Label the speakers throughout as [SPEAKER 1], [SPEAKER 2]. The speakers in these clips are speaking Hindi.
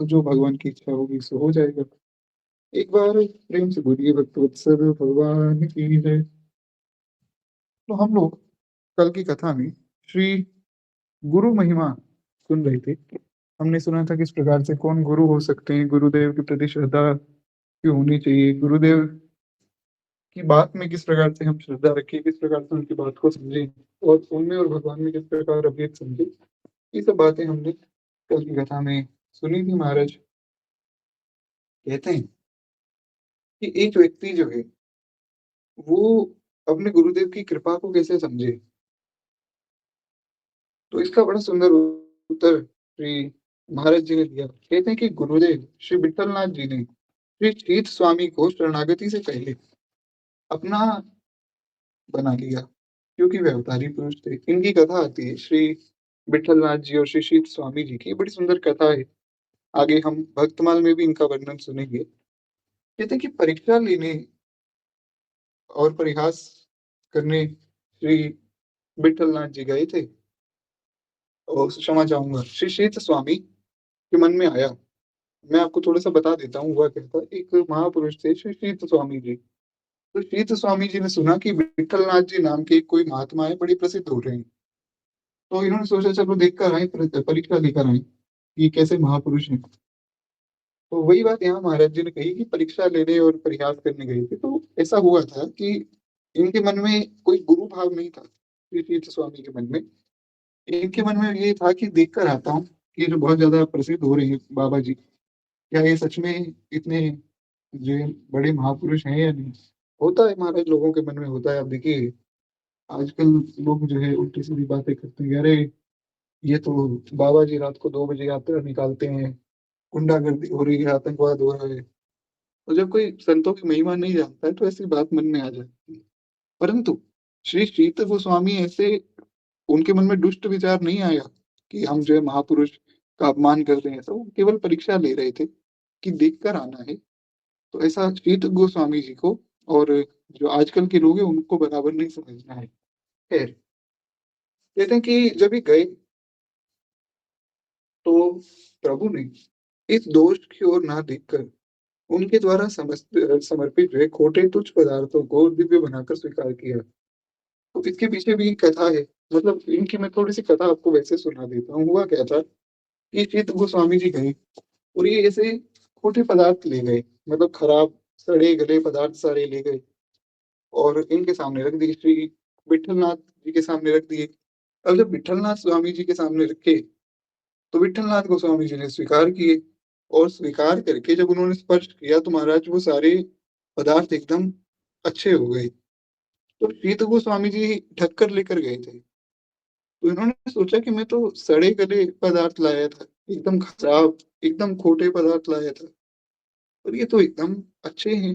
[SPEAKER 1] तो जो भगवान की इच्छा होगी सो हो जाएगा। एक बार प्रेम से बोलिए भक्तवत्सल भगवान की जय। तो हम लोग कल की कथा में श्री गुरु महिमा सुन रहे थे। हमने सुना था किस प्रकार से कौन गुरु हो सकते हैं, गुरुदेव के प्रति श्रद्धा क्यों होनी चाहिए, गुरुदेव की बात में किस प्रकार से हम श्रद्धा रखें, किस प्रकार से उनकी बात को समझें और उनमें और भगवान में किस प्रकार अभेद समझे। ये सब बातें हमने कल की कथा में सुनी थी। महाराज कहते हैं कि एक व्यक्ति जो है वो अपने गुरुदेव की कृपा को कैसे समझे। तो इसका बड़ा सुंदर उत्तर श्री महाराज जी ने दिया। कहते हैं कि गुरुदेव श्री विठलनाथ जी ने श्री तीर्थ स्वामी को शरणागति से पहले अपना बना लिया, क्योंकि वे अवतारी पुरुष थे। इनकी कथा आती है श्री विठलनाथ जी और श्री शीत स्वामी जी की, बड़ी सुंदर कथा है। आगे हम भक्तमाल में भी इनका वर्णन सुनेंगे। कहते हैं कि परीक्षा लेने और परिहास करने श्री विठलनाथ जी गए थे। और क्षमा चाहूंगा, श्री शीत स्वामी के मन में आया। मैं आपको थोड़ा सा बता देता हूँ हुआ क्या था। एक महापुरुष थे श्री शीत स्वामी जी। तो शीत स्वामी जी ने सुना कि विठलनाथ जी नाम के कोई महात्मा है, बड़े प्रसिद्ध हो रहे हैं। तो इन्होंने सोचा चलो देख कर आए, परीक्षा लेकर आए कि कैसे महापुरुष हैं। तो वही बात यहाँ महाराज जी ने कही कि परीक्षा लेने और प्रयास करने गए थे। तो ऐसा हुआ था कि इनके मन में कोई गुरु भाव नहीं था। श्री तीर्थ स्वामी के मन में, इनके मन में ये था कि देख कर आता हूँ कि जो बहुत ज्यादा प्रसिद्ध हो रहे हैं बाबा जी, क्या ये सच में इतने जो बड़े महापुरुष हैं या नहीं। होता है महाराज, लोगों के मन में होता है। आप देखिए आजकल लोग जो है उल्टी सीधी बातें करते हैं। अरे ये तो बाबा जी रात को 2 बजे यात्रा निकालते हैं, गुंडागर्दी हो रही है, आतंकवाद हो रहा है। तो जब कोई संतों की महिमा नहीं जानता है तो ऐसी बात मन में आ जाती है। परंतु श्री शीत गोस्वामी ऐसे, उनके मन में दुष्ट विचार नहीं आया कि हम जो है महापुरुष का अपमान कर रहे हैं। तो वो केवल परीक्षा ले रहे थे कि देख कर आना है। तो ऐसा शीत गोस्वामी जी को और जो आजकल के लोग हैं उनको बराबर नहीं समझना है। खैर, कहते हैं कि जब ये गए तो प्रभु ने इस दोष की ओर ना देखकर उनके द्वारा समर्पित हुए खोटे तुच्छ पदार्थों को दिव्य बनाकर स्वीकार किया। तो इसके पीछे भी एक कथा है। मतलब इनकी मैं थोड़ी सी कथा आपको वैसे सुना देता हूँ। हुआ क्या था कि चित्त गोस्वामी जी गए और ये ऐसे खोटे पदार्थ ले गए, मतलब खराब सड़े गले पदार्थ सारे ले गए और इनके सामने रख दिए। श्री विठलनाथ जी के सामने रख दिए। अब जब विठलनाथ स्वामी जी के सामने रखे तो विठलनाथ गोस्वामी जी ने स्वीकार किए। और स्वीकार करके जब उन्होंने स्पर्श किया तो महाराज वो सारे पदार्थ एकदम अच्छे हो गए। तो शीत गोस्वामी जी ढक कर लेकर गए थे। तो इन्होंने सोचा कि मैं तो सड़े गले पदार्थ लाया था, एकदम खराब, एकदम खोटे पदार्थ लाया था, और ये तो एकदम अच्छे हैं।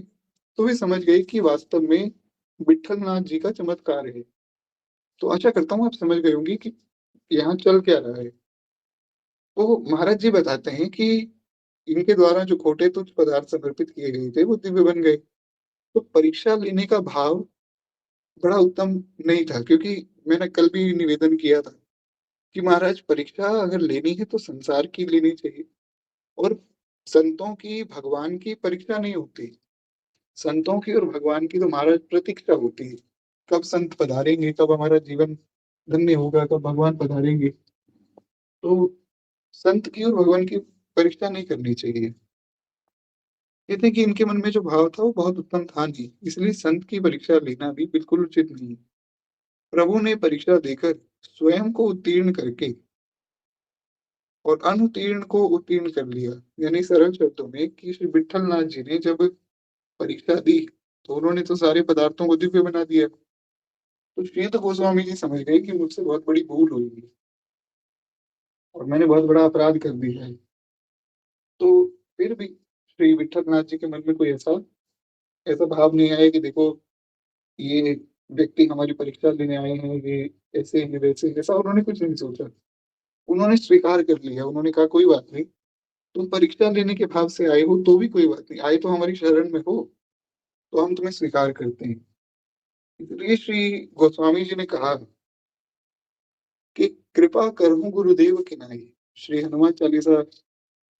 [SPEAKER 1] तो वे समझ गए कि वास्तव में विठलनाथ जी का चमत्कार है। तो आशा करता हूँ आप समझ गए होंगे कि यहाँ चल क्या रहा है। तो महाराज जी बताते हैं कि इनके द्वारा जो खोटे तुच्छ पदार्थ समर्पित किए गए थे वो दिव्य बन गए। तो परीक्षा लेने का भाव बड़ा उत्तम नहीं था, क्योंकि मैंने कल भी निवेदन किया था कि महाराज परीक्षा अगर लेनी है तो संसार की लेनी चाहिए। और संतों की भगवान की परीक्षा नहीं होती। संतों की और भगवान की तो महाराज प्रतीक्षा होती है। कब संत पधारेंगे, कब हमारा जीवन धन्य होगा, कब भगवान पधारेंगे। तो संत की और भगवान की परीक्षा नहीं करनी चाहिए। कहते हैं कि इनके मन में जो भाव था वो बहुत उत्तम था नहीं, इसलिए संत की परीक्षा लेना भी बिल्कुल उचित नहीं। प्रभु ने परीक्षा देकर स्वयं को उत्तीर्ण करके और अनुत्तीर्ण को उत्तीर्ण कर लिया। यानी सरल शब्दों में कि श्री विठलनाथ जी ने जब परीक्षा दी तो उन्होंने तो सारे पदार्थों को दिव्य बना दिया। तो श्रीत गोस्वामी जी समझ गए कि मुझसे बहुत बड़ी भूल हुई है और मैंने बहुत बड़ा अपराध कर दिया है। तो फिर भी श्री विठलनाथ जी के मन में कोई ऐसा ऐसा भाव नहीं आया कि देखो ये व्यक्ति हमारी परीक्षा लेने आए हैं, ये ऐसे हैं वैसे हैं। ऐसा उन्होंने कुछ नहीं सोचा। उन्होंने स्वीकार कर लिया। उन्होंने कहा कोई बात नहीं, तुम परीक्षा लेने के भाव से आए हो तो भी कोई बात नहीं, आए तो हमारी शरण में हो तो हम तुम्हें स्वीकार करते हैं। इसलिए श्री गोस्वामी जी ने कहा कि कृपा करहूं गुरुदेव की नाई। श्री हनुमान चालीसा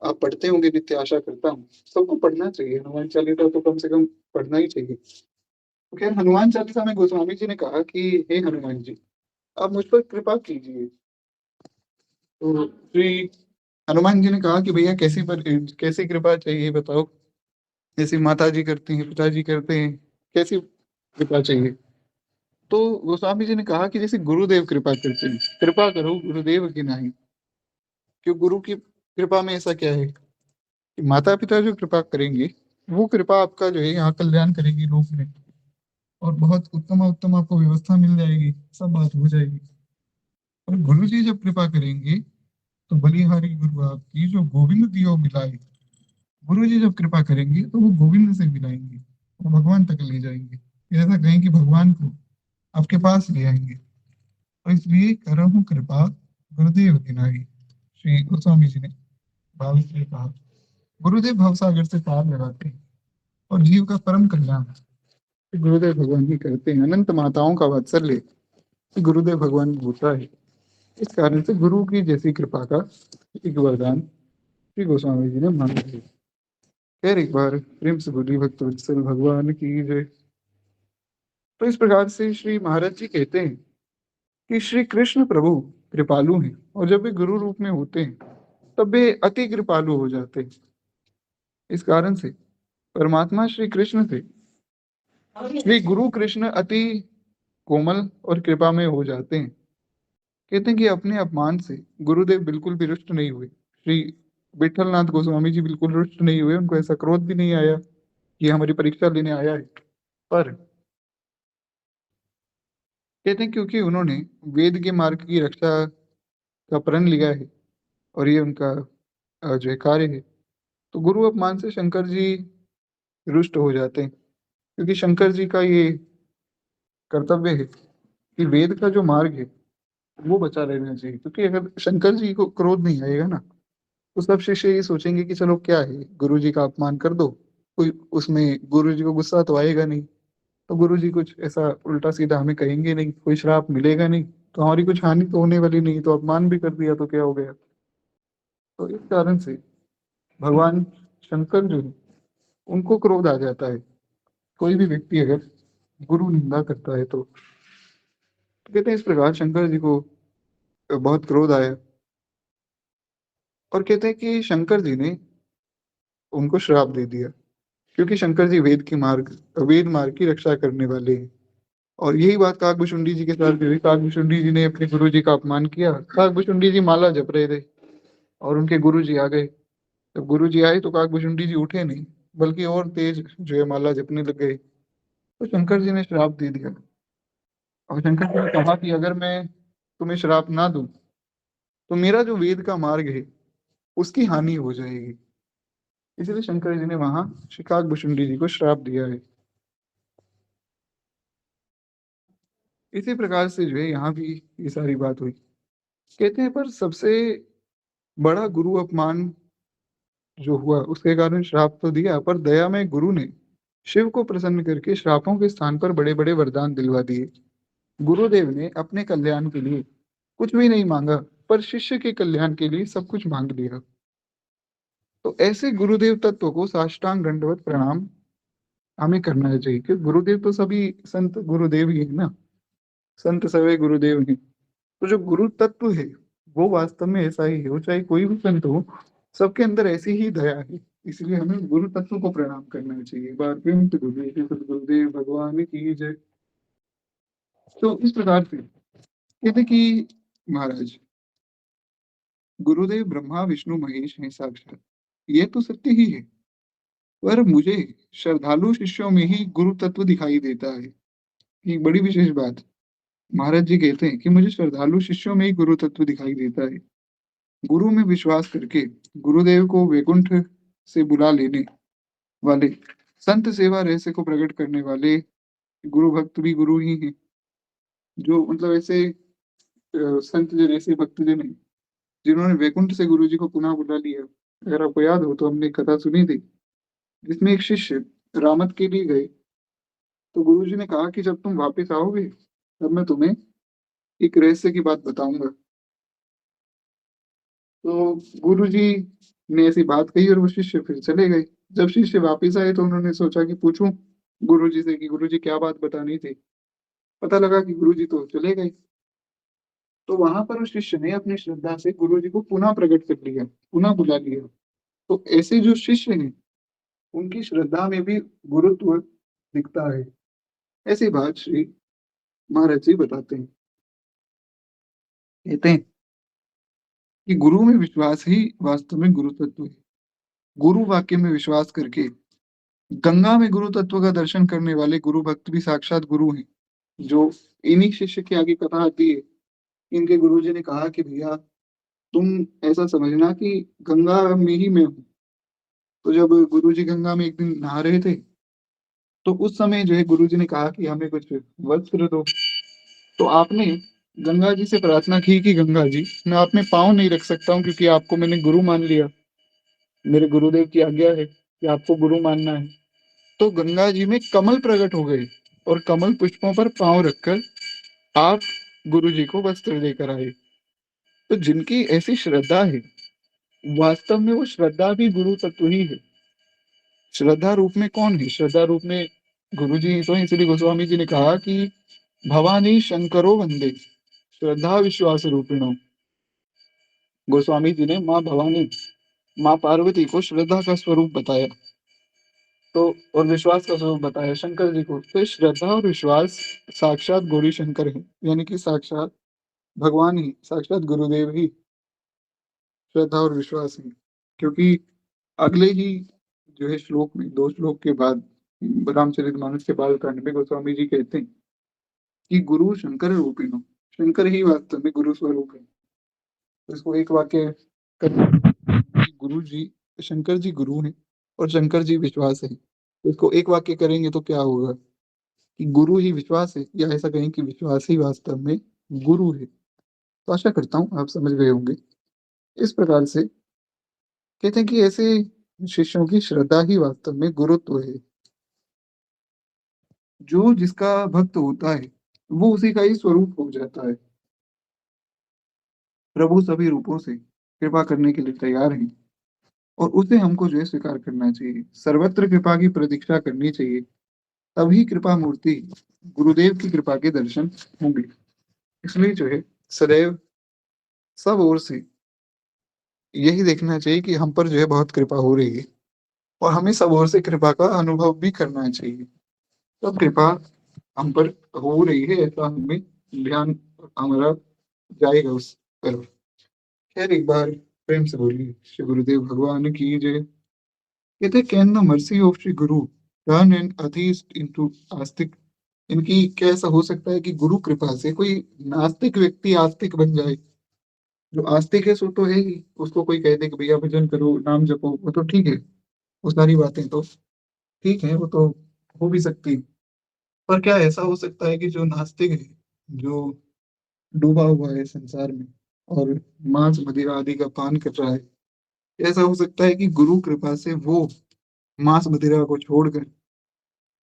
[SPEAKER 1] आप पढ़ते होंगे नित्य आशा करता हूँ। सबको पढ़ना चाहिए, हनुमान चालीसा तो कम से कम पढ़ना ही चाहिए। तो खैर हनुमान चालीसा में गोस्वामी जी ने कहा कि हे हनुमान जी, आप मुझ पर कृपा कीजिए। तो श्री हनुमान जी ने कहा कि भैया कैसी कृपा चाहिए बताओ? जैसे माता जी करती हैं, पिताजी करते हैं, कैसी कृपा चाहिए? तो गोस्वामी जी ने कहा कि जैसे गुरुदेव कृपा करते हैं, कृपा करो गुरुदेव की नाही। क्यों? गुरु की कृपा में ऐसा क्या है कि माता पिता जो कृपा करेंगे, वो कृपा आपका जो है यहाँ कल्याण करेगी लोक में, और बहुत उत्तम उत्तम आपको व्यवस्था मिल जाएगी, सब बात हो जाएगी। और गुरु जी जब कृपा करेंगे तो बलिहारी गुरु आपकी जो गोविंद दियो मिलाए। गुरु जी जब कृपा करेंगे तो वो गोविंद से मिलाएंगे, वो भगवान तक ले जाएंगे। ऐसा कहें कि भगवान को आपके पास ले आएंगे। तो इसलिए करहूं कृपा गुरुदेव की नाई। श्री गोस्वामी जी ने भाव से कहा। गुरुदेव भवसागर से पार लगाते हैं और जीव का परम कल्याण गुरुदेव भगवान ही करते हैं। अनंत माताओं का वात्सल्य गुरुदेव भगवान होता है। इस कारण से गुरु की जैसी कृपा का एक वरदान श्री गोस्वामी जी ने मांगा है। खैर एक बार प्रेम से बोली भक्त वत्सल भगवान की जय। तो इस प्रकार से श्री महाराज जी कहते हैं कि श्री कृष्ण प्रभु कृपालु हैं, और जब वे गुरु रूप में होते हैं तब वे अति कृपालु हो जाते हैं। इस कारण से परमात्मा श्री कृष्ण से श्री गुरु कृष्ण अति कोमल और कृपा में हो जाते हैं। कहते हैं कि अपने अपमान से गुरुदेव बिल्कुल भी रुष्ट नहीं हुए। श्री विठलनाथ गोस्वामी जी बिल्कुल रुष्ट नहीं हुए, उनको ऐसा क्रोध भी नहीं आया कि हमारी परीक्षा लेने आया है। पर कहते हैं क्योंकि उन्होंने वेद के मार्ग की रक्षा का प्रण लिया है, और ये उनका जो है कार्य है, तो गुरु अपमान से शंकर जी रुष्ट हो जाते हैं। क्योंकि शंकर जी का ये कर्तव्य है कि वेद का जो मार्ग है वो बचा रहना चाहिए। क्योंकि अगर शंकर जी को क्रोध नहीं आएगा ना, तो सब शिष्य ये सोचेंगे कि चलो क्या है, गुरु जी का अपमान कर दो, कोई उसमें गुरु जी को गुस्सा तो आएगा नहीं, तो गुरु जी कुछ ऐसा उल्टा सीधा हमें कहेंगे नहीं, कोई श्राप मिलेगा नहीं, तो हमारी कुछ हानि तो होने वाली नहीं, तो अपमान भी कर दिया तो क्या हो गया। तो इस कारण से भगवान शंकर जो है उनको क्रोध आ जाता है, कोई भी व्यक्ति अगर गुरु निंदा करता है तो कहते हैं इस प्रकार शंकर जी को बहुत क्रोध आया, और कहते हैं कि शंकर जी ने उनको श्राप दे दिया। क्योंकि शंकर जी वेद मार्ग की रक्षा करने वाले हैं। और यही बात काकभुशुंडी जी के साथ भी हुई। काकभुशुंडी जी ने अपने गुरु जी का अपमान किया। काकभुशुंडी जी माला जप रहे थे और उनके गुरु जी आ गए। जब गुरु जी आए तो काकभुशुंडी जी उठे नहीं, बल्कि और तेज जो है माला जपने लग गए। तो शंकर जी ने श्राप दे दिया, और शंकर जी ने कहा कि अगर मैं तुम्हें श्राप ना दूं तो मेरा जो वेद का मार्ग है उसकी हानि हो जाएगी। इसलिए शंकर जी ने वहां श्री काकभुशुंडी जी को श्राप दिया है। इसी प्रकार से जो है यहाँ भी ये सारी बात हुई। कहते हैं पर सबसे बड़ा गुरु अपमान जो हुआ उसके कारण श्राप तो दिया, पर दया में गुरु ने शिव को प्रसन्न करके श्रापों के स्थान पर बड़े बड़े वरदान दिलवा दिए। गुरुदेव ने अपने कल्याण के लिए कुछ भी नहीं मांगा, पर शिष्य के कल्याण के लिए सब कुछ मांग लिया। तो ऐसे गुरुदेव तत्व को साष्टांग दंडवत प्रणाम हमें करना चाहिए, क्योंकि गुरुदेव तो सभी संत गुरुदेव ही है ना, संत सवे गुरुदेव हैं। तो जो गुरु तत्व है वो वास्तव में ऐसा ही है, वो चाहे कोई भी संत हो, सबके अंदर ऐसी ही दया है। इसलिए हमें गुरु तत्व को प्रणाम करना चाहिए। बार प्रेम से बोलिए कि सद्गुरुदेव भगवान की जय। तो इस प्रकार से कहते कि महाराज गुरुदेव ब्रह्मा विष्णु महेश हैं साक्षात, ये तो सत्य ही है। पर मुझे श्रद्धालु शिष्यों में ही गुरु तत्व दिखाई देता है। एक बड़ी विशेष बात महाराज जी कहते हैं कि मुझे श्रद्धालु शिष्यों में ही गुरु तत्व दिखाई देता है। गुरु में विश्वास करके गुरुदेव को वैकुंठ से बुला लेने वाले, संत सेवा रहस्य को प्रकट करने वाले गुरु भक्त भी गुरु ही हैं। जो मतलब ऐसे संत जन, ऐसे भक्त जन हैं जिन्होंने वैकुंठ से गुरु जी को पुनः बुला लिया। अगर आपको याद हो तो हमने एक कथा सुनी थी जिसमें एक शिष्य रामत के लिए गए, तो गुरु जी ने कहा कि जब तुम वापस आओगे तब मैं तुम्हें एक रहस्य की बात बताऊंगा। तो गुरु जी ने ऐसी बात कही और वो शिष्य फिर चले गए। जब शिष्य वापिस आए तो उन्होंने सोचा कि पूछूं गुरुजी से कि गुरुजी क्या बात बतानी थी। पता लगा कि गुरुजी तो चले गए। तो वहां पर उस शिष्य ने अपनी श्रद्धा से गुरुजी को पुनः प्रकट कर लिया, पुनः बुला लिया। तो ऐसे जो शिष्य हैं उनकी श्रद्धा में भी गुरुत्व दिखता है। ऐसी बात श्री महाराज जी बताते हैं। कहते हैं कि गुरु में विश्वास ही वास्तव में गुरु तत्व है। गुरु वाक्य में विश्वास करके गंगा में गुरु तत्व का दर्शन करने वाले गुरु भक्त भी साक्षात गुरु हैं। जो इन्हीं शिष्य की आगे कथा आती है। इनके गुरुजी ने कहा कि भैया तुम ऐसा समझना कि गंगा में ही मैं हूँ। तो जब गुरुजी गंगा में एक दिन नहा रहे थे तो उस समय जो है गुरुजी ने कहा कि हमें कुछ वस्त्र दो। तो आपने गंगा जी से प्रार्थना की कि गंगा जी मैं आप में पाँव नहीं रख सकता हूँ क्योंकि आपको मैंने गुरु मान लिया। मेरे गुरुदेव की आज्ञा है कि आपको गुरु मानना है। तो गंगा जी में कमल प्रकट हो गए और कमल पुष्पों पर पांव रखकर आप गुरु जी को वस्त्र देकर आए। तो जिनकी ऐसी श्रद्धा है वास्तव में वो श्रद्धा भी गुरु तत्व ही है। श्रद्धा रूप में कौन है? श्रद्धा रूप में गुरु जी ही तो हैं। इसलिए गोस्वामी जी ने कहा कि भवानी शंकरो वंदे श्रद्धा विश्वास रूपिणो। गोस्वामी जी ने माँ भवानी, माँ पार्वती को श्रद्धा का स्वरूप बताया। तो और विश्वास का स्वरूप बताया शंकर जी को। तो श्रद्धा और विश्वास साक्षात गौरी शंकर है, यानी कि साक्षात भगवान ही, साक्षात गुरुदेव ही श्रद्धा और विश्वास है। क्योंकि अगले ही जो है श्लोक में, दो श्लोक के बाद रामचरितमानस के बालकांड में गोस्वामी जी कहते हैं कि गुरु शंकर रूपिणो, शंकर ही वास्तव में गुरु स्वरूप है। तो इसको एक वाक्य कर, गुरु जी, शंकर जी गुरु हैं और शंकर जी विश्वास है। तो इसको एक वाक्य करेंगे तो क्या होगा कि गुरु ही विश्वास है, या ऐसा कहें कि विश्वास ही वास्तव में गुरु है। तो आशा करता हूँ आप समझ गए होंगे। इस प्रकार से कहते हैं कि ऐसे शिष्यों की श्रद्धा ही वास्तव में गुरुत्व है। जो जिसका भक्त होता है वो उसी का ही स्वरूप हो जाता है। प्रभु सभी रूपों से कृपा करने के लिए तैयार हैं और उसे हमको जो है स्वीकार करना चाहिए। सर्वत्र कृपा की प्रतीक्षा करनी चाहिए, तभी कृपा मूर्ति गुरुदेव की कृपा के दर्शन होंगे। इसलिए जो है सदैव सब ओर से यही देखना चाहिए कि हम पर जो है बहुत कृपा हो रही है और हमें सब ओर से कृपा का अनुभव भी करना चाहिए। तो कृपा हम पर हो रही है ऐसा हमें ध्यान हमारा जाएगा उस तरफ। खैर एक बार प्रेम से बोलिए श्री गुरुदेव भगवान की जय। कहते can the mercy of Shri Guru turn N atheist into आस्तिक। इनकी क्या ऐसा हो सकता है कि गुरु कृपा से कोई नास्तिक व्यक्ति आस्तिक बन जाए? जो आस्तिक है सो तो है ही, उसको कोई कह दे कि भैया भजन करो नाम जपो, वो तो ठीक है। वो सारी बातें तो ठीक है, वो तो हो भी सकती है। पर क्या ऐसा हो सकता है कि जो नास्तिक है, जो डूबा हुआ है संसार में और मांस मदिरा आदि का पान कर रहा है, ऐसा हो सकता है कि गुरु कृपा से वो मांस मदिरा को छोड़कर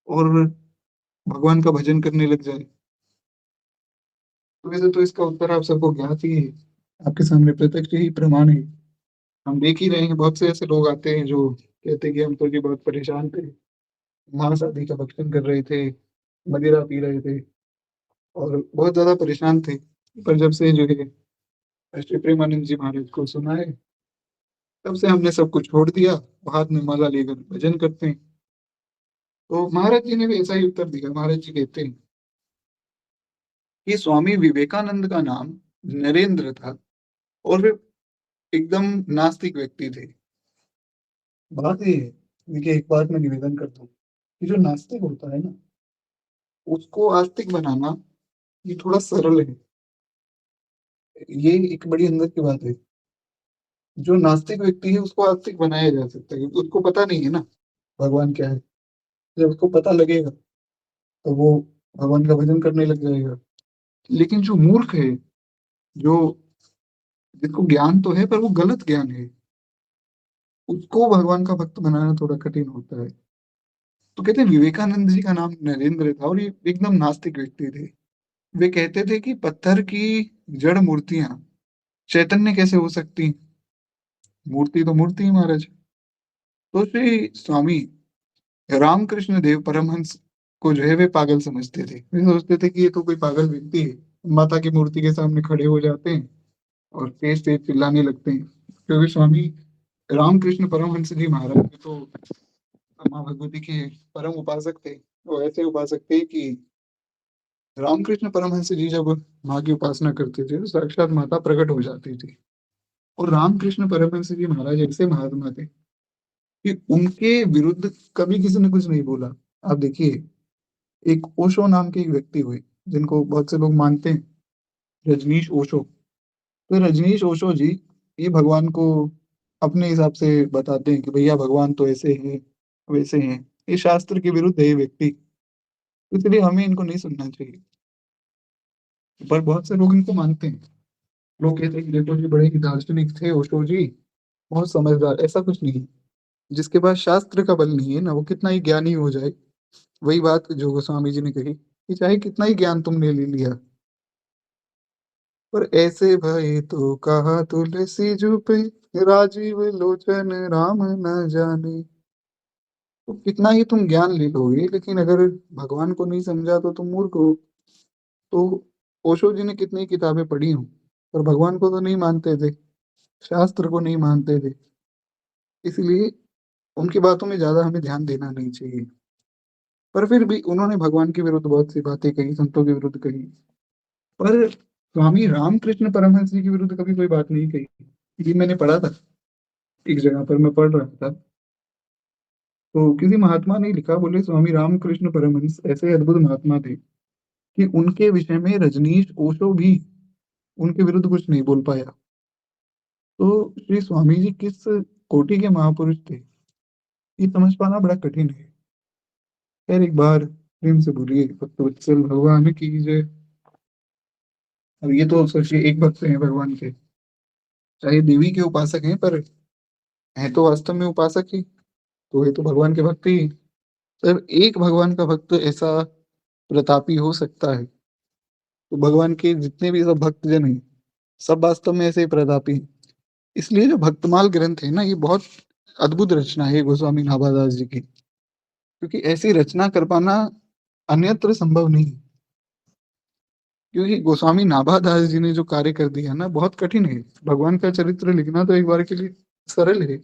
[SPEAKER 1] और भगवान का भजन करने लग जाए? तो वैसे तो इसका उत्तर आप सबको ज्ञात ही है, आपके सामने प्रत्यक्ष ही प्रमाण है। हम देख ही रहे हैं बहुत से ऐसे लोग आते हैं जो कहते हैं कि हम तो जी बहुत परेशान थे, मांस आदि का भक्षण कर रहे थे, मदिरा पी रहे थे और बहुत ज्यादा परेशान थे। पर जब से जो है श्री प्रेमानंद जी महाराज को सुना है, तब से हमने सब कुछ छोड़ दिया, हाथ में माला लेकर भजन करते हैं। तो महाराज जी ने भी ऐसा ही उत्तर दिया। महाराज जी कहते हैं कि स्वामी विवेकानंद का नाम नरेंद्र था और वे एकदम नास्तिक व्यक्ति थे। बात ये है, देखिए एक बात मैं निवेदन करता हूँ कि जो नास्तिक होता है ना, उसको आस्तिक बनाना ये थोड़ा सरल है। ये एक बड़ी अंदर की बात है। जो नास्तिक व्यक्ति है उसको आस्तिक बनाया जा सकता है क्योंकि उसको पता नहीं है ना भगवान क्या है। जब उसको पता लगेगा तो वो भगवान का भजन करने लग जाएगा। लेकिन जो मूर्ख है, जो जिसको ज्ञान तो है पर वो गलत ज्ञान है, उसको भगवान का भक्त बनाना थोड़ा कठिन होता है। तो कहते हैं विवेकानंद जी का नाम नरेंद्र था और ये एकदम नास्तिक व्यक्ति थे। वे कहते थे कि पत्थर की जड़ मूर्तियां चैतन्य कैसे हो सकती हैं? मूर्ति तो मूर्ति ही महाराज। तो श्री स्वामी रामकृष्ण देव परमहंस को जो है वे पागल समझते थे। वे सोचते थे कि ये तो कोई पागल व्यक्ति है, माता की मूर्ति के सामने खड़े हो जाते हैं और तेज तेज चिल्लाने लगते हैं। क्योंकि स्वामी रामकृष्ण परमहंस जी महाराज के तो माँ भगवती के परम उपासक थे। वो ऐसे उपासक थे कि रामकृष्ण परमहंस जी जब माँ की उपासना करते थे तो साक्षात माता प्रकट हो जाती थी। और रामकृष्ण परमहंस जी महाराज ऐसे महात्मा थे कि उनके विरुद्ध कभी किसी ने कुछ नहीं बोला। आप देखिए, एक ओशो नाम के एक व्यक्ति हुए जिनको बहुत से लोग मानते हैं, रजनीश ओशो। तो रजनीश ओशो जी ये भगवान को अपने हिसाब से बताते हैं कि भैया भगवान तो ऐसे हैं वैसे हैं। ये शास्त्र के विरुद्ध है ये व्यक्ति, इसलिए हमें इनको नहीं सुनना चाहिए। पर बहुत से लोग इनको मानते हैं। लोग कहते हैं कि देखो जी बड़े ही दार्शनिक थे ओशो जी, बहुत समझदार। ऐसा कुछ नहीं है। जिसके पास शास्त्र का बल नहीं है ना, वो कितना ही ज्ञानी हो जाए, वही बात जो गोस्वामी जी ने कही कि चाहे कितना ही ज्ञान तुमने ले लिया, पर ऐसे भय तो कहा तुलसी चुपे, राजीव लोचन राम न जाने। तो कितना ही तुम ज्ञान ले लोगे, लेकिन अगर भगवान को नहीं समझा तो तुम मूर्ख हो। तो ओशो जी ने कितनी किताबें पढ़ी हों, पर भगवान को तो नहीं मानते थे, शास्त्र को नहीं मानते थे। इसलिए उनकी बातों में ज्यादा हमें ध्यान देना नहीं चाहिए। पर फिर भी उन्होंने भगवान के विरुद्ध बहुत सी बातें कही, संतों के विरुद्ध कही। पर स्वामी रामकृष्ण परमहंस जी के विरुद्ध कभी कोई बात नहीं कही। ये मैंने पढ़ा था, एक जगह पर मैं पढ़ रहा था, तो किसी महात्मा ने लिखा, बोले स्वामी रामकृष्ण परमहंस ऐसे अद्भुत महात्मा थे कि उनके विषय में रजनीश ओशो भी उनके विरुद्ध कुछ नहीं बोल पाया। तो श्री स्वामी जी किस कोटि के महापुरुष थे, ये समझ पाना बड़ा कठिन है। खैर एक बार प्रेम से बोलिए भक्तवत्सल भगवान की जय। अब ये तो सोचिए एक भक्त हैं भगवान के, चाहे देवी के उपासक हैं, पर है तो वास्तव में उपासक ही, तो ये तो भगवान के भक्त ही। सिर्फ एक भगवान का भक्त ऐसा प्रतापी हो सकता है, तो भगवान के जितने भी सब भक्त जन हैं सब वास्तव में ऐसे ही प्रतापी हैं। इसलिए जो भक्तमाल ग्रंथ है ना, ये बहुत अद्भुत रचना है गोस्वामी नाभादास जी की, क्योंकि ऐसी रचना कर पाना अन्यत्र संभव नहीं है। क्योंकि गोस्वामी नाभादास जी ने जो कार्य कर दिया ना, बहुत कठिन है। भगवान का चरित्र लिखना तो एक बार के लिए सरल है,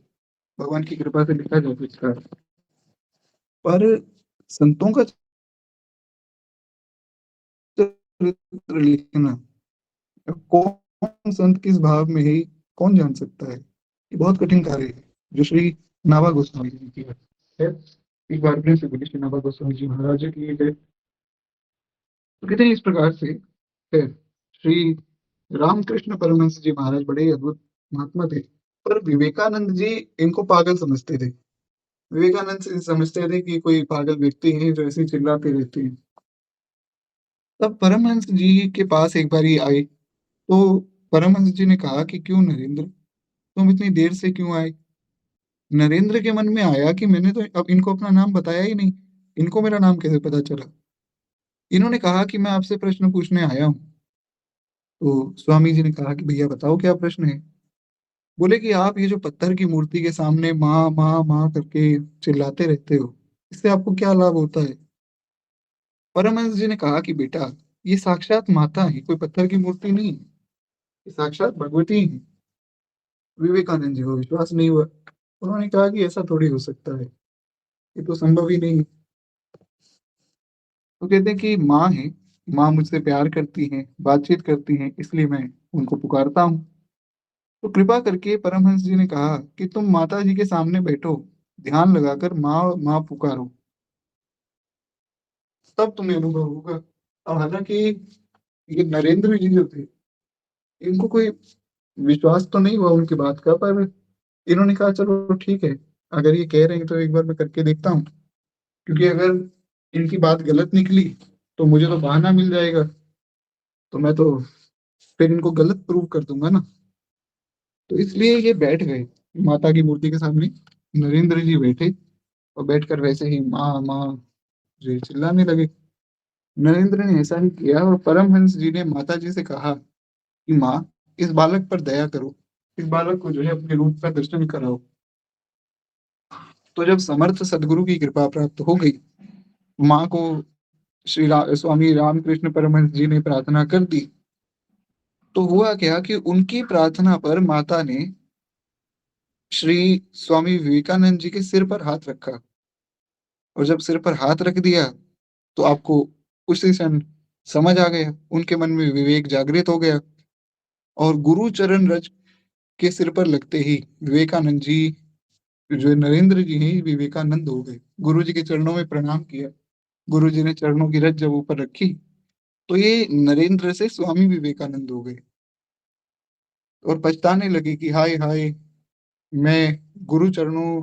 [SPEAKER 1] भगवान की कृपा से लिखा जा सकता है। पर संतों का चरित्र लिखना, कौन संत किस भाव में है कौन जान सकता है। ये बहुत कठिन कार्य है जो श्री नाभा गोस्वामी जी ने किया है। एक बार फिर से बोलिए श्री नाभा गोस्वामी जी महाराज की जय। तो कहते हैं इस प्रकार से है, श्री रामकृष्ण परमहंस जी महाराज बड़े ही अद्भुत महात्मा थे। पर विवेकानंद जी इनको पागल समझते थे। विवेकानंद से समझते थे कि कोई पागल व्यक्ति है जो ऐसे ही चिल्लाते रहते हैं। तब परमहंस जी के पास एक बार ही आए, तो परमहंस जी ने कहा कि क्यों नरेंद्र, तुम इतनी देर से क्यों आए। नरेंद्र के मन में आया कि मैंने तो अब इनको अपना नाम बताया ही नहीं, इनको मेरा नाम कैसे पता चला। इन्होंने कहा कि मैं आपसे प्रश्न पूछने आया हूँ। तो स्वामी जी ने कहा कि भैया बताओ क्या प्रश्न है। बोले कि आप ये जो पत्थर की मूर्ति के सामने माँ माँ माँ करके चिल्लाते रहते हो, इससे आपको क्या लाभ होता है। परमहंस जी ने कहा कि बेटा, ये साक्षात माता है, कोई पत्थर की मूर्ति नहीं है, ये साक्षात भगवती है। विवेकानंद जी को विश्वास नहीं हुआ। उन्होंने कहा कि ऐसा थोड़ी हो सकता है, ये तो संभव ही नहीं है। तो कहते हैं कि माँ है, माँ मुझसे प्यार करती हैं, बातचीत करती हैं, इसलिए मैं उनको पुकारता हूँ। तो कृपा करके परमहंस जी ने कहा कि तुम माता जी के सामने बैठो, ध्यान लगाकर माँ माँ पुकारो, तब तुम्हें अनुभव होगा। और हालांकि ये नरेंद्र जी जो थे, इनको कोई विश्वास तो नहीं हुआ उनकी बात का, पर इन्होंने कहा चलो ठीक है, अगर ये कह रहे हैं तो एक बार मैं करके देखता हूँ। क्योंकि अगर इनकी बात गलत निकली तो मुझे तो बहाना मिल जाएगा, तो मैं तो फिर इनको गलत प्रूव कर दूंगा ना। तो इसलिए ये बैठ गए माता की मूर्ति के सामने। नरेंद्र जी बैठे और बैठकर वैसे ही माँ माँ जी चिल्लाने लगे। नरेंद्र ने ऐसा ही किया और परमहंस जी ने माता जी से कहा कि माँ, इस बालक पर दया करो, इस बालक को जो है अपने रूप का दर्शन कराओ। तो जब समर्थ सदगुरु की कृपा प्राप्त हो गई, माँ को स्वामी रामकृष्ण परमहंस जी ने प्रार्थना कर दी। तो हुआ क्या कि उनकी प्रार्थना पर माता ने श्री स्वामी विवेकानंद जी के सिर पर हाथ रखा, और जब सिर पर हाथ रख दिया तो आपको उसी क्षण समझ आ गया, उनके मन में विवेक जागृत हो गया, और गुरु चरण रज के सिर पर लगते ही विवेकानंद जी, जो नरेंद्र जी हैं, विवेकानंद हो गए। गुरु जी के चरणों में प्रणाम किया। गुरु जी ने चरणों की रज जब ऊपर रखी तो ये नरेंद्र से स्वामी विवेकानंद हो गए, और पछताने लगे कि हाय हाय, मैं गुरु चरणों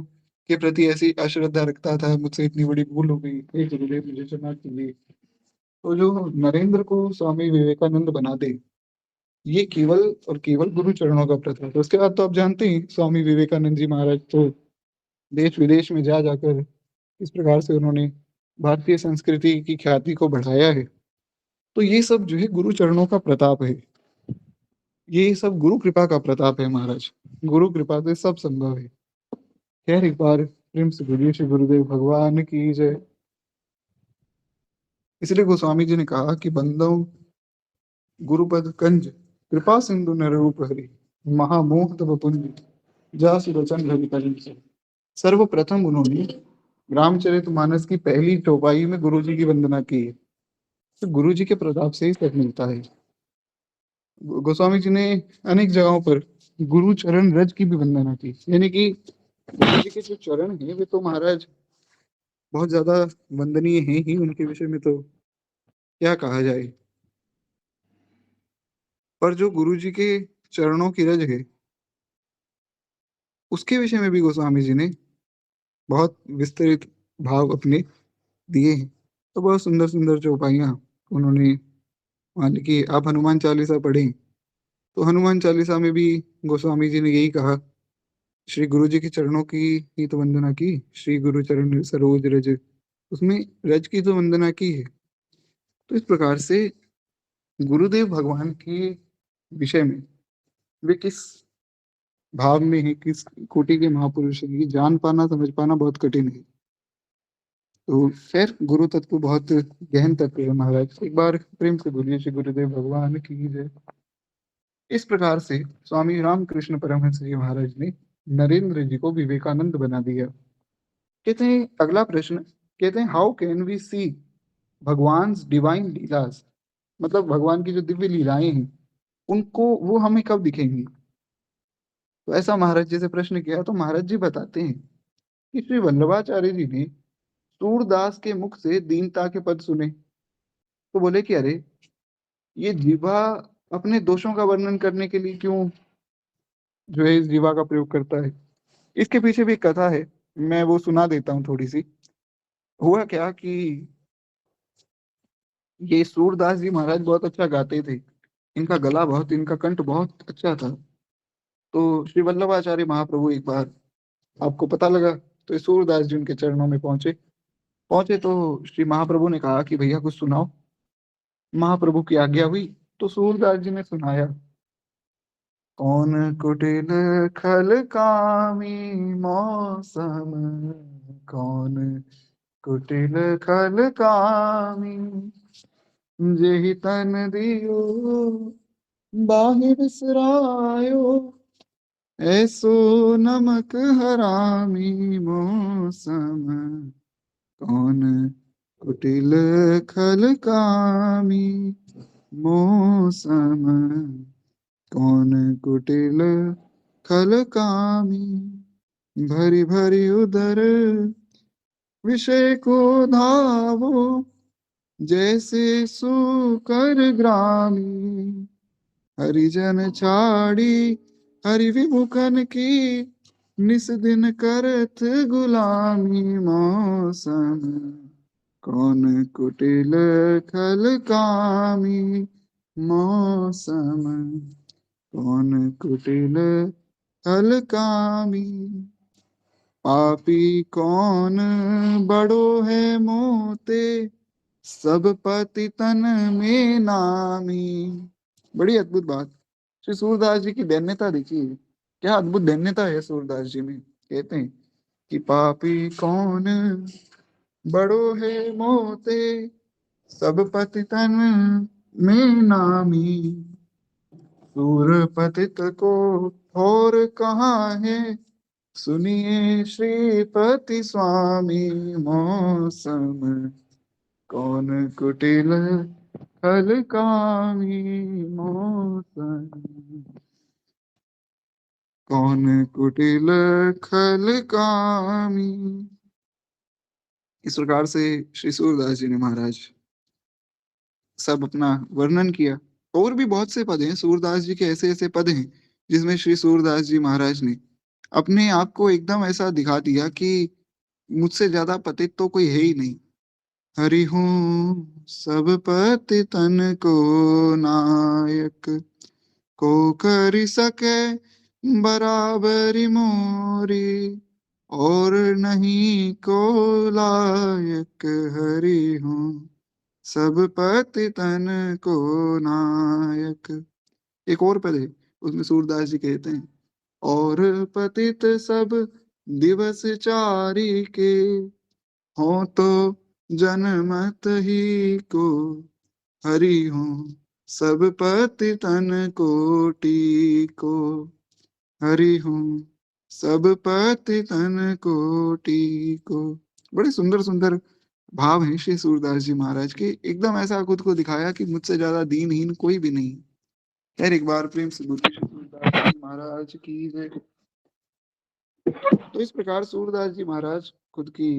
[SPEAKER 1] के प्रति ऐसी अश्रद्धा रखता था, मुझसे इतनी बड़ी भूल हो गई, हे गुरुदेव मुझे क्षमा कीजिए। तो जो नरेंद्र को स्वामी विवेकानंद बना दे, ये केवल और केवल गुरु चरणों का प्रताप है। उसके बाद तो आप जानते हैं स्वामी विवेकानंद जी महाराज तो देश विदेश में जा जाकर इस प्रकार से उन्होंने भारतीय संस्कृति की ख्याति को बढ़ाया है। तो ये सब जो है गुरु चरणों का प्रताप है, ये सब गुरु कृपा का प्रताप है महाराज। गुरु कृपा से सब संभव है। खैर, एक बार प्रेम से बोलिए श्री गुरुदेव भगवान की जय। इसलिए गोस्वामी जी ने कहा कि बंदो गुरुपद कंज, कृपा सिंधु नरूप हरि, महामोह तब पुंज, जासु रचन रवि कलि। सर्वप्रथम उन्होंने रामचरितमानस की पहली चौपाई में गुरु जी की वंदना की है। तो गुरु जी के प्रताप से ही सब मिलता है। गोस्वामी जी ने अनेक जगहों पर गुरु चरण रज की भी वंदना की, यानी कि गुरु जी के जो चरण हैं वे तो महाराज बहुत ज्यादा वंदनीय हैं ही, उनके विषय में तो क्या कहा जाए। पर जो गुरु जी के चरणों की रज है, उसके विषय में भी गोस्वामी जी ने बहुत विस्तृत भाव अपने दिए हैं। तो बहुत सुंदर सुंदर चौपाइयाँ उन्होंने, मान लीजिए आप हनुमान चालीसा पढ़ें तो हनुमान चालीसा में भी गोस्वामी जी ने यही कहा, श्री गुरु जी के चरणों की ही तो वंदना की, श्री गुरु चरण सरोज रज, उसमें रज की तो वंदना की है। तो इस प्रकार से गुरुदेव भगवान के विषय में वे किस भाव में है, किस कोटि के महापुरुष है, ये जान पाना समझ पाना बहुत कठिन है। तो खैर, गुरु तत्व बहुत गहन तत्व है महाराज। एक बार प्रेम से बोलिए श्री गुरुदेव भगवान की जय। इस प्रकार से स्वामी रामकृष्ण परमहंस जी महाराज ने नरेंद्र जी को विवेकानंद बना दिया। कहते हैं अगला प्रश्न, कहते हैं हाउ कैन वी सी भगवान डिवाइन लीलास, मतलब भगवान की जो दिव्य लीलाएं हैं उनको वो हमें कब दिखेंगी। तो ऐसा महाराज जी से प्रश्न किया तो महाराज जी बताते हैं कि श्री वल्लभाचार्य जी ने सूरदास के मुख से दीनता के पद सुने, तो बोले कि अरे, ये जीवा अपने दोषों का वर्णन करने के लिए क्यों जो है इस जीवा का प्रयोग करता है। इसके पीछे भी एक कथा है, मैं वो सुना देता हूँ थोड़ी सी। हुआ क्या कि ये सूरदास जी महाराज बहुत अच्छा गाते थे, इनका गला बहुत, इनका कंठ बहुत अच्छा था। तो श्री वल्लभाचार्य महाप्रभु एक बार, आपको पता लगा, तो ये सूरदास जी उनके चरणों में पहुंचे। पहुंचे तो श्री महाप्रभु ने कहा कि भैया कुछ सुनाओ। महाप्रभु की आज्ञा हुई तो सूरदास जी ने सुनाया, कौन कुटिल खल कामी मौसम, कौन कुटिल खल कामी, जेहि तन दियो बाहि बिसरायो, ऐसो नमक हरामी मौसम, कौन कुटिल खल कामी मौसम, कौन कुटिल खल कामी, भरी भरी उदर विषय को धावो, जैसे सूकर ग्रामी, हरिजन छाड़ी हरि विमुखन की, निस दिन करत गुलामी मौसम, कौन कुटिल खल कामी मौसम, कौन कुटिल खल कामी, पापी कौन बड़ो है मोते, सब पति तन में नामी। बड़ी अद्भुत बात, श्री सूरदास जी की दैन्यता देखिए। क्या अद्भुत धन्यता है सूरदास जी में। कहते हैं कि पापी कौन बड़ो है मोते, सब पतितन में नामी, सूर पतित को और कहाँ है, सुनिए श्रीपति स्वामी मौसम, कौन कुटिल खल कामी मौसम, कौन कुटिल खल कामी। इस प्रकार से श्री सूरदास जी ने महाराज सब अपना वर्णन किया। और भी बहुत से पद हैं, सूरदास जी के ऐसे ऐसे पद हैं जिसमें श्री सूरदास जी महाराज ने अपने आप को एकदम ऐसा दिखा दिया कि मुझसे ज्यादा पतित तो कोई है ही नहीं। हरि हूँ सब पतितन को नायक, को कर सके बराबरी मोरी, और नहीं को लायक, हरि हूँ सब पतितन को नायक। एक और पद है, उसमें सूरदास जी कहते हैं, और पतित सब दिवस चारी के, हो तो जनमत ही को, हरि हूँ सब पतितन कोटि को, हरि हूँ सब पतितन कोटि को। बड़े सुंदर सुंदर भाव हैं श्री सूरदास जी महाराज के। एकदम ऐसा खुद को दिखाया कि मुझसे ज्यादा दीनहीन कोई भी नहीं। खैर, एक बार प्रेम से बोलिए श्री सूरदास जी महाराज की जय। तो इस प्रकार सूरदास जी महाराज खुद की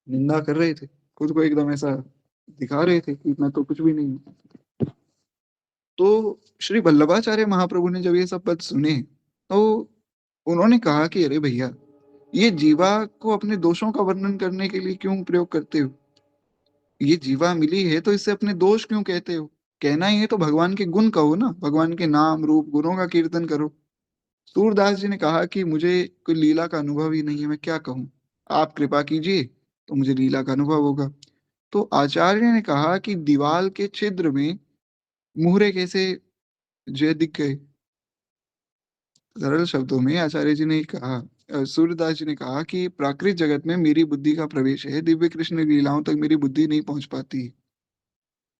[SPEAKER 1] निंदा कर रहे थे, खुद को एकदम ऐसा दिखा रहे थे कि मैं तो कुछ भी नहीं हूँ। तो श्री वल्लभाचार्य महाप्रभु ने जब ये सब पद सुने तो उन्होंने कहा कि अरे भैया, ये जीवा को अपने दोषों का वर्णन करने के लिए क्यों प्रयोग करते हो? ये जीवा मिली है तो इससे अपने दोष क्यों कहते हो? कहना ही है तो भगवान के गुण कहो ना, भगवान के नाम रूप गुणों का कीर्तन करो। सूरदास जी ने कहा कि मुझे कोई लीला का अनुभव ही नहीं है, मैं क्या कहूँ, आप कृपा कीजिए तो मुझे लीला का अनुभव होगा। तो आचार्य ने कहा कि दीवाल के छिद्र में मुहरे कैसे जय दिख गए। सरल शब्दों में आचार्य जी ने कहा, सूरदास जी ने कहा कि प्राकृत जगत में मेरी बुद्धि का प्रवेश है, दिव्य कृष्ण लीलाओं तक मेरी बुद्धि नहीं पहुंच पाती।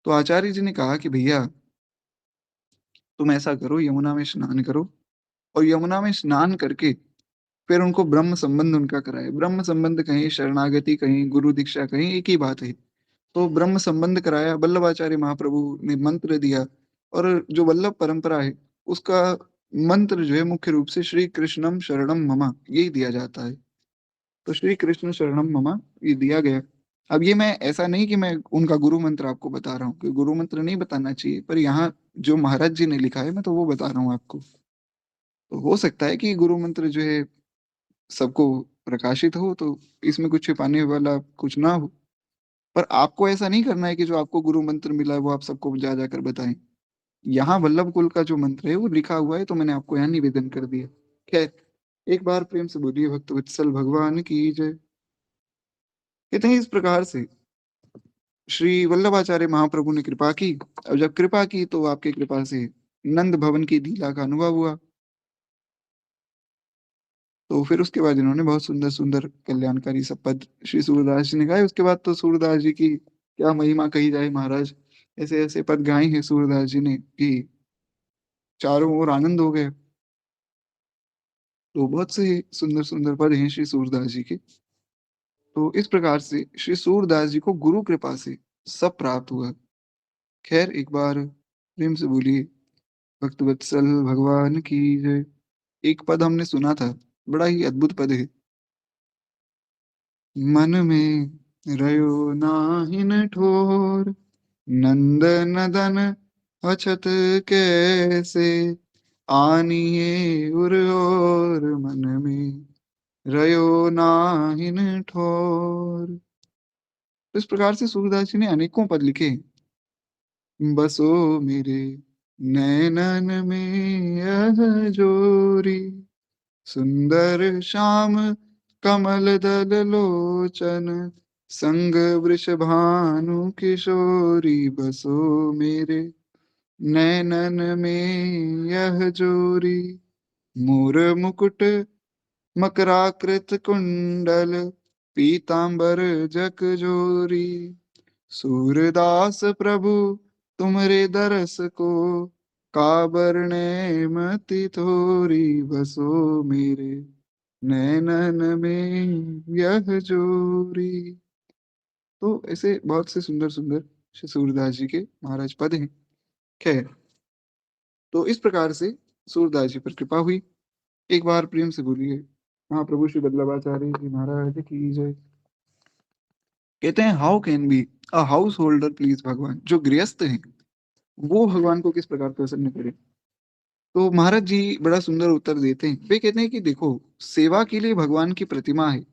[SPEAKER 1] तो आचार्य जी ने कहा कि भैया, तुम ऐसा करो, यमुना में स्नान करो, और यमुना में स्नान करके फिर उनको ब्रह्म संबंध उनका कराए। ब्रह्म संबंध कहीं, शरणागति कहीं, गुरु दीक्षा कहीं, एक ही बात है। तो ब्रह्म संबंध कराया, वल्लभाचार्य महाप्रभु ने मंत्र दिया। और जो वल्लभ परंपरा है उसका मंत्र जो है मुख्य रूप से श्री कृष्णम शरणम ममा यही दिया जाता है। तो श्री कृष्ण शरणम ममा ये दिया गया। अब ये मैं ऐसा नहीं कि मैं उनका गुरु मंत्र आपको बता रहा हूँ, कि गुरु मंत्र नहीं बताना चाहिए, पर यहाँ जो महाराज जी ने लिखा है मैं तो वो बता रहा हूँ आपको। तो हो सकता है कि गुरु मंत्र जो है सबको प्रकाशित हो, तो इसमें कुछ छिपाने वाला कुछ ना हो। पर आपको ऐसा नहीं करना है कि जो आपको गुरु मंत्र मिला है वो आप सबको जा जाकर बताएं। यहाँ वल्लभ कुल का जो मंत्र है वो लिखा हुआ है, तो मैंने आपको यहाँ निवेदन कर दिया। खैर, एक बार प्रेम से बोलिए भक्त वत्सल भगवान की जय। कहते हैं इस प्रकार से श्री वल्लभाचार्य महाप्रभु ने कृपा की। अब जब कृपा की तो आपकी कृपा से नंद भवन की लीला का अनुभव हुआ। तो फिर उसके बाद इन्होंने बहुत सुंदर सुंदर कल्याणकारी सब पद श्री सूरदास जी ने गाए। उसके बाद तो सूरदास जी की क्या महिमा कही जाए महाराज। ऐसे ऐसे पद गाए हैं सूरदास जी ने कि चारों ओर आनंद हो गए। तो बहुत से सुंदर सुंदर पद हैं श्री सूरदास जी के। तो इस प्रकार से श्री सूरदास जी को गुरु कृपा से सब प्राप्त हुआ। खैर, एक बार प्रेम से बोलिए भक्त वत्सल भगवान की जय। एक पद हमने सुना था, बड़ा ही अद्भुत पद है। मन में रयो नाहिन ठोर, नंद नदन अछत कैसे, आनिए उर और मन में रयो नाहिन ठोर। तो इस प्रकार से सूरदास जी ने अनेकों पद लिखे। बसो मेरे नैनन में यह जोरी, सुंदर श्याम कमल दल लोचन, संग वृषभानु किशोरी, बसो मेरे नैनन में यह जोरी। मोर मुकुट मकराकृत कुंडल, पीतांबर जगजोरी। सूरदास प्रभु तुम्हारे दरस को, काबरने मति थोरी। बसो मेरे नैनन में यह जोरी। तो ऐसे बहुत से सुंदर सुंदर श्री सूरदास जी के महाराज पद हैं। खैर, तो इस प्रकार से सूरदास जी पर कृपा हुई। एक बार प्रेम से बोलिए महाप्रभु श्री वल्लभाचार्य जी महाराज की जय। कहते हैं, how can be a house holder please भगवान। जो गृहस्थ हैं वो भगवान को किस प्रकार प्रसन्न करे। तो महाराज जी बड़ा सुंदर उत्तर देते हैं। वे कहते हैं कि देखो, सेवा के लिए भगवान की प्रतिमा है,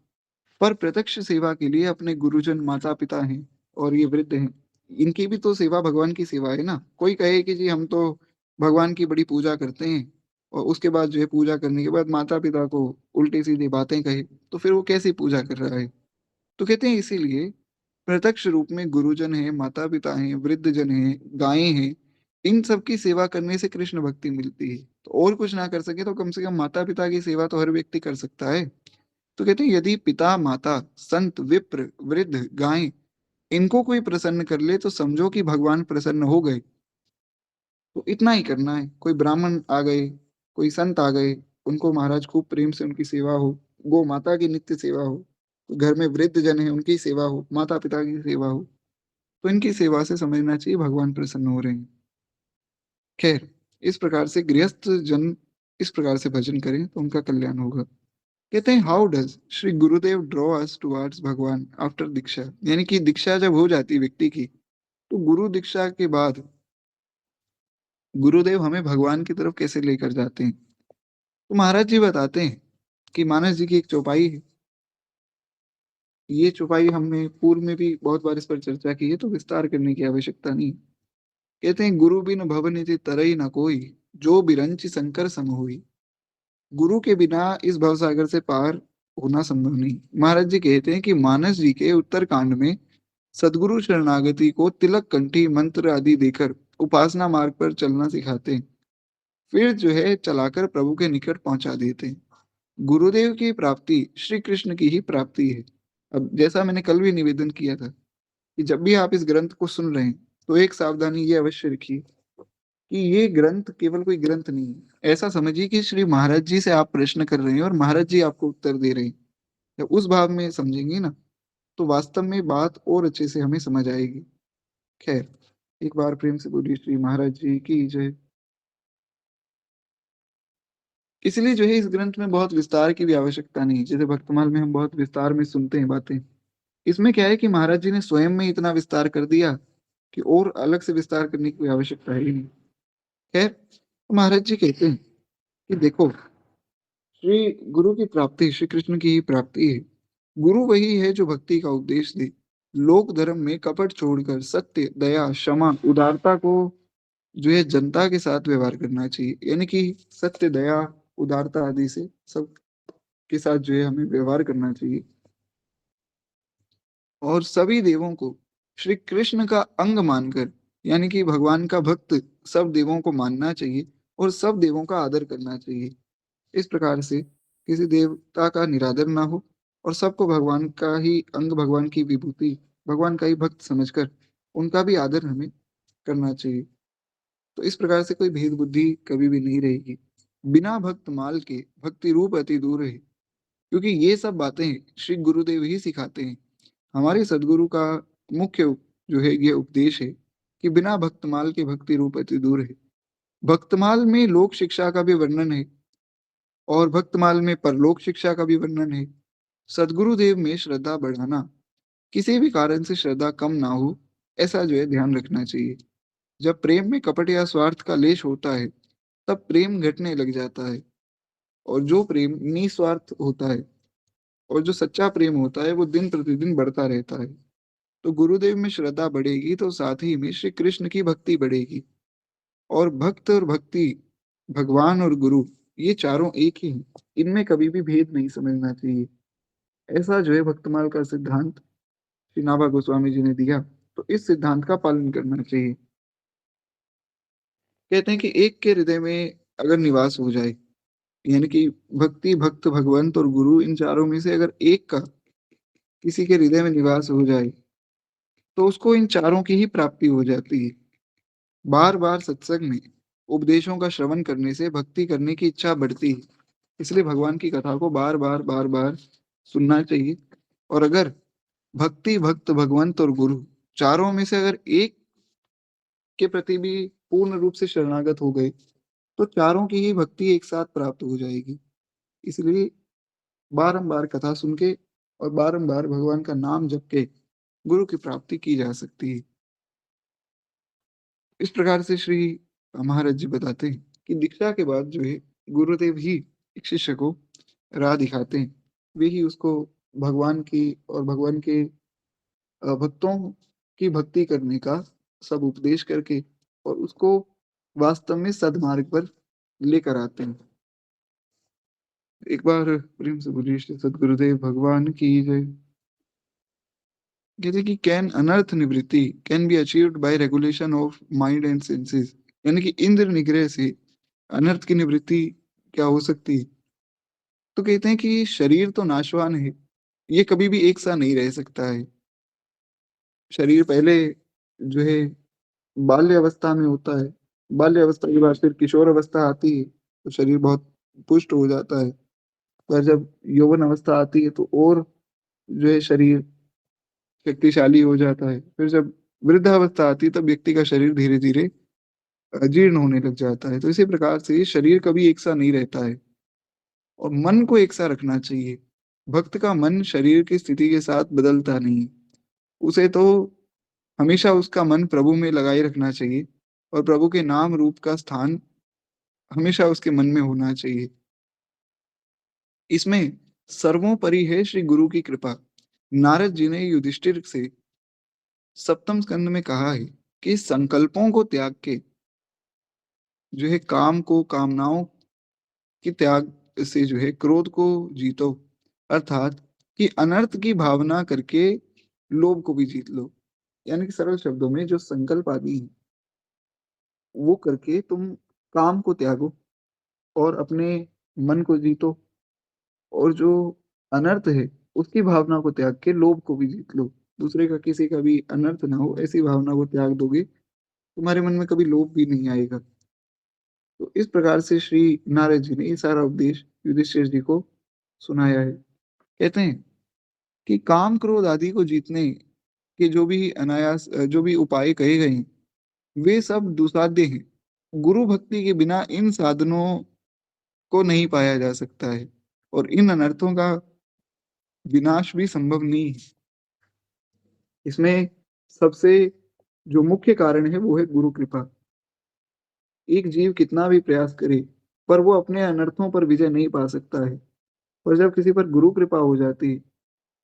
[SPEAKER 1] पर प्रत्यक्ष सेवा के लिए अपने गुरुजन माता पिता हैं और ये वृद्ध हैं। इनकी भी तो सेवा भगवान की सेवा है ना। कोई कहे कि जी हम तो भगवान की बड़ी पूजा करते हैं, और उसके बाद जो है पूजा करने के बाद माता पिता को उल्टी सीधी बातें कहे, तो फिर वो कैसी पूजा कर रहा है। तो कहते हैं इसीलिए प्रत्यक्ष रूप में गुरुजन है, माता पिता हैं, वृद्ध जन हैं, गायें हैं, इन सब की सेवा करने से कृष्ण भक्ति मिलती है। तो और कुछ ना कर सके तो कम से कम माता पिता की सेवा तो हर व्यक्ति कर सकता है। तो कहते हैं यदि पिता माता संत विप्र वृद्ध गायें इनको कोई प्रसन्न कर ले तो समझो कि भगवान प्रसन्न हो गए। तो इतना ही करना है। कोई ब्राह्मण आ गए, कोई संत आ गए, उनको महाराज खूब प्रेम से उनकी सेवा हो, गो माता की नित्य सेवा हो, घर में वृद्ध जन है उनकी सेवा हो, माता पिता की सेवा हो, तो इनकी सेवा से समझना चाहिए भगवान प्रसन्न हो रहे हैं। खैर, इस प्रकार से गृहस्थ जन इस प्रकार से भजन करें तो उनका कल्याण होगा। कहते हैं, how does Shri Gurudev draw us towards भगवान आफ्टर दीक्षा। यानी कि दीक्षा जब हो जाती है व्यक्ति की, तो गुरु दीक्षा के बाद गुरुदेव हमें भगवान की तरफ कैसे लेकर जाते हैं। तो महाराज जी बताते हैं कि मानस जी की एक चौपाई है। ये चौपाई हमने पूर्व में भी बहुत बार इस पर चर्चा की है, तो विस्तार करने की आवश्यकता नहीं। कहते हैं, गुरु बिन भव निधि तरई न कोई, जो बिरंचि शंकर सम होई। गुरु के बिना इस भवसागर से पार होना संभव नहीं। महाराज जी कहते हैं कि मानस जी के उत्तर कांड में सदगुरु शरणागति को तिलक कंठी मंत्र आदि देकर उपासना मार्ग पर चलना सिखाते हैं, फिर जो है चलाकर प्रभु के निकट पहुंचा देते हैं। गुरुदेव की प्राप्ति श्री कृष्ण की ही प्राप्ति है। अब जैसा मैंने कल भी निवेदन किया था कि जब भी आप इस ग्रंथ को सुन रहे हैं तो एक सावधानी ये अवश्य रखिए कि ये ग्रंथ केवल कोई ग्रंथ नहीं है। ऐसा समझिए कि श्री महाराज जी से आप प्रश्न कर रहे हैं और महाराज जी आपको उत्तर दे रहे हैं। जब उस भाव में समझेंगे ना, तो वास्तव में बात और अच्छे से हमें समझ आएगी। खैर, एक बार प्रेम से बोलिए श्री महाराज जी की जय। इसलिए जो है इस ग्रंथ में बहुत विस्तार की भी आवश्यकता नहीं। जैसे भक्तमाल में हम बहुत विस्तार में सुनते हैं बातें, इसमें क्या है कि महाराज जी ने स्वयं में इतना विस्तार कर दिया कि और अलग से विस्तार करने की कोई आवश्यकता ही नहीं। खैर, तो महाराज जी कहते हैं कि देखो, श्री गुरु की प्राप्ति श्री कृष्ण की ही प्राप्ति है। गुरु वही है जो भक्ति का उपदेश दे। लोक धर्म में कपट छोड़कर सत्य दया क्षमा उदारता को जो है जनता के साथ व्यवहार करना चाहिए। यानी कि सत्य दया उदारता आदि से सब के साथ जो है हमें व्यवहार करना चाहिए। और सभी देवों को श्री कृष्ण का अंग मानकर, यानी कि भगवान का भक्त सब देवों को मानना चाहिए और सब देवों का आदर करना चाहिए। इस प्रकार से किसी देवता का निरादर ना हो और सबको भगवान का ही अंग, भगवान की विभूति, भगवान का ही भक्त समझकर उनका भी आदर हमें करना चाहिए। तो इस प्रकार से कोई भेद बुद्धि कभी भी नहीं रहेगी। बिना भक्त माल के भक्ति रूप अति दूर है। क्योंकि ये सब बातें श्री गुरुदेव ही सिखाते हैं। हमारे सदगुरु का मुख्य जो है ये उपदेश है कि बिना भक्तमाल के भक्ति रूप अति दूर है। भक्तमाल में लोक शिक्षा का भी वर्णन है और भक्तमाल में परलोक शिक्षा का भी वर्णन है। सदगुरुदेव में श्रद्धा बढ़ाना, किसी भी कारण से श्रद्धा कम ना हो, ऐसा जो है ध्यान रखना चाहिए। जब प्रेम में कपट या स्वार्थ का लेश होता है तब प्रेम घटने लग जाता है। और जो प्रेम निस्वार्थ होता है और जो सच्चा प्रेम होता है वो दिन प्रतिदिन बढ़ता रहता है। तो गुरुदेव में श्रद्धा बढ़ेगी तो साथ ही में श्री कृष्ण की भक्ति बढ़ेगी। और भक्त और भक्ति, भगवान और गुरु, ये चारों एक ही हैं। इनमें कभी भी भेद नहीं समझना चाहिए। ऐसा जो है भक्तमाल का सिद्धांत श्री नाभा गोस्वामी जी ने दिया, तो इस सिद्धांत का पालन करना चाहिए। कहते हैं कि एक के हृदय में अगर निवास हो जाए, यानी कि भक्ति, भक्त, भगवंत और गुरु, इन चारों में से अगर एक का किसी के हृदय में निवास हो जाए, तो उसको इन चारों की ही प्राप्ति हो जाती है। बार-बार सत्संग में उपदेशों का श्रवण करने से भक्ति करने की इच्छा बढ़ती है। इसलिए भगवान की कथा को बार-बार, बार-बार सुनना चाहिए। और अगर भक्ति, भक्त, भगवंत और गुरु चारों में से अगर एक के प्रति भी पूर्ण रूप से शरणागत हो गए, तो चारों की ही भक्ति एक साथ प्राप्त हो जाएगी। इसलिए बारंबार कथा सुन के और बारंबार भगवान का नाम जप के गुरु की प्राप्ति की जा सकती है। इस प्रकार से श्री महाराज जी बताते हैं कि दीक्षा के बाद जो है गुरुदेव ही एक शिष्य को राह दिखाते हैं। वे ही उसको भगवान की और भगवान के भक्तों की भक्ति करने का सब उपदेश करके और उसको वास्तव में सद्मार्ग पर लेकर आते हैं। एक बार प्रेम से बोलिए श्री सद्गुरुदेव भगवान की जय। कहते हैं कि कैन अनर्थ निवृत्ति can be achieved by regulation of mind and senses, यानी कि इंद्र निग्रह से अनर्थ की निवृत्ति क्या हो सकती है? तो कहते हैं कि शरीर तो नाशवान है, ये कभी भी एक सा नहीं रह सकता है। शरीर पहले जो है बाल्य अवस्था में होता है, बाल्य अवस्था के बाद फिर किशोर अवस्था आती है, तो शरीर बहुत पुष्ट हो जाता है। पर जब यौवन अवस्था आती है तो और जो है शरीर शक्तिशाली हो जाता है। फिर जब वृद्धावस्था आती है तब व्यक्ति का शरीर धीरे-धीरे जीर्ण होने लग जाता है। तो इसी प्रकार से शरीर कभी एक सा नहीं रहता है और मन को एक सा रखना चाहिए। भक्त का मन शरीर की स्थिति के साथ बदलता नहीं है। उसे तो हमेशा उसका मन प्रभु में लगाए रखना चाहिए और प्रभु के नाम रूप का स्थान हमेशा उसके मन में होना चाहिए। इसमें सर्वोपरि है श्री गुरु की कृपा। नारद जी ने युधिष्ठिर से सप्तम स्कंद में कहा है कि संकल्पों को त्याग के जो है काम को कामनाओं की त्याग से जो है क्रोध को जीतो, अर्थात कि अनर्थ की भावना करके लोभ को भी जीत लो। यानी कि सरल शब्दों में जो संकल्प आदि है वो करके तुम काम को त्यागो और अपने मन को जीतो और जो अनर्थ है उसकी भावना को त्याग के लोभ को भी जीत लो। दूसरे का किसी का भी अनर्थ ना हो ऐसी भावना को त्याग दोगे, तुम्हारे मन में कभी लोभ भी नहीं आएगा। तो इस प्रकार से श्री नारद जी ने ये सारा उपदेश युधिष्ठिर जी को सुनाया है। कहते हैं कि काम क्रोध आदि को जीतने के जो भी उपाय कहे गए हैं, वे सब दुसाध्य हैं। गुरु भक्ति के बिना इन साधनों को नहीं पाया जा सकता है और इन अनर्थों का विनाश भी संभव नहीं है। इसमें सबसे जो मुख्य कारण है वो है गुरु कृपा। एक जीव कितना भी प्रयास करे पर वो अपने अनर्थों पर विजय नहीं पा सकता है। और जब किसी पर गुरु कृपा हो जाती है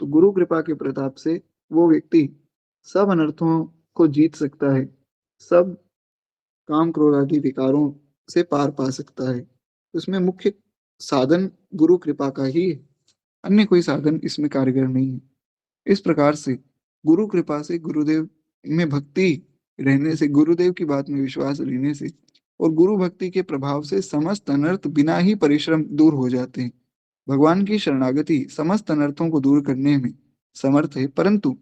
[SPEAKER 1] तो गुरु कृपा के प्रताप से वो व्यक्ति सब अनर्थों को जीत सकता है, सब काम क्रोध आदि विकारों से पार पा सकता है। उसमें मुख्य साधन गुरु कृपा का ही है, अन्य कोई साधन इसमें कारगर नहीं है। इस प्रकार से गुरु कृपा से गुरुदेव में भक्ति रहने से, गुरुदेव की बात में विश्वास रहने से और गुरु भक्ति के प्रभाव से समस्त अनर्थ बिना ही परिश्रम दूर हो जाते हैं। भगवान की शरणागति समस्त अनर्थों को दूर करने में समर्थ है, परंतु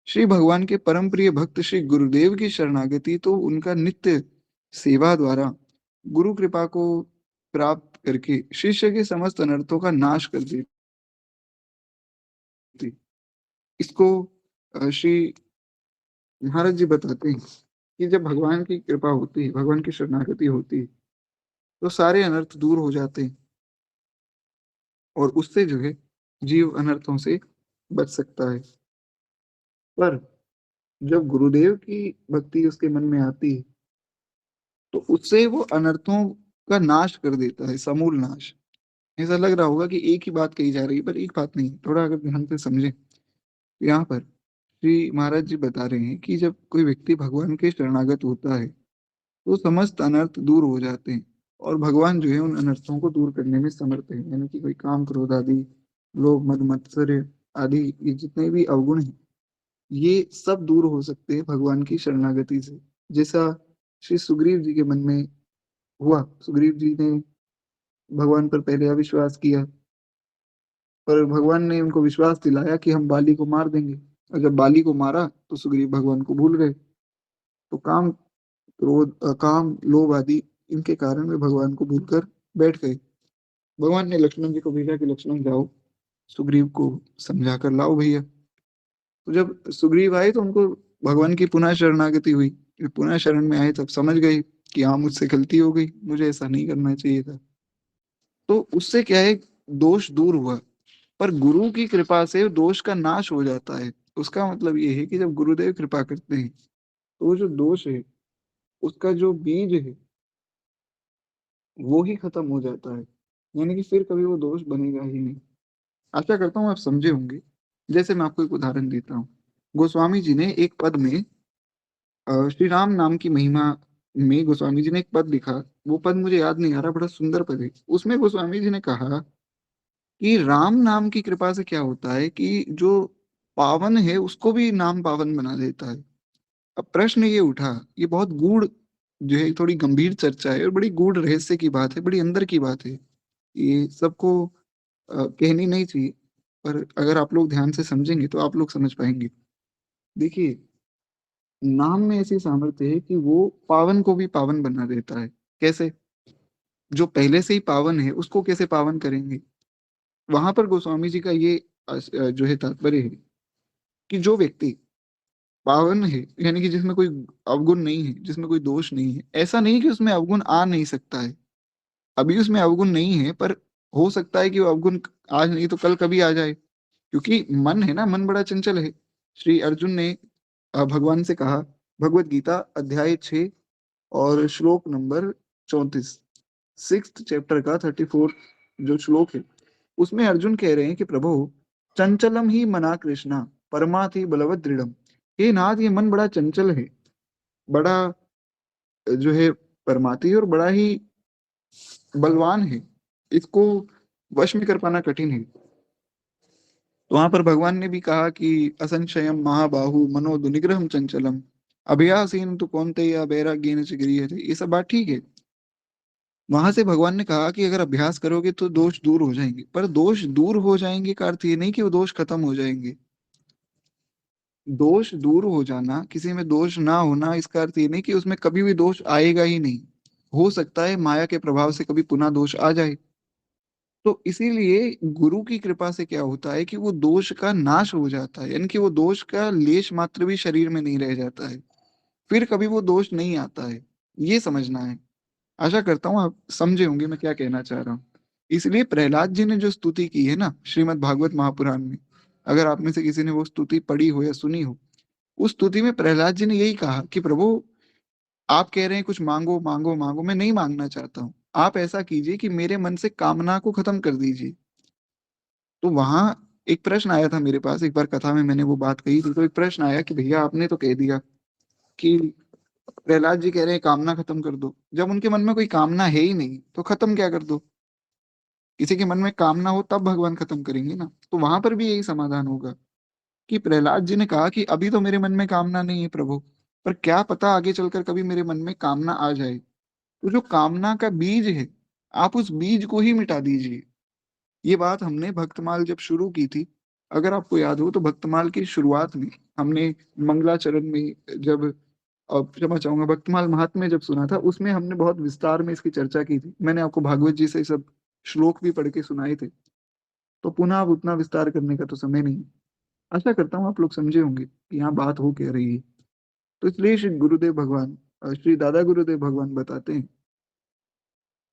[SPEAKER 1] श्री भगवान के परम प्रिय भक्त श्री गुरुदेव की शरणागति तो उनका नित्य सेवा द्वारा गुरु कृपा को प्राप्त करके शिष्य के समस्त अनर्थों का नाश कर देती। इसको श्री महाराज जी बताते हैं कि जब भगवान की कृपा होती है, भगवान की शरणागति होती है, तो सारे अनर्थ दूर हो जाते हैं और उससे जो है जीव अनर्थों से बच सकता है। पर जब गुरुदेव की भक्ति उसके मन में आती है, तो उससे वो अनर्थों का नाश कर देता है, समूल नाश। ऐसा लग रहा होगा कि एक ही बात कही जा रही है, पर एक बात नहीं। थोड़ा अगर ध्यान से समझें, तो यहाँ पर श्री महाराज जी बता रहे हैं कि जब कोई व्यक्ति भगवान के शरणागत होता है, तो समस्त अनर्थ दूर हो जाते हैं और भगवान जो है उन अनर्थों को दूर करने में समर्थ है। यानी कि कोई काम क्रोध आदि, लोभ मद मत्सर्य आदि, ये जितने भी अवगुण हैं, ये सब दूर हो सकते हैं भगवान की शरणागति से। जैसा श्री सुग्रीव जी के मन में हुआ, सुग्रीव जी ने भगवान पर पहले अविश्वास किया, पर भगवान ने उनको विश्वास दिलाया कि हम बाली को मार देंगे। और जब बाली को मारा तो सुग्रीव भगवान को भूल गए। तो काम, क्रोध, काम, लोभ आदि इनके कारण वे भगवान को भूलकर बैठ गए। भगवान ने लक्ष्मण जी को भेजा कि लक्ष्मण जाओ, सुग्रीव को समझा कर लाओ भैया। तो जब सुग्रीव आए तो उनको भगवान की पुनः शरणागति हुई। जब पुनः शरण में आए तब समझ गए कि हाँ, मुझसे गलती हो गई, मुझे ऐसा नहीं करना चाहिए था। तो उससे क्या है, दोष दूर हुआ। पर गुरु की कृपा से दोष का नाश हो जाता है। उसका मतलब ये है कि जब गुरुदेव कृपा करते हैं तो वो जो दोष है, उसका जो बीज है, वो ही खत्म हो जाता है। यानी कि फिर कभी वो दोष बनेगा ही नहीं। आशा करता हूँ आप समझे होंगे। जैसे मैं आपको एक उदाहरण देता हूँ। गोस्वामी जी ने एक पद में श्री राम नाम की महिमा में गोस्वामी जी ने एक पद लिखा। वो पद मुझे याद नहीं आ रहा, बड़ा सुंदर पद है। उसमें गोस्वामी जी ने कहा कि राम नाम की कृपा से क्या होता है कि जो पावन है उसको भी नाम पावन बना देता है। अब प्रश्न ये उठा, ये बहुत गूढ़ जो है, थोड़ी गंभीर चर्चा है और बड़ी गूढ़ रहस्य की बात है, बड़ी अंदर की बात है। ये सबको कहनी नहीं चाहिए, पर अगर आप लोग ध्यान से समझेंगे तो आप लोग समझ पाएंगे। देखिए, नाम में ऐसी सामर्थ्य है कि वो पावन को भी पावन बना देता है। कैसे? जो पहले से ही पावन है उसको कैसे पावन करेंगे? वहां पर गोस्वामी जी का ये जो है तात्पर्य है कि जो व्यक्ति पावन है, यानी कि जिसमें कोई अवगुण नहीं है, जिसमें कोई दोष नहीं है, ऐसा नहीं कि उसमें अवगुण आ नहीं सकता है। अभी उसमें अवगुण नहीं है, पर हो सकता है कि वो अवगुण आज नहीं तो कल कभी आ जाए। क्योंकि मन है ना, मन बड़ा चंचल है। श्री अर्जुन ने भगवान से कहा, भगवत गीता अध्याय 6 और श्लोक नंबर 34, 6th चैप्टर का 34 जो श्लोक है, उसमें अर्जुन कह रहे हैं कि प्रभु, चंचलम ही मना कृष्णा, परमाथि बलवत दृढ़म। हे नाथ, ये मन बड़ा चंचल है, बड़ा जो है परमाती और बड़ा ही बलवान है। इसको वश में कर पाना कठिन है। तो वहां पर भगवान ने भी कहा कि असंशयम महाबाहु मनोदु निग्रहम चंचलम अभयासीन तो कौन्तेय वैराग्येन च गृह्यते। ये सब बात ठीक है। वहां से भगवान ने कहा कि अगर अभ्यास करोगे तो दोष दूर हो जाएंगे, पर दोष दूर हो जाएंगे का अर्थ ये नहीं कि वो दोष खत्म हो जाएंगे। दोष दूर हो जाना, किसी में दोष ना होना, इसका अर्थ ये नहीं कि उसमें कभी भी दोष आएगा ही नहीं। हो सकता है माया के प्रभाव से कभी पुनः दोष आ जाए। तो इसीलिए गुरु की कृपा से क्या होता है कि वो दोष का नाश हो जाता है, यानी कि वो दोष का लेश मात्र भी शरीर में नहीं रह जाता है। फिर कभी वो दोष नहीं आता है। ये समझना है। आशा करता हूँ आप समझे होंगे मैं क्या कहना चाह रहा हूँ। इसलिए प्रहलाद जी ने जो स्तुति की है ना श्रीमद् भागवत महापुराण में, अगर आप में से किसी ने वो स्तुति पढ़ी हो या सुनी हो, उस स्तुति में प्रहलाद जी ने यही कहा कि प्रभु, आप कह रहे हैं कुछ मांगो मांगो मांगो, मैं नहीं मांगना चाहता हूँ। आप ऐसा कीजिए कि मेरे मन से कामना को खत्म कर दीजिए। तो वहां एक प्रश्न आया था मेरे पास, एक बार कथा में मैंने वो बात कही थी, तो एक प्रश्न आया कि भैया आपने तो कह दिया कि प्रहलाद जी कह रहे हैं कामना खत्म कर दो। जब उनके मन में कोई कामना है ही नहीं तो खत्म क्या कर दो? किसी के मन में कामना हो तब भगवान खत्म करेंगे ना। तो वहां पर भी यही समाधान होगा कि प्रहलाद जी ने कहा कि अभी तो मेरे मन में कामना नहीं है प्रभु, पर क्या पता आगे चलकर कभी मेरे मन में कामना आ जाए। तो जो कामना का बीज है, आप उस बीज को ही मिटा दीजिए। ये बात हमने भक्तमाल जब शुरू की थी, अगर आपको याद हो तो भक्तमाल की शुरुआत में हमने मंगलाचरण में जब, क्षमा चाहूंगा, भक्तमाल महात्म्य जब सुना था, उसमें हमने बहुत विस्तार में इसकी चर्चा की थी। मैंने आपको भागवत जी से सब श्लोक भी पढ़ के सुनाए थे। तो पुनः अब उतना विस्तार करने का तो समय नहीं। आशा करता हूँ आप लोग समझे होंगे कि यहाँ बात हो क्या रही है। तो इसलिए श्री गुरुदेव भगवान, श्री दादा गुरुदेव भगवान बताते हैं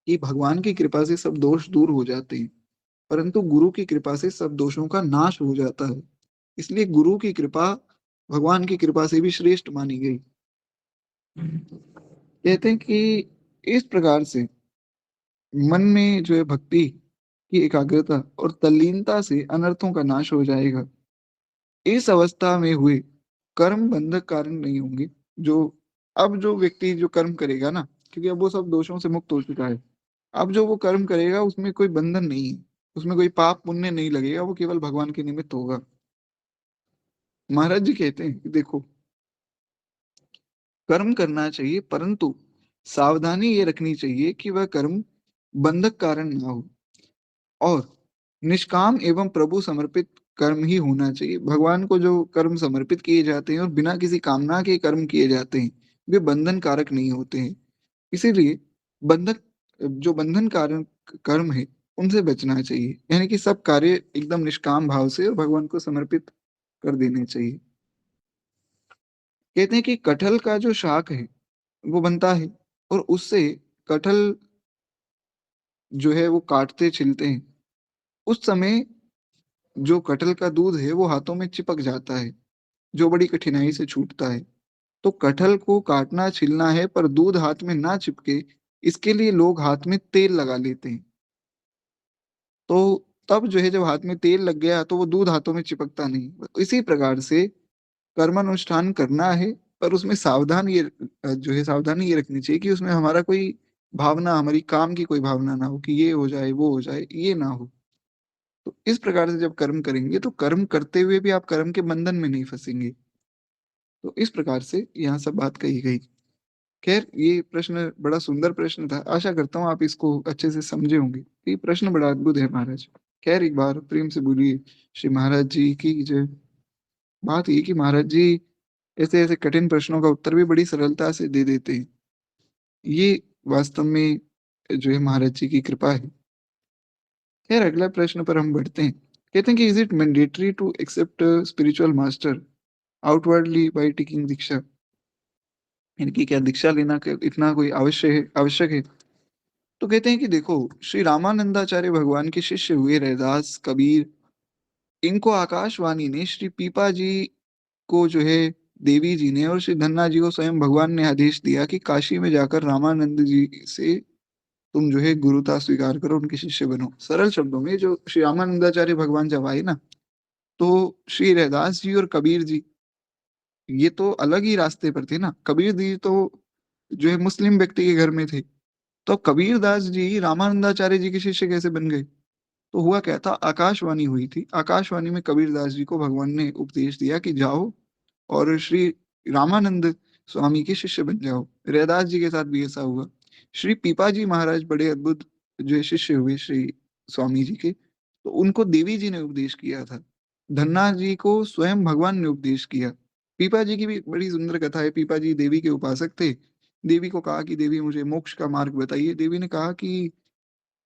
[SPEAKER 1] कि भगवान की कृपा से सब दोष दूर हो जाते हैं, परंतु गुरु की कृपा से सब दोषों का नाश हो जाता है। इसलिए गुरु की कृपा भगवान की कृपा से भी श्रेष्ठ मानी गई। कहते हैं कि इस प्रकार से मन में जो है भक्ति की एकाग्रता और तल्लीनता से अनर्थों का नाश हो जाएगा। इस अवस्था में हुए कर्म बंधक कारण नहीं होंगे। जो अब जो व्यक्ति जो कर्म करेगा ना, क्योंकि अब वो सब दोषों से मुक्त हो चुका है, अब जो वो कर्म करेगा उसमें कोई बंधन नहीं है, उसमें कोई पाप पुण्य नहीं लगेगा, वो केवल भगवान के निमित्त होगा। महाराज जी कहते हैं कि देखो, कर्म करना चाहिए, परंतु सावधानी ये रखनी चाहिए कि वह कर्म बंधक कारण ना हो और निष्काम एवं प्रभु समर्पित कर्म ही होना चाहिए। भगवान को जो कर्म समर्पित किए जाते हैं और बिना किसी कामना के कर्म किए जाते हैं, वे बंधन कारक नहीं होते हैं। इसीलिए बंधक जो बंधन कारक कर्म है, उनसे बचना चाहिए। यानी कि सब कार्य एकदम निष्काम भाव से और भगवान को समर्पित कर देने चाहिए। कहते हैं कि कटहल का जो शाक है, वो बनता है और उससे कटहल जो है वो काटते छिलते हैं। उस समय जो कटहल का दूध है वो हाथों में चिपक जाता है, जो बड़ी कठिनाई से छूटता है। तो कटहल को काटना छिलना है पर दूध हाथ में ना चिपके, इसके लिए लोग हाथ में तेल लगा लेते हैं। तो तब जो है जब हाथ में तेल लग गया तो वो दूध हाथों में चिपकता नहीं। इसी प्रकार से कर्मानुष्ठान करना है पर उसमें जो है सावधानी ये रखनी चाहिए कि उसमें हमारा कोई भावना, हमारी काम की कोई भावना ना हो कि ये हो जाए, वो हो जाए, ये ना हो। तो इस प्रकार से जब कर्म करेंगे तो कर्म करते हुए भी आप कर्म के बंधन में नहीं फँसेंगे। तो इस प्रकार से यहाँ सब बात कही गई। खैर ये प्रश्न बड़ा सुंदर प्रश्न था। आशा करता हूँ आप इसको अच्छे से समझे होंगे। ये प्रश्न बड़ा अद्भुत है महाराज। खैर एक बार प्रेम से बोलिए श्री महाराज जी की जय। बात ये है कि महाराज जी ऐसे-ऐसे कठिन प्रश्नों का उत्तर भी बड़ी सरलता से दे देते हैं। ये वास्तव में जो है महाराज जी की कृपा है। खैर अगला प्रश्न पर हम बढ़ते हैं। कहते हैं कि is it mandatory to accept spiritual master outwardly by taking diksha? यानी कि क्या दीक्षा लेना क इतना कोई आवश्यक है? तो कहते हैं कि देखो, श्री रामानंदाचार्य भगवान के शिष्य हुए रैदास, कबीर, इनको आकाशवाणी ने श्री पीपा जी को जो है देवी जी ने और श्री धन्ना जी को स्वयं भगवान ने आदेश दिया कि काशी में जाकर रामानंद जी से तुम जो है गुरुता स्वीकार करो, उनके शिष्य बनो। सरल शब्दों में जो श्री रामानंदाचार्य भगवान जब आए ना, तो श्री रैदास जी और कबीर जी ये तो अलग ही रास्ते पर थे ना। कबीर जी तो जो है मुस्लिम व्यक्ति के घर में थे। तो कबीरदास जी रामानंदाचार्य जी के शिष्य कैसे बन गए? तो हुआ क्या था, आकाशवाणी हुई थी। आकाशवाणी में कबीरदास जी को भगवान ने उपदेश दिया कि जाओ और श्री रामानंद स्वामी के शिष्य बन जाओ। रैदास जी के साथ भी ऐसा हुआ। श्री पीपा जी महाराज बड़े अद्भुत जो है शिष्य हुए श्री स्वामी जी के, तो उनको देवी जी ने उपदेश किया था। धन्ना जी को स्वयं भगवान ने उपदेश किया। पीपा जी की भी बड़ी सुंदर कथा है। पीपा जी देवी के उपासक थे। देवी को कहा कि देवी मुझे मोक्ष का मार्ग बताइए। देवी ने कहा कि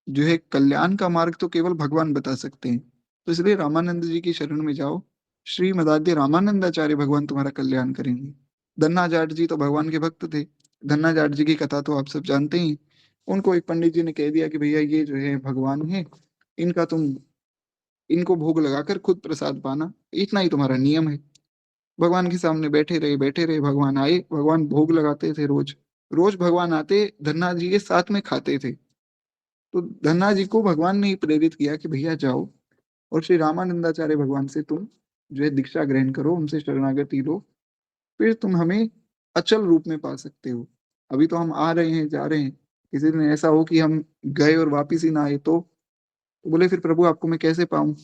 [SPEAKER 1] जो है कल्याण का मार्ग तो केवल भगवान बता सकते हैं। तो इसलिए रामानंद जी की शरण में जाओ। श्रीमदाद्य रामानंदाचार्य भगवान तुम्हारा कल्याण करेंगे। धन्ना जाट जी तो भगवान के भक्त थे। धन्ना जाट जी की कथा तो आप सब जानते ही। उनको एक पंडित जी ने कह दिया कि भैया ये जो है भगवान है, इनका तुम इनको भोग लगाकर खुद प्रसाद पाना, इतना ही तुम्हारा नियम है। भगवान के सामने बैठे रहे, भगवान आए, भगवान भोग लगाते थे रोज। रोज भगवान आते, धन्ना जी के साथ में खाते थे। तो धन्ना जी को भगवान ने ही प्रेरित किया कि भैया जाओ और श्री रामानंदाचार्य भगवान से तुम जो है दीक्षा ग्रहण करो, उनसे शरणागति लो, फिर तुम हमें अचल रूप में पा सकते हो। अभी तो हम आ रहे हैं, जा रहे हैं, किसी दिन ऐसा हो कि हम गए और वापिस ही ना आए तो बोले फिर प्रभु आपको मैं कैसे पाऊँ?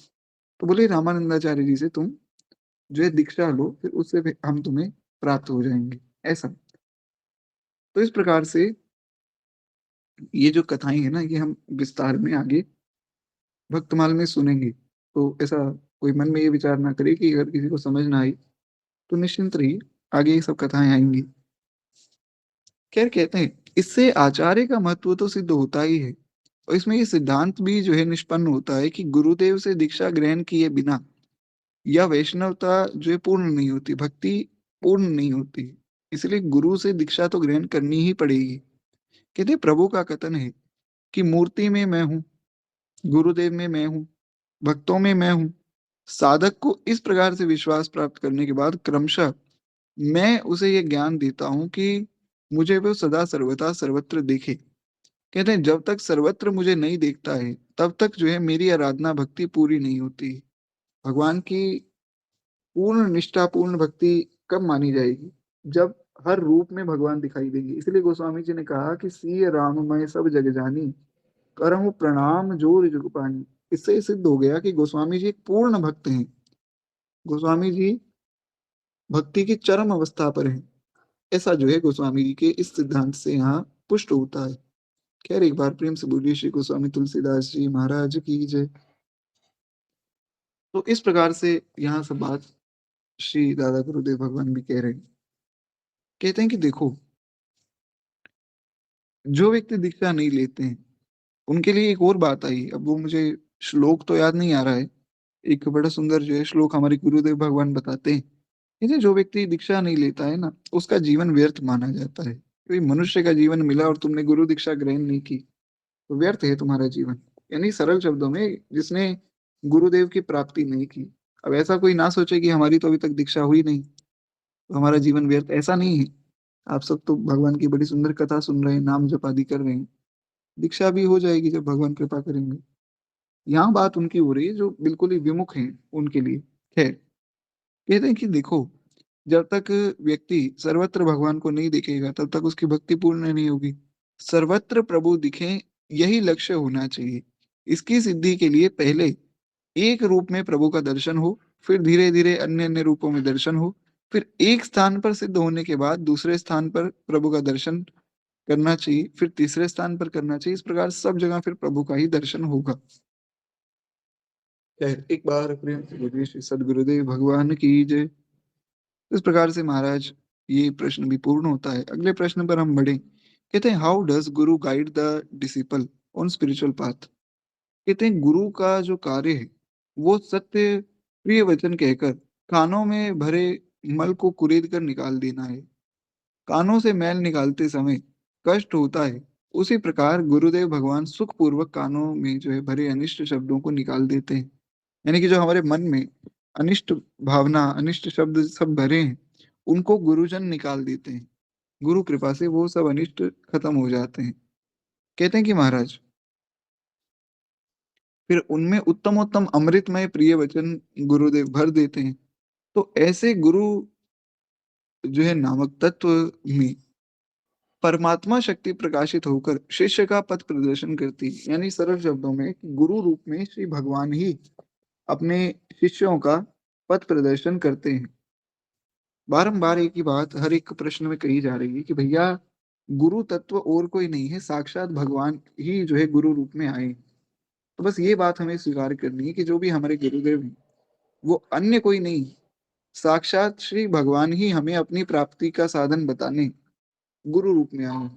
[SPEAKER 1] तो बोले रामानंदाचार्य जी से तुम जो है दीक्षा लो, फिर उससे फिर हम तुम्हें प्राप्त हो जाएँगे, ऐसा। तो इस प्रकार से ये जो कथाएँ हैं ना, ये हम विस्तार में आगे भक्तमाल में सुनेंगे। तो ऐसा कोई मन में ये विचार ना करे कि अगर किसी को समझ ना आई, तो निश्चिंत रहिए, आगे ये सब कथाएँ आएँगी। खैर कहते हैं, इससे आचार्य का महत्व तो सिद्ध होता ही है और इसमें ये सिद्धांत भी जो है निष्पन्न होता है कि गुरुदेव से दीक्षा ग्रहण किए बिना या वैष्णवता जो है पूर्ण नहीं होती, भक्ति पूर्ण नहीं होती। इसलिए गुरु से दीक्षा तो ग्रहण करनी ही पड़ेगी। कहते हैं प्रभु का कथन है कि मूर्ति में मैं हूँ, गुरुदेव में मैं हूँ, भक्तों में मैं हूँ। साधक को इस प्रकार से विश्वास प्राप्त करने के बाद क्रमशः मैं उसे ये ज्ञान देता हूँ कि मुझे वो सदा सर्वथा सर्वत्र देखे। कहते हैं जब तक सर्वत्र मुझे नहीं देखता है, तब तक जो है मेरी आराधना भक्ति पूरी नहीं होती। भगवान की पूर्ण निष्ठा, पूर्ण भक्ति कब मानी जाएगी? जब हर रूप में भगवान दिखाई देंगे। इसलिए गोस्वामी जी ने कहा कि सिय राम मैं सब जग जानी, करहूँ प्रणाम जोर जुग पानी। इससे ये सिद्ध हो गया कि गोस्वामी जी एक पूर्ण भक्त हैं। गोस्वामी जी भक्ति की चरम अवस्था पर हैं। ऐसा जो है गोस्वामी जी के इस सिद्धांत से यहाँ पुष्ट होता है। खैर एक बार प्रेम से बोलिए श्री गोस्वामी तुलसीदास जी महाराज की जय। तो इस प्रकार से यहाँ सब बात श्री दादा गुरुदेव भगवान भी कह रहे हैं। कहते हैं कि देखो, जो व्यक्ति दीक्षा नहीं लेते हैं, उनके लिए एक और बात आई। अब वो मुझे श्लोक तो याद नहीं आ रहा है। एक बड़ा सुंदर जो है श्लोक हमारे गुरुदेव भगवान बताते हैं। कहते हैं, जो व्यक्ति दीक्षा नहीं लेता है ना, उसका जीवन व्यर्थ माना जाता है। कोई मनुष्य का जीवन मिला और तुमने गुरु दीक्षा ग्रहण नहीं की, तो व्यर्थ है तुम्हारा जीवन। यानी सरल शब्दों में, जिसने गुरुदेव की प्राप्ति नहीं की। अब ऐसा कोई ना सोचे कि हमारी तो अभी तक दीक्षा हुई नहीं, तो हमारा जीवन व्यर्थ, ऐसा नहीं है। आप सब तो भगवान की बड़ी सुंदर कथा सुन रहे हैं, नाम जप आदि कर रहे हैं। दीक्षा भी हो जाएगी जब भगवान कृपा करेंगे। यहाँ बात उनकी हो रही है जो बिल्कुल ही विमुख हैं उनके लिए। खैर, कहते हैं कि देखो, जब तक व्यक्ति सर्वत्र भगवान को नहीं देखेगा, तब तक उसकी भक्ति पूर्ण नहीं होगी। सर्वत्र प्रभु दिखें, यही लक्ष्य होना चाहिए। इसकी सिद्धि के लिए पहले एक रूप में प्रभु का दर्शन हो, फिर धीरे धीरे अन्य अन्य रूपों में दर्शन हो, फिर एक स्थान पर सिद्ध होने के बाद दूसरे स्थान पर प्रभु का दर्शन करना चाहिए, फिर तीसरे स्थान पर करना चाहिए। इस प्रकार सब जगह फिर प्रभु का ही दर्शन होगा। खैर, एक बार प्रेम से बोलिए श्री सदगुरुदेव भगवान की जय। इस प्रकार से महाराज ये प्रश्न भी पूर्ण होता है। अगले प्रश्न पर हम बढ़े। कहते हैं, how does Guru guide the disciple on spiritual path. कहते हैं, गुरु का जो कार्य है, वो सत्य प्रिय वचन कहकर कानों में भरे मल को कुरेद कर निकाल देना है। कानों से मैल निकालते समय कष्ट होता है, उसी प्रकार गुरुदेव भगवान सुखपूर्वक कानों में जो है भरे अनिष्ट शब्दों को निकाल देते हैं। यानी कि जो हमारे मन में अनिष्ट भावना, अनिष्ट शब्द सब भरे हैं, उनको गुरुजन निकाल देते हैं। गुरु कृपा से वो सब अनिष्ट खत्म हो जाते हैं। कहते हैं कि महाराज, फिर उनमें उत्तमोत्तम अमृतमय प्रिय वचन गुरुदेव भर देते हैं। तो ऐसे गुरु जो है नामक तत्व में परमात्मा शक्ति प्रकाशित होकर शिष्य का पथ प्रदर्शन करती है। यानी सरल शब्दों में, गुरु रूप में श्री भगवान ही अपने शिष्यों का पथ प्रदर्शन करते हैं। बारंबार एक ही बात हर एक प्रश्न में कही जा रही है कि भैया, गुरु तत्व और कोई नहीं है, साक्षात भगवान ही जो है गुरु रूप में आए। तो बस ये बात हमें स्वीकार करनी है कि जो भी हमारे गुरुदेव हैं, वो अन्य कोई नहीं, साक्षात श्री भगवान ही हमें अपनी प्राप्ति का साधन बताने गुरु रूप में आए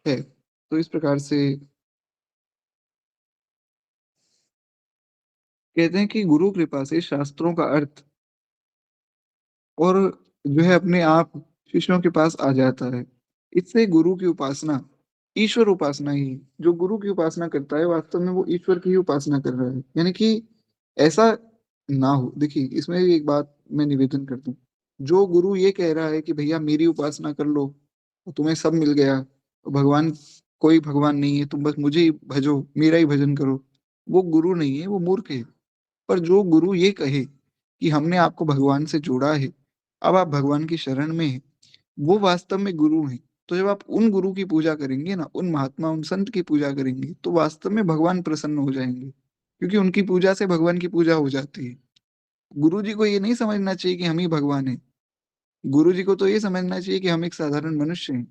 [SPEAKER 1] है। तो इस प्रकार से कहते हैं कि गुरु कृपा से शास्त्रों का अर्थ और जो है अपने आप शिष्यों के पास आ जाता है। इससे गुरु की उपासना ईश्वर उपासना ही है। जो गुरु की उपासना करता है, वास्तव में वो ईश्वर की ही उपासना कर रहा है। यानी कि ऐसा ना हो। देखिए, इसमें भी एक बात मैं निवेदन कर दूं। जो गुरु ये कह रहा है कि भैया मेरी उपासना कर लो तो तुम्हें सब मिल गया, तो भगवान, कोई भगवान नहीं है, तुम बस मुझे ही भजो, मेरा ही भजन करो, वो गुरु नहीं है, वो मूर्ख है। पर जो गुरु ये कहे कि हमने आपको भगवान से जोड़ा है, अब आप भगवान की शरण में हैं, वो वास्तव में गुरु हैं। तो जब आप उन गुरु की पूजा करेंगे ना, उन महात्मा, उन संत की पूजा करेंगे, तो वास्तव में भगवान प्रसन्न हो जाएंगे, क्योंकि उनकी पूजा से भगवान की पूजा हो जाती है। गुरु जी को ये नहीं समझना चाहिए कि हम ही भगवान हैं। गुरु जी को तो ये समझना चाहिए कि हम एक साधारण मनुष्य हैं।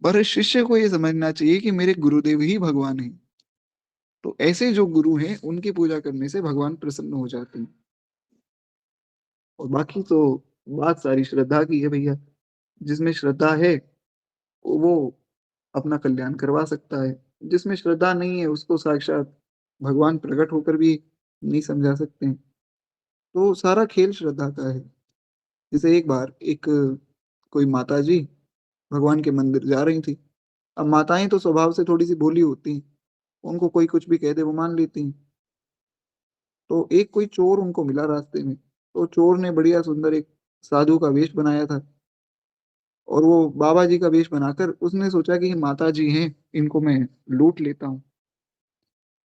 [SPEAKER 1] पर शिष्य को ये समझना चाहिए कि मेरे गुरुदेव ही भगवान हैं। तो ऐसे जो गुरु हैं, उनकी पूजा करने से भगवान प्रसन्न हो जाते हैं। और बाकी तो बात सारी श्रद्धा की है भैया। जिसमें श्रद्धा है, वो अपना कल्याण करवा सकता है। जिसमें श्रद्धा नहीं है, उसको साक्षात भगवान प्रकट होकर भी नहीं समझा सकते हैं। तो सारा खेल श्रद्धा का है। जैसे एक बार एक कोई माता जी भगवान के मंदिर जा रही थी। अब माताएं तो स्वभाव से थोड़ी सी भोली होती हैं, उनको कोई कुछ भी कह दे वो मान लेती हैं। तो एक कोई चोर उनको मिला रास्ते में। तो चोर ने बढ़िया सुंदर एक साधु का वेश बनाया था, और वो बाबा जी का वेश बनाकर उसने सोचा कि ये माता जी हैं, इनको मैं लूट लेता हूँ।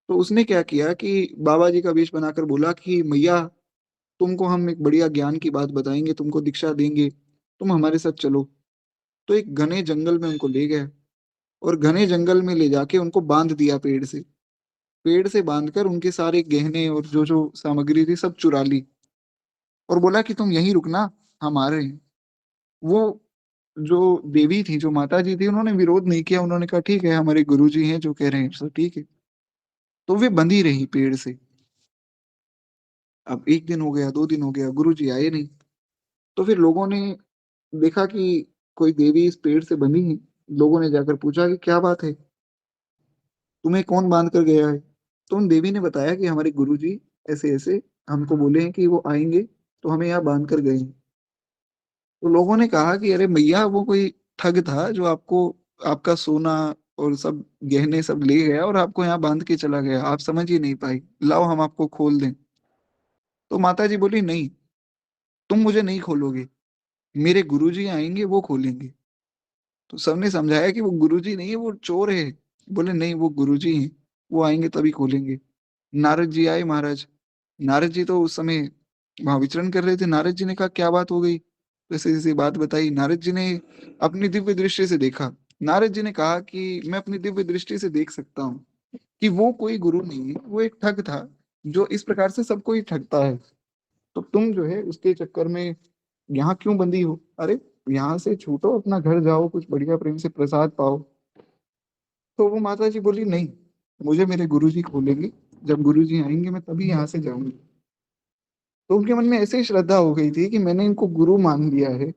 [SPEAKER 1] तो उसने क्या किया कि बाबा जी का वेश बनाकर बोला कि मैया, तुमको हम एक बढ़िया ज्ञान की बात बताएंगे, तुमको दीक्षा देंगे, तुम हमारे साथ चलो। तो एक घने जंगल में उनको ले गया, और घने जंगल में ले जाके उनको बांध दिया पेड़ से। पेड़ से बांधकर उनके सारे गहने और जो जो सामग्री थी सब चुरा ली, और बोला कि तुम यहीं रुकना, हम आ रहे हैं। वो जो देवी थी, जो माता जी थी, उन्होंने विरोध नहीं किया। उन्होंने कहा ठीक है, हमारे गुरुजी हैं जो कह रहे हैं सो ठीक है। तो वे बंधी रही पेड़ से। अब 1 दिन हो गया, 2 दिन हो गया, गुरुजी आए नहीं। तो फिर लोगों ने देखा कि कोई देवी इस पेड़ से बंधी है। लोगों ने जाकर पूछा कि क्या बात है? तुम्हें कौन बांध कर गया है? तो उन देवी ने बताया कि हमारे गुरुजी ऐसे-ऐसे हमको बोले हैं कि वो आएँगे, तो हमें यहाँ बांध कर गए हैं। तो लोगों ने कहा कि अरे मैया, वो कोई ठग था जो आपको आपका सोना और सब गहने सब ले गया और आपको यहाँ बांध के चला गया। आप समझ ही नहीं पाई। लाओ हम आपको खोल दें। तो माताजी बोली नहीं, तुम मुझे नहीं खोलोगे। मेरे गुरुजी आएँगे, वो खोलेंगे। तो सबने समझाया कि वो गुरुजी नहीं है, वो चोर है। बोले नहीं, वो गुरुजी हैं, वो आएँगे तभी खोलेंगे। नारद जी आए महाराज। नारद जी तो उस समय वहाँ विचरण कर रहे थे। नारद जी ने कहा क्या बात हो गई? ऐसी-ऐसी बात बताई। नारद जी ने अपनी दिव्य दृष्टि से देखा। नारद जी ने कहा कि मैं अपनी दिव्य दृष्टि से देख सकता हूँ कि वो कोई गुरु नहीं है, वो एक ठग था, जो इस प्रकार से सबको ही ठगता है। तो तुम जो है उसके चक्कर में यहाँ क्यों बंधी हो? अरे! यहाँ से छूटो, अपना घर जाओ, कुछ बढ़िया प्रेम से प्रसाद पाओ। तो वो माताजी बोली नहीं, मुझे मेरे गुरुजी खोलेंगे, जब गुरुजी आएँगे मैं तभी यहाँ से जाऊँगी। तो उनके मन में ऐसे ही श्रद्धा हो गई थी कि मैंने इनको गुरु मान लिया है,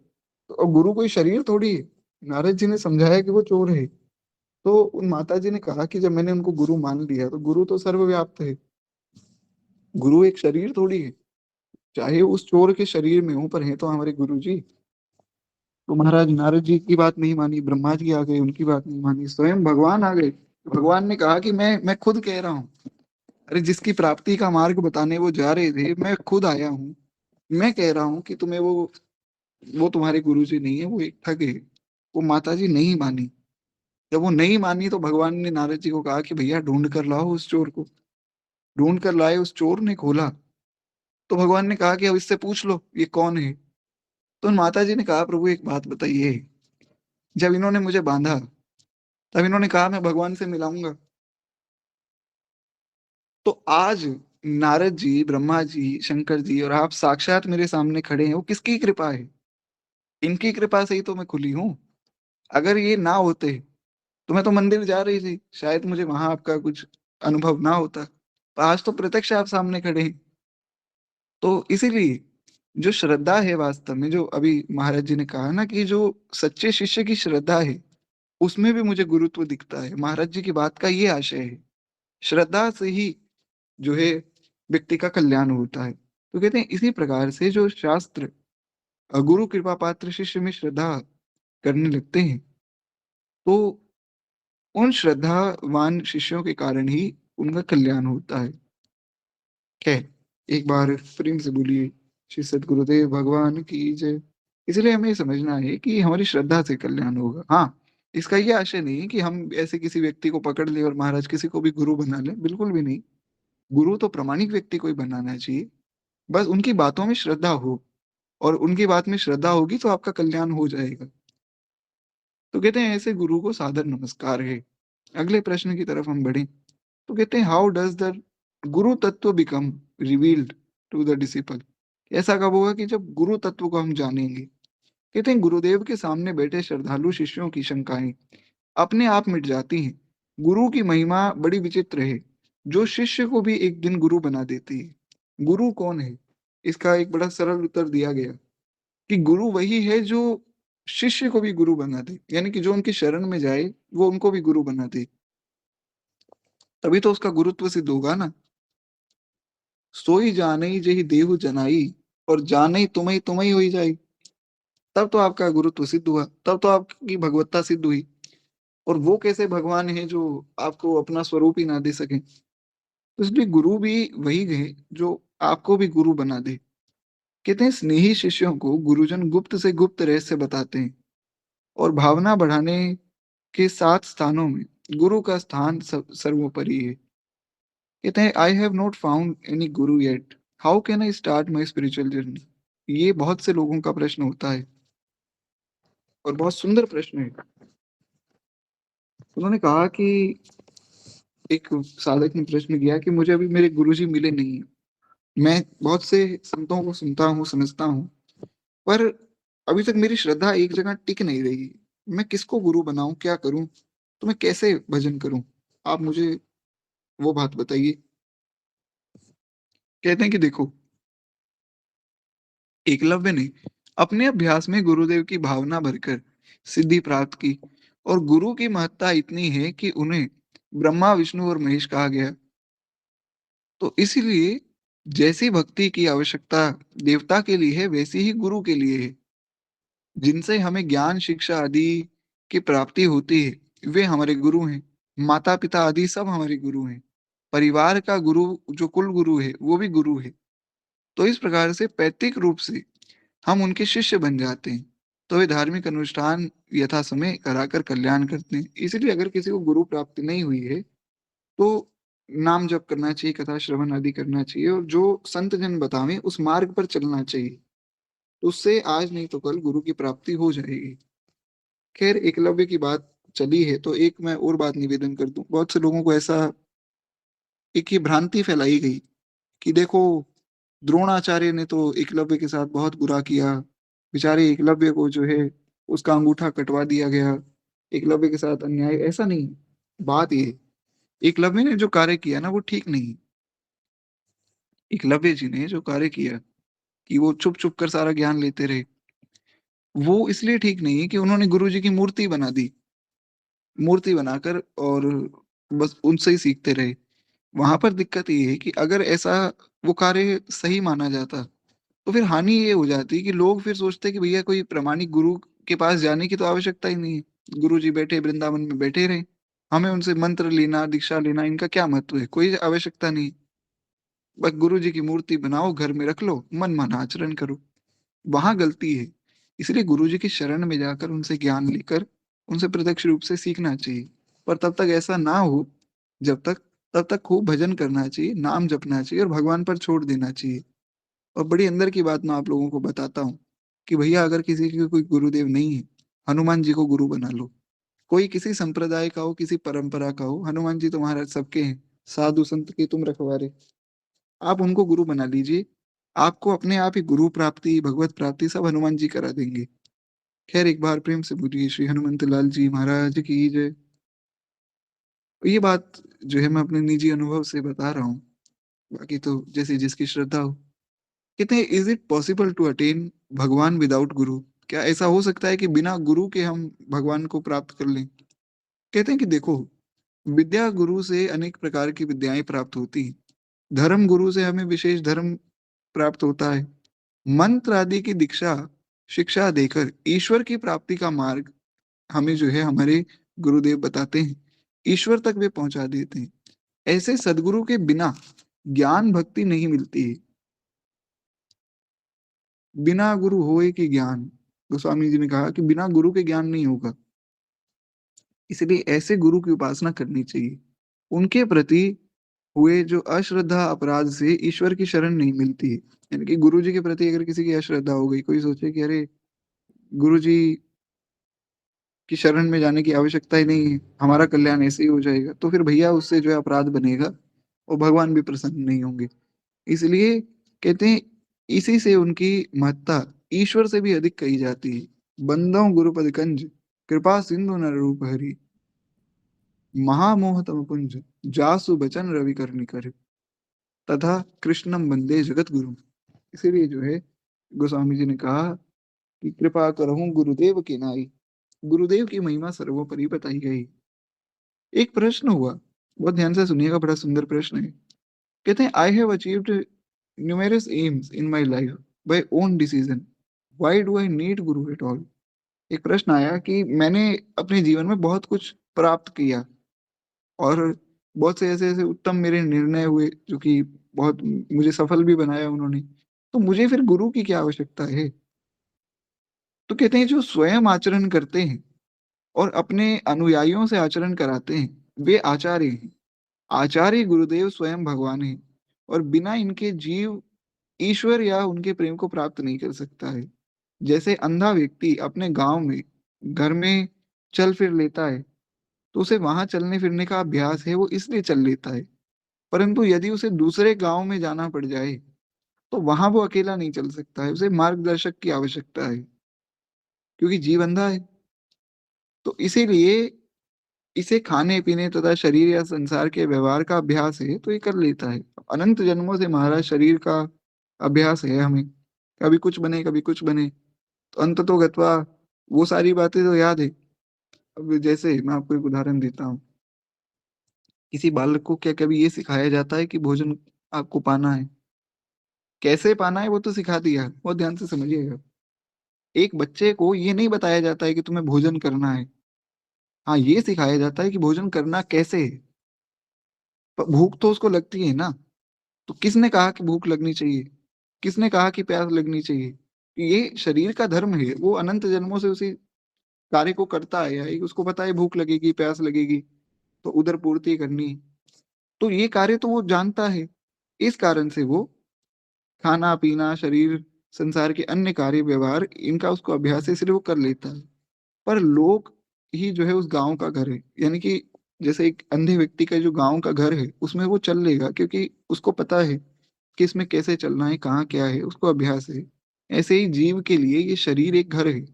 [SPEAKER 1] और गुरु कोई शरीर थोड़ी है। नारद जी ने समझाया कि वो चोर है। तो उन माताजी ने कहा कि जब मैंने उनको गुरु मान लिया, तो गुरु तो सर्वव्याप्त है, गुरु एक शरीर थोड़ी है। चाहे उस चोर के शरीर में हो, पर हैं तो हमारे गुरुजी। तो महाराज नारद जी की बात नहीं मानी, ब्रह्मा जी आ गए, उनकी बात नहीं मानी, स्वयं भगवान आ गए। भगवान ने कहा कि मैं खुद कह रहा हूँ, अरे जिसकी प्राप्ति का मार्ग बताने वो जा रहे थे, मैं खुद आया हूँ। मैं कह रहा हूँ कि तुम्हें वो तुम्हारे गुरुजी नहीं है, वो एक ठग है। वो माताजी नहीं मानी। जब वो नहीं मानी तो भगवान ने नारद जी को कहा कि भैया ढूँढ कर लाओ उस चोर को। ढूँढ कर लाए, उस चोर ने खोला। तो भगवान ने कहा कि अब इससे पूछ लो, ये कौन है? तो माताजी ने कहा प्रभु एक बात बताइए, जब इन्होंने मुझे बाँधा, तब इन्होंने कहा मैं भगवान से मिलाऊँगा। तो आज नारद जी, ब्रह्मा जी, शंकर जी और आप साक्षात मेरे सामने खड़े हैं, वो किसकी कृपा है? इनकी कृपा से ही तो मैं खुली हूँ। अगर ये ना होते, तो मैं तो मंदिर जा रही थी, शायद मुझे वहाँ आपका कुछ अनुभव ना होता। पर आज तो प्रत्यक्ष आप सामने खड़े हैं। तो इसीलिए जो श्रद्धा है वास्तव में, जो अभी महाराज जी ने कहा ना कि जो सच्चे शिष्य की श्रद्धा है, उसमें भी मुझे गुरुत्व दिखता है। महाराज जी की बात का ये आशय है। श्रद्धा से ही जो है व्यक्ति का कल्याण होता है। तो कहते हैं इसी प्रकार से जो शास्त्र गुरु कृपा पात्र शिष्य में श्रद्धा करने लगते हैं, तो उन श्रद्धावान शिष्यों के कारण ही उनका कल्याण होता है। खैर, एक बार प्रेम से बोलिए श्री सद्गुरुदेव भगवान की जय। इसलिए हमें ये समझना है कि हमारी श्रद्धा से कल्याण होगा। हाँ, इसका ये आशय नहीं है कि हम ऐसे किसी व्यक्ति को पकड़ लें और महाराज किसी को भी गुरु बना लें, बिल्कुल भी नहीं। गुरु तो प्रामाणिक व्यक्ति को ही बनाना चाहिए। बस उनकी बातों में श्रद्धा हो, और उनकी बात में श्रद्धा होगी तो आपका कल्याण हो जाएगा। तो कहते हैं ऐसे गुरु को सादर नमस्कार है। अगले प्रश्न की तरफ हम बढ़ें। तो कहते हैं how does the guru tattva become revealed to the disciple? ऐसा कब होगा कि जब गुरु तत्व को हम जानेंगे? कहते हैं गुरुदेव के सामने बैठे श्रद्धालु शिष्यों की शंकाएं अपने आप मिट जाती हैं। गुरु की महिमा बड़ी विचित्र है, जो शिष्य को भी एक दिन गुरु बना देती है। गुरु कौन है? इसका एक बड़ा सरल उत्तर दिया गया कि गुरु वही है जो शिष्य को भी गुरु बना दे, यानी कि जो उनकी शरण में जाए, वो उनको भी गुरु बना दे। तभी तो उसका गुरुत्व सिद्ध होगा ना। सोई जानई जेहि देहु जनाई, और जानई तुम्हें तुम्हें होई जाई। तब तो आपका गुरुत्व सिद्ध हुआ, तब तो आपकी भगवत्ता सिद्ध हुई। और वो कैसे भगवान है जो आपको अपना स्वरूप ही ना दे सके? तो इसलिए गुरु भी वही है जो आपको भी गुरु बना दे। कहते हैं स्नेही शिष्यों को गुरुजन गुप्त से गुप्त रहस्य बताते हैं, और भावना बढ़ाने के 7 स्थानों में गुरु का स्थान सर्वोपरि है। कहते हैं I have not found any guru yet, how can I start my spiritual journey? ये बहुत से लोगों का प्रश्न होता है, और बहुत सुंदर प्रश्न है। उन्होंने कहा कि एक साधक ने प्रश्न किया कि मुझे अभी मेरे गुरुजी मिले नहीं हैं। मैं बहुत से संतों को सुनता हूँ, समझता हूँ, पर अभी तक मेरी श्रद्धा एक जगह टिक नहीं रही। मैं किसको गुरु बनाऊँ, क्या करूँ? तो मैं कैसे भजन करूँ? आप मुझे वो बात बताइए। कहते हैं कि देखो, एकलव्य ने अपने अभ्यास में गुरुदेव की भावना भरकर सिद्धि प्राप्त की और गुरु की महत्ता इतनी है कि उन्हें ब्रह्मा, विष्णु और महेश कहा गया। तो इसीलिए जैसी भक्ति की आवश्यकता देवता के लिए है, वैसी ही गुरु के लिए है। जिनसे हमें ज्ञान, शिक्षा आदि की प्राप्ति होती है, वे हमारे गुरु हैं। माता-पिता आदि सब हमारे गुरु हैं। परिवार का गुरु जो कुल गुरु है, वो भी गुरु है। तो इस प्रकार से पैतृक रूप से हम उनके शिष्य बन जाते हैं। तो वे धार्मिक अनुष्ठान यथा समय कराकर कल्याण करते हैं। इसलिए अगर किसी को गुरु प्राप्ति नहीं हुई है, तो नाम जप करना चाहिए, कथा श्रवण आदि करना चाहिए और जो संत जन बतावें उस मार्ग पर चलना चाहिए। तो उससे आज नहीं तो कल गुरु की प्राप्ति हो जाएगी। खैर एकलव्य की बात चली है तो एक मैं और बात निवेदन कर दूँ। बहुत से लोगों को ऐसा एक ये भ्रांति फैलाई गई कि देखो द्रोणाचार्य ने तो एकलव्य के साथ बहुत बुरा किया। बेचारे एकलव्य को जो है उसका अंगूठा कटवा दिया गया। एकलव्य के साथ अन्याय ऐसा नहीं। बात ये है, एकलव्य ने जो कार्य किया ना वो ठीक नहीं। एकलव्य जी ने जो कार्य किया कि वो छुप-छुप कर सारा ज्ञान लेते रहे, वो इसलिए ठीक नहीं है कि उन्होंने गुरुजी की मूर्ति बना दी। मूर्ति बनाकर और बस उनसे ही सीखते रहे। वहाँ पर दिक्कत ये है कि अगर ऐसा वो कार्य सही माना जाता, तो फिर हानि ये हो जाती कि लोग फिर सोचते कि भैया कोई प्रामाणिक गुरु के पास जाने की तो आवश्यकता ही नहीं है। गुरुजी बैठे वृंदावन में बैठे रहें। हमें उनसे मंत्र लेना, दीक्षा लेना इनका क्या महत्व है? कोई आवश्यकता नहीं। बस गुरुजी की मूर्ति बनाओ, घर में रख लो, मन-माना आचरण करो। वहाँ गलती है। इसलिए गुरुजी की शरण में जाकर उनसे ज्ञान लेकर, उनसे प्रत्यक्ष रूप से सीखना चाहिए। पर तब तक ऐसा ना हो, जब तक तब तक खूब भजन करना चाहिए, नाम जपना चाहिए और भगवान पर छोड़ देना चाहिए। और बड़ी अंदर की बात मैं आप लोगों को बताता हूँ, कि भैया अगर किसी के कोई गुरुदेव नहीं है, हनुमान जी को गुरु बना लो। कोई किसी संप्रदाय का हो, किसी परंपरा का हो, हनुमान जी तो महाराज सबके हैं। साधु संत के तुम रखवारे। आप उनको गुरु बना लीजिए। आपको अपने आप ही गुरु प्राप्ति, भगवत प्राप्ति सब हनुमान जी करा देंगे। खैर एक बार प्रेम से बोलिए श्री हनुमंत लाल जी महाराज की जय। ये बात जो है मैं अपने निजी अनुभव से बता रहा हूँ। बाकी तो जैसे जिसकी श्रद्धा हो। कहते हैं is it possible to attain Bhagwan without guru? क्या ऐसा हो सकता है कि बिना गुरु के हम भगवान को प्राप्त कर लें? कहते हैं कि देखो, विद्या गुरु से अनेक प्रकार की विद्याएँ प्राप्त होती हैं। धर्म गुरु से हमें विशेष धर्म प्राप्त होता है। मंत्र आदि की दीक्षा, शिक्षा देकर ईश्वर की प्राप्ति का मार्ग हमें जो है हमारे गुरुदेव बताते हैं। ईश्वर तक वे पहुँचा देते हैं। ऐसे सद्गुरु के बिना ज्ञान भक्ति नहीं मिलती है। बिना गुरु होए कि ज्ञान, गोस्वामी जी ने कहा कि बिना गुरु के ज्ञान नहीं होगा। इसलिए ऐसे गुरु की उपासना करनी चाहिए। उनके प्रति हुए जो अश्रद्धा अपराध से ईश्वर की शरण नहीं मिलती है। यानी कि गुरु जी के प्रति अगर किसी की अश्रद्धा हो गई, कोई सोचे कि अरे! गुरु जी की शरण में जाने की आवश्यकता ही नहीं है, हमारा कल्याण ऐसे ही हो जाएगा, तो फिर भैया उससे जो है अपराध बनेगा और भगवान भी प्रसन्न नहीं होंगे। इसलिए कहते हैं इसी से उनकी महत्ता ईश्वर से भी अधिक कही जाती है। बंदों गुरुपद कंज, कृपा सिंधु नर रूप हरि, महामोह तम पुंज, जासु बचन रवि कर निकर, तथा कृष्णम वंदे जगत गुरु। इसीलिए जो है गोस्वामी जी ने कहा कि कृपा करहूँ गुरुदेव की नाई, गुरुदेव की महिमा सर्वोपरि बताई गई। एक प्रश्न हुआ, बहुत ध्यान से सुनिएगा, बड़ा सुंदर प्रश्न है। कहते हैं I have achieved numerous AIIMS in my life by own decision, why do I need Guru at all? एक प्रश्न आया कि मैंने अपने जीवन में बहुत कुछ प्राप्त किया और बहुत से ऐसे-ऐसे उत्तम मेरे निर्णय हुए जो कि बहुत मुझे सफल भी बनाया उन्होंने। तो मुझे फिर गुरु की क्या आवश्यकता है? तो कहते हैं जो स्वयं आचरण करते हैं और अपने अनुयायियों से आचरण कराते हैं, वे आचार्य हैं। आचार्य गुरुदेव स्वयं भगवान हैं और बिना इनके जीव ईश्वर या उनके प्रेम को प्राप्त नहीं कर सकता है। जैसे अंधा व्यक्ति अपने गाँव में, घर में चल फिर लेता है, तो उसे वहाँ चलने-फिरने का अभ्यास है, वो इसलिए चल लेता है। परंतु यदि उसे दूसरे गाँव में जाना पड़ जाए, तो वहाँ वो अकेला नहीं चल सकता है, उसे मार्गदर्शक की आवश्यकता है। क्योंकि जीव अंधा है। तो इसीलिए इसे खाने-पीने तथा शरीर या संसार के व्यवहार का अभ्यास है, तो ये कर लेता है। अनंत जन्मों से महाराज शरीर का अभ्यास है हमें। कभी कुछ बने, कभी कुछ बने। तो अंततो गत्वा वो सारी बातें तो याद है। अब जैसे मैं आपको एक उदाहरण देता हूँ। किसी बालक को क्या कभी ये सिखाया जाता है कि भोजन आपको पाना है? कैसे पाना है वो तो सिखा दिया, बहुत ध्यान से समझिएगा। एक बच्चे को ये नहीं बताया जाता है कि तुम्हें भोजन करना है। हाँ, ये सिखाया जाता है कि भोजन करना कैसे है। भूख तो उसको लगती है ना, तो किसने कहा कि भूख लगनी चाहिए? किसने कहा कि प्यास लगनी चाहिए? ये शरीर का धर्म है, वो अनंत जन्मों से उसी कार्य को करता आया है। उसको पता है भूख लगेगी, प्यास लगेगी, तो उदर पूर्ति करनी है। तो ये कार्य तो वो जानता है। इस कारण से वो खाना-पीना, शरीर, संसार के अन्य कार्य व्यवहार इनका उसको अभ्यास है, इसलिए वो कर लेता है। पर लोक ही जो है उस गाँव का घर है। यानी कि जैसे एक अंधे व्यक्ति का जो गाँव का घर है, उसमें वो चल लेगा क्योंकि उसको पता है कि इसमें कैसे चलना है, कहाँ क्या है, उसको अभ्यास है। ऐसे ही जीव के लिए ये शरीर एक घर है।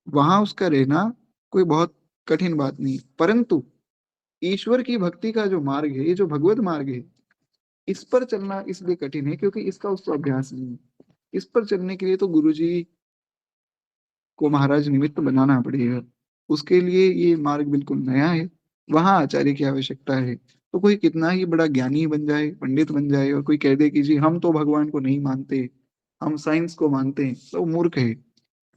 [SPEAKER 1] वहाँ उसका रहना कोई बहुत कठिन बात नहीं है। परंतु ईश्वर की भक्ति का जो मार्ग है, ये जो भगवत मार्ग है, इस पर चलना इसलिए कठिन है क्योंकि इसका उसको अभ्यास नहीं है। इस पर चलने के लिए तो गुरुजी को महाराज निमित्त बनाना पड़ेगा। उसके लिए ये मार्ग बिल्कुल नया है, वहाँ आचार्य की आवश्यकता है। तो कोई कितना ही बड़ा ज्ञानी बन जाए, पंडित बन जाए और कोई कह दे कि जी हम तो भगवान को नहीं मानते, हम साइंस को मानते हैं, तो वो मूर्ख है।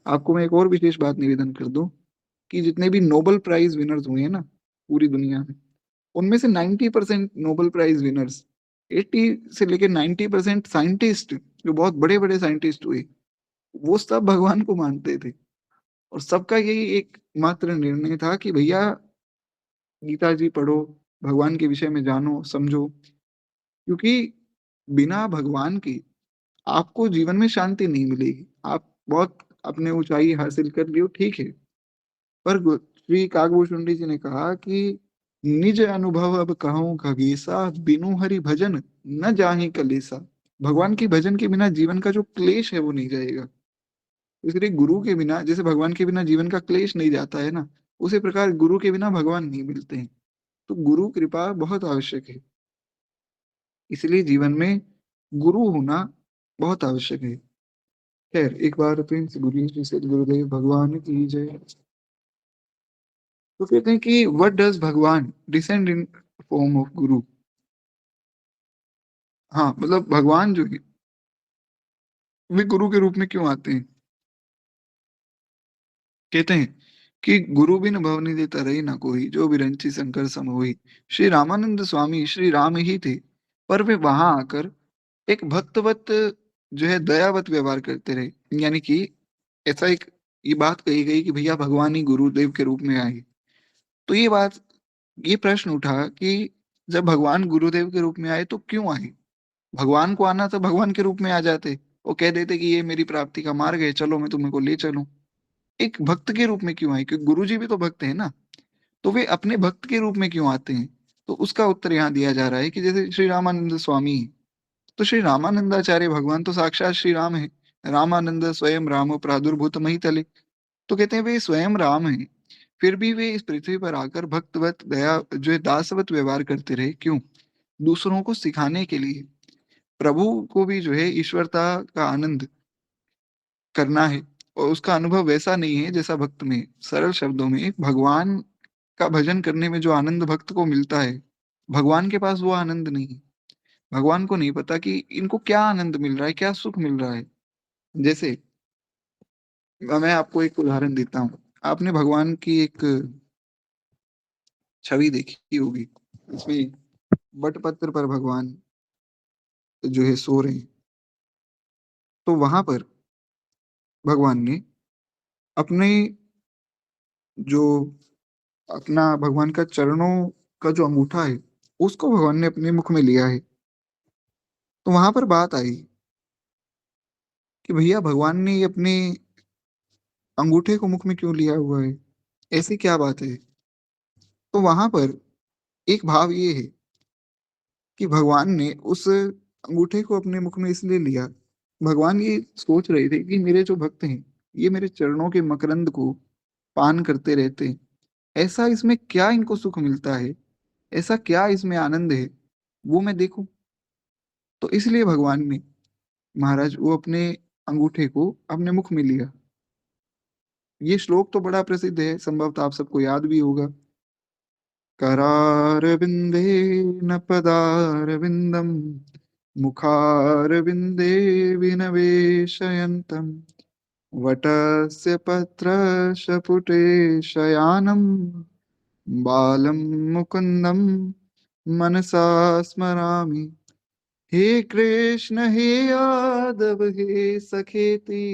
[SPEAKER 1] आपको मैं एक और विशेष बात निवेदन कर दूँ कि जितने भी नोबेल प्राइज़ विनर्स हुए हैं ना, पूरी दुनिया में, उनमें से 90% नोबेल प्राइज़ विनर्स, 80 से लेके 90% साइंटिस्ट जो बहुत बड़े-बड़े साइंटिस्ट हुए, वो सब भगवान को मानते थे। और सबका यही एक मात्र निर्णय था कि भैया गीता जी पढ़ो, भगवान के विषय में जानो, समझो, क्योंकि बिना भगवान के आपको जीवन में शांति नहीं मिलेगी। आप बहुत अपने ऊँचाई हासिल कर लियो, ठीक है, पर श्री कागभूषुंडी जी ने कहा कि निज अनुभव अब कहूँ खगेसा, बिनु हरि भजन न जाहि कलेसा। भगवान के भजन के बिना जीवन का जो क्लेश है वो नहीं जाएगा। इसलिए गुरु के बिना जैसे भगवान के बिना जीवन का क्लेश नहीं जाता है ना, उसी प्रकार गुरु के बिना भगवान नहीं मिलते हैं। तो गुरु कृपा बहुत आवश्यक है। इसलिए जीवन में गुरु होना बहुत आवश्यक है। खैर, एक बार प्रेम से बोलिए श्री सद्गुरुदेव भगवान की जय। तो कहते हैं कि व्हाट डज़ भगवान डिसेंड इन फॉर्म ऑफ गुरु। हाँ, मतलब भगवान जो है, वे गुरु के रूप में क्यों आते हैं? कहते हैं कि गुरु बिन भवनि तरई ना कोई, जो बिरंची शंकर सम होई। श्री रामानंद स्वामी श्री राम ही थे, पर वे वहां आकर एक भक्तवत जो है दयावत व्यवहार करते रहे। यानी कि ऐसा एक ये बात कही गई कि भैया भगवान ही गुरुदेव के रूप में आए। तो ये प्रश्न उठा कि जब भगवान गुरुदेव के रूप में आए तो क्यों आए? भगवान को आना तो भगवान के रूप में आ जाते। वो कह देते कि ये मेरी प्राप्ति का मार्ग है, चलो मैं तुम्हें को ले चलूं। एक भक्त के रूप में क्यों आए? क्योंकि गुरुजी भी तो भक्त हैं ना, तो वे अपने भक्त के रूप में क्यों आते हैं? तो उसका उत्तर यहाँ दिया जा रहा है कि जैसे श्री रामानंद स्वामी हैं, तो श्री रामानंदाचार्य भगवान तो साक्षात श्री राम है। रामानंद स्वयं रामो प्रादुर्भूत महीतले। तो कहते हैं वे स्वयं राम हैं, फिर भी वे इस पृथ्वी पर आकर भक्तवत दया जो है दासवत व्यवहार करते रहे। क्यों? दूसरों को सिखाने के लिए। प्रभु को भी जो है ईश्वरता का आनंद करना है और उसका अनुभव वैसा नहीं है जैसा भक्त में है। सरल शब्दों में भगवान का भजन करने में जो आनंद भक्त को मिलता है, भगवान के पास वो आनंद नहीं है। भगवान को नहीं पता कि इनको क्या आनंद मिल रहा है, क्या सुख मिल रहा है। जैसे मैं आपको एक उदाहरण देता हूँ। आपने भगवान की एक छवि देखी होगी। इसमें बटपत्र पर भगवान जो है सो रहे हैं। तो वहाँ पर भगवान ने अपने जो अपना भगवान का चरणों का जो अंगूठा है, उसको भगवान ने अपने मुख में लिया है। तो वहाँ पर बात आई कि भैया भगवान ने ये अपने अंगूठे को मुख में क्यों लिया हुआ है? ऐसी क्या बात है? तो वहाँ पर एक भाव ये है कि भगवान ने उस अंगूठे को अपने मुख में इसलिए लिया, भगवान ये सोच रहे थे कि मेरे जो भक्त हैं, ये मेरे चरणों के मकरंद को पान करते रहते हैं। ऐसा इसमें क्या इनको सुख मिलता है? ऐसा क्या इसमें आनंद है? वो मैं देखूँ। तो इसलिए भगवान ने महाराज वो अपने अंगूठे को अपने मुख में लिया। ये श्लोक तो बड़ा प्रसिद्ध है, संभवतः आप सबको याद भी होगा। करारविन्देन पदारविन्दं मुखारविन्दे विनवेशयन्तं वटस्य पत्रशपुटे शयानं बालं मुकुन्दं मनसा स्मरामि। हे कृष्ण हे यादव हे सखेति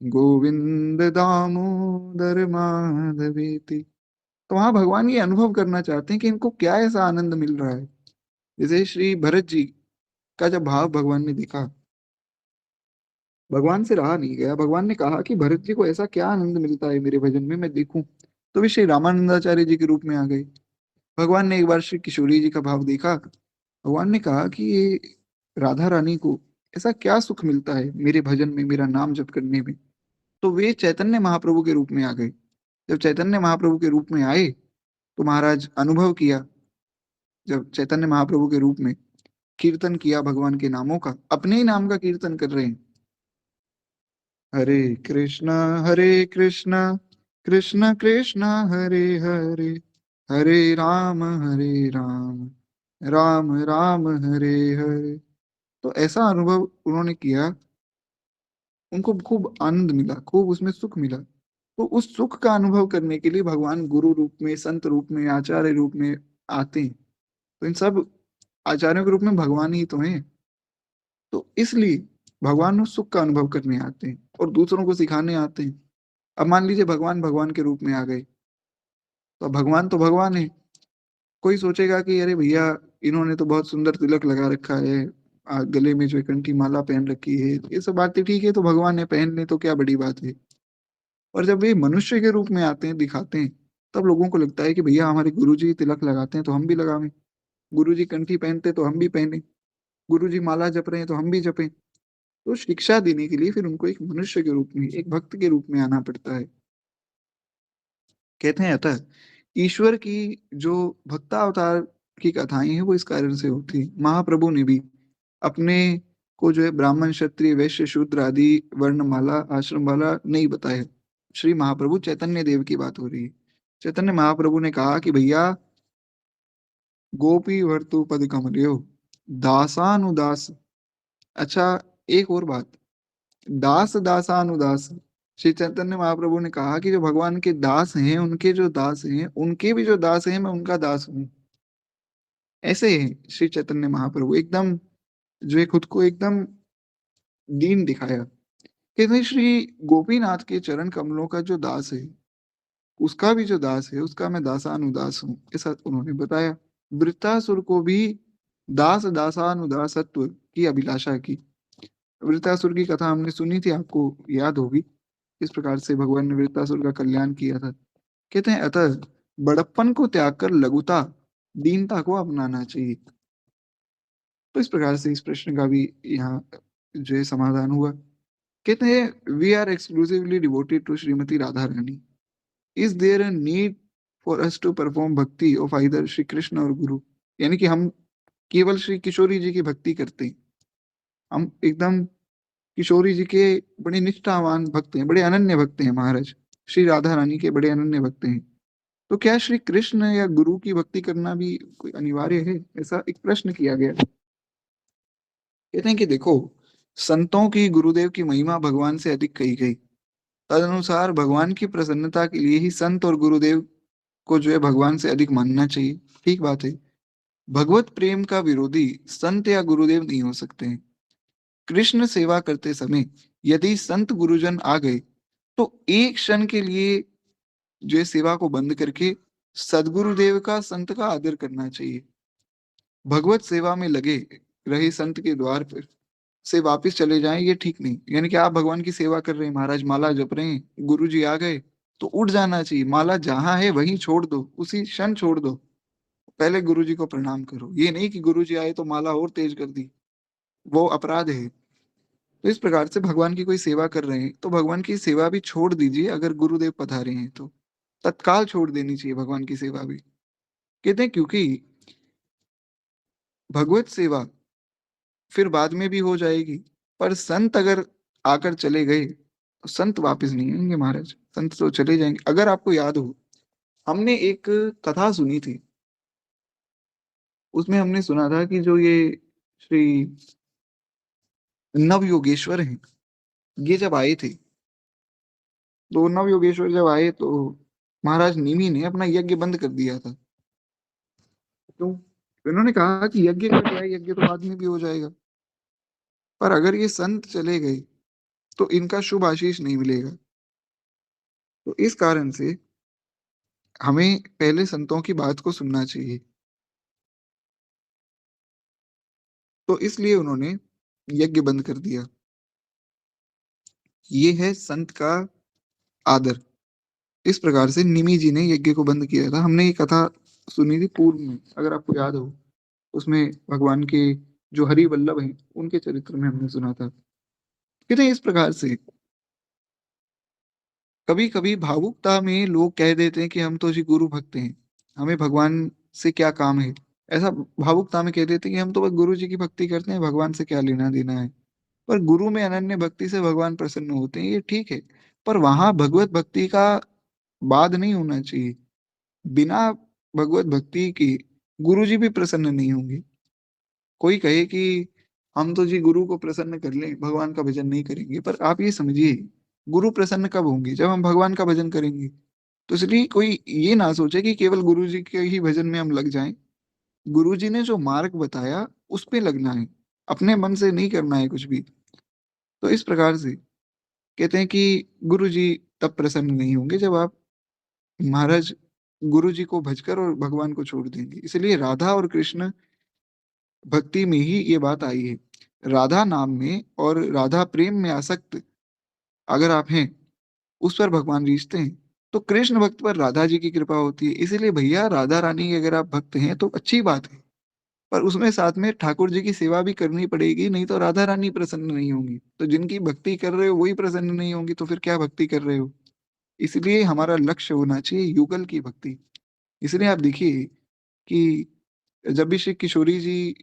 [SPEAKER 1] गोविंद दामोदर माधवेति। तो वहां भगवान ये अनुभव करना चाहते हैं कि इनको क्या ऐसा आनंद मिल रहा है। जैसे श्री भरत जी का जब भाव भगवान ने देखा, भगवान से रहा नहीं गया, भगवान ने कहा कि भरत जी को ऐसा क्या आनंद मिलता है मेरे भजन में, मैं देखूं। तो वे श्री रामानंदाचार्य जी के रूप में आ गए। भगवान ने एक बार श्री किशोरी जी का भाव देखा, भगवान ने कहा कि ये राधा रानी को ऐसा क्या सुख मिलता है मेरे भजन में, मेरा नाम जप करने में। तो वे चैतन्य महाप्रभु के रूप में आ गए। जब चैतन्य महाप्रभु के रूप में आए तो महाराज अनुभव किया, जब चैतन्य महाप्रभु के रूप में कीर्तन किया भगवान के नामों का, अपने ही नाम का कीर्तन कर रहे हैं। हरे कृष्णा हरे कृष्णा कृष्ण कृष्ण हरे हरे, हरे राम राम राम हरे हरे। तो ऐसा अनुभव उन्होंने किया, उनको खूब आनंद मिला, खूब उसमें सुख मिला। तो उस सुख का अनुभव करने के लिए भगवान गुरु रूप में, संत रूप में, आचार्य रूप में आते हैं। तो इन सब आचार्यों के रूप में भगवान ही तो हैं। तो इसलिए भगवान उस सुख का अनुभव करने आते हैं और दूसरों को सिखाने आते हैं। अब मान लीजिए भगवान भगवान के रूप में आ गए, तो भगवान है। कोई सोचेगा कि अरे भैया, इन्होंने तो बहुत सुंदर तिलक लगा रखा है, गले में जो है कंठी माला पहन रखी है, ये सब बातें ठीक है, तो भगवान ने पहन ले तो क्या बड़ी बात है। और जब वे मनुष्य के रूप में आते हैं, दिखाते हैं, तब लोगों को लगता है कि भैया हमारे गुरुजी तिलक लगाते हैं तो हम भी लगावें, गुरुजी कंठी पहनते तो हम भी पहने, गुरुजी माला जप रहे हैं तो हम भी जपें। तो शिक्षा देने के लिए फिर उनको एक मनुष्य के रूप में, एक भक्त के रूप में आना पड़ता है। कहते हैं अतः ईश्वर की जो भक्तावतार की कथाएं हैं वो इस कारण से होती है। महाप्रभु ने भी अपने को जो है ब्राह्मण क्षत्रिय वैश्य शूद्र आदि वर्णमाला आश्रम वाला नहीं बताया। श्री महाप्रभु चैतन्य देव की बात हो रही है। चैतन्य महाप्रभु ने कहा कि भैया, गोपी वर्तु पद कमलियो दासानुदास। अच्छा, एक और बात, दास दासानुदास। श्री चैतन्य महाप्रभु ने कहा कि जो भगवान के दास हैं, उनके जो दास हैं, उनके भी जो दास हैं, मैं उनका दास हूँ। ऐसे है श्री चैतन्य महाप्रभु, एकदम जो है खुद को एकदम दीन दिखाया। कहते हैं श्री गोपीनाथ के चरण कमलों का जो दास है, उसका भी जो दास है, उसका मैं दासानुदास हूँ, ऐसा उन्होंने बताया। वृत्तासुर को भी दास दासानुदासत्व की अभिलाषा की। वृत्तासुर की कथा हमने सुनी थी, आपको याद होगी, इस प्रकार से भगवान ने वृत्तासुर का कल्याण किया था। कहते हैं अतः बड़प्पन को त्याग कर लघुता, दीनता को अपनाना चाहिए। तो इस प्रकार से इस प्रश्न का भी यहाँ जो है समाधान हुआ। कहते हैं we are exclusively devoted to Shrimati Radha Rani. Is there a need for us to perform bhakti of either Shri Krishna और गुरु। यानी कि हम केवल श्री किशोरी जी की भक्ति करते हैं, हम एकदम किशोरी जी के बड़े निष्ठावान भक्त हैं, बड़े अनन्य भक्त हैं महाराज, श्री राधा रानी के बड़े अनन्य भक्त हैं। तो क्या श्री कृष्ण या गुरु की भक्ति करना भी कोई अनिवार्य है? ऐसा एक प्रश्न किया गया। कहते हैं कि देखो, संतों की गुरुदेव की महिमा भगवान से अधिक कही गई, तदनुसार भगवान की प्रसन्नता के लिए ही संत और गुरुदेव को जो है भगवान से अधिक मानना चाहिए। ठीक बात है। भगवत प्रेम का विरोधी संत या गुरुदेव नहीं हो सकते हैं। कृष्ण सेवा करते समय यदि संत गुरुजन आ गए तो एक क्षण के लिए जो है सेवा को बंद करके सदगुरुदेव का, संत का आदर करना चाहिए। भगवत सेवा में लगे रहे संत के द्वार पर से वापस चले जाएं, ये ठीक नहीं। यानी कि आप भगवान की सेवा कर रहे हैं महाराज, माला जप रहे हैं, गुरु जी आ गए तो उठ जाना चाहिए, माला जहां है वहीं छोड़ दो, उसी क्षण छोड़ दो, पहले गुरु जी को प्रणाम करो। ये नहीं कि गुरु जी आए तो माला और तेज कर दी, वो अपराध है। तो इस प्रकार से भगवान की कोई सेवा कर रहे हैं तो भगवान की सेवा भी छोड़ दीजिए, अगर गुरुदेव पधारे हैं तो तत्काल छोड़ देनी चाहिए भगवान की सेवा भी। कहते हैं क्योंकि भगवत सेवा फिर बाद में भी हो जाएगी, पर संत अगर आकर चले गए तो संत वापस नहीं आएंगे महाराज, संत तो चले जाएंगे। अगर आपको याद हो, हमने एक कथा सुनी थी, उसमें हमने सुना था कि जो ये श्री नव योगेश्वर हैं, ये जब आए थे, तो नव योगेश्वर जब आए तो महाराज निमि ने अपना यज्ञ बंद कर दिया था। क्यों? तो इन्होंने कहा कि यज्ञ का क्या है, यज्ञ तो बाद में भी हो जाएगा, पर अगर ये संत चले गए तो इनका शुभ आशीष नहीं मिलेगा। तो इस कारण से हमें पहले संतों की बात को सुनना चाहिए। तो इसलिए उन्होंने यज्ञ बंद कर दिया। ये है संत का आदर। इस प्रकार से निमि जी ने यज्ञ को बंद किया था। हमने ये कथा सुनी थी पूर्व में, अगर आपको याद हो, उसमें भगवान के जो हरि वल्लभ हैं उनके चरित्र में हमने सुना था। कहते हैं इस प्रकार से कभी कभी भावुकता में लोग कह देते हैं कि हम तो जी गुरु भक्त हैं, हमें भगवान से क्या काम है। ऐसा भावुकता में कह देते हैं कि हम तो बस गुरु जी की भक्ति करते हैं, भगवान से क्या लेना देना है। पर गुरु में अनन्य भक्ति से भगवान प्रसन्न होते हैं, ये ठीक है। पर वहां भगवत भक्ति का बाद नहीं होना चाहिए। बिना भगवत भक्ति के गुरु जी भी प्रसन्न नहीं होंगे। कोई कहे कि हम तो जी गुरु को प्रसन्न कर लें, भगवान का भजन नहीं करेंगे, पर आप ये समझिए, गुरु प्रसन्न कब होंगे? जब हम भगवान का भजन करेंगे। तो इसलिए कोई ये ना सोचे कि केवल गुरु जी के ही भजन में हम लग जाएं। गुरु जी ने जो मार्ग बताया उस पे लगना है, अपने मन से नहीं करना है कुछ भी। तो इस प्रकार से कहते हैं कि गुरु जी तब प्रसन्न नहीं होंगे जब आप महाराज गुरु जी को भजकर और भगवान को छोड़ देंगे। इसलिए राधा और कृष्ण भक्ति में ही ये बात आई है। राधा नाम में और राधा प्रेम में आसक्त अगर आप हैं, उस पर भगवान रीझते हैं। तो कृष्ण भक्त पर राधा जी की कृपा होती है। इसीलिए भैया राधा रानी के अगर आप भक्त हैं तो अच्छी बात है, पर उसमें साथ में ठाकुर जी की सेवा भी करनी पड़ेगी, नहीं तो राधा रानी प्रसन्न नहीं होंगी। तो जिनकी भक्ति कर रहे हो वही प्रसन्न नहीं होंगी, तो फिर क्या भक्ति कर रहे हो? इसलिए हमारा लक्ष्य होना चाहिए युगल की भक्ति। इसलिए आप देखिए कि जब भी श्री किशोरी जी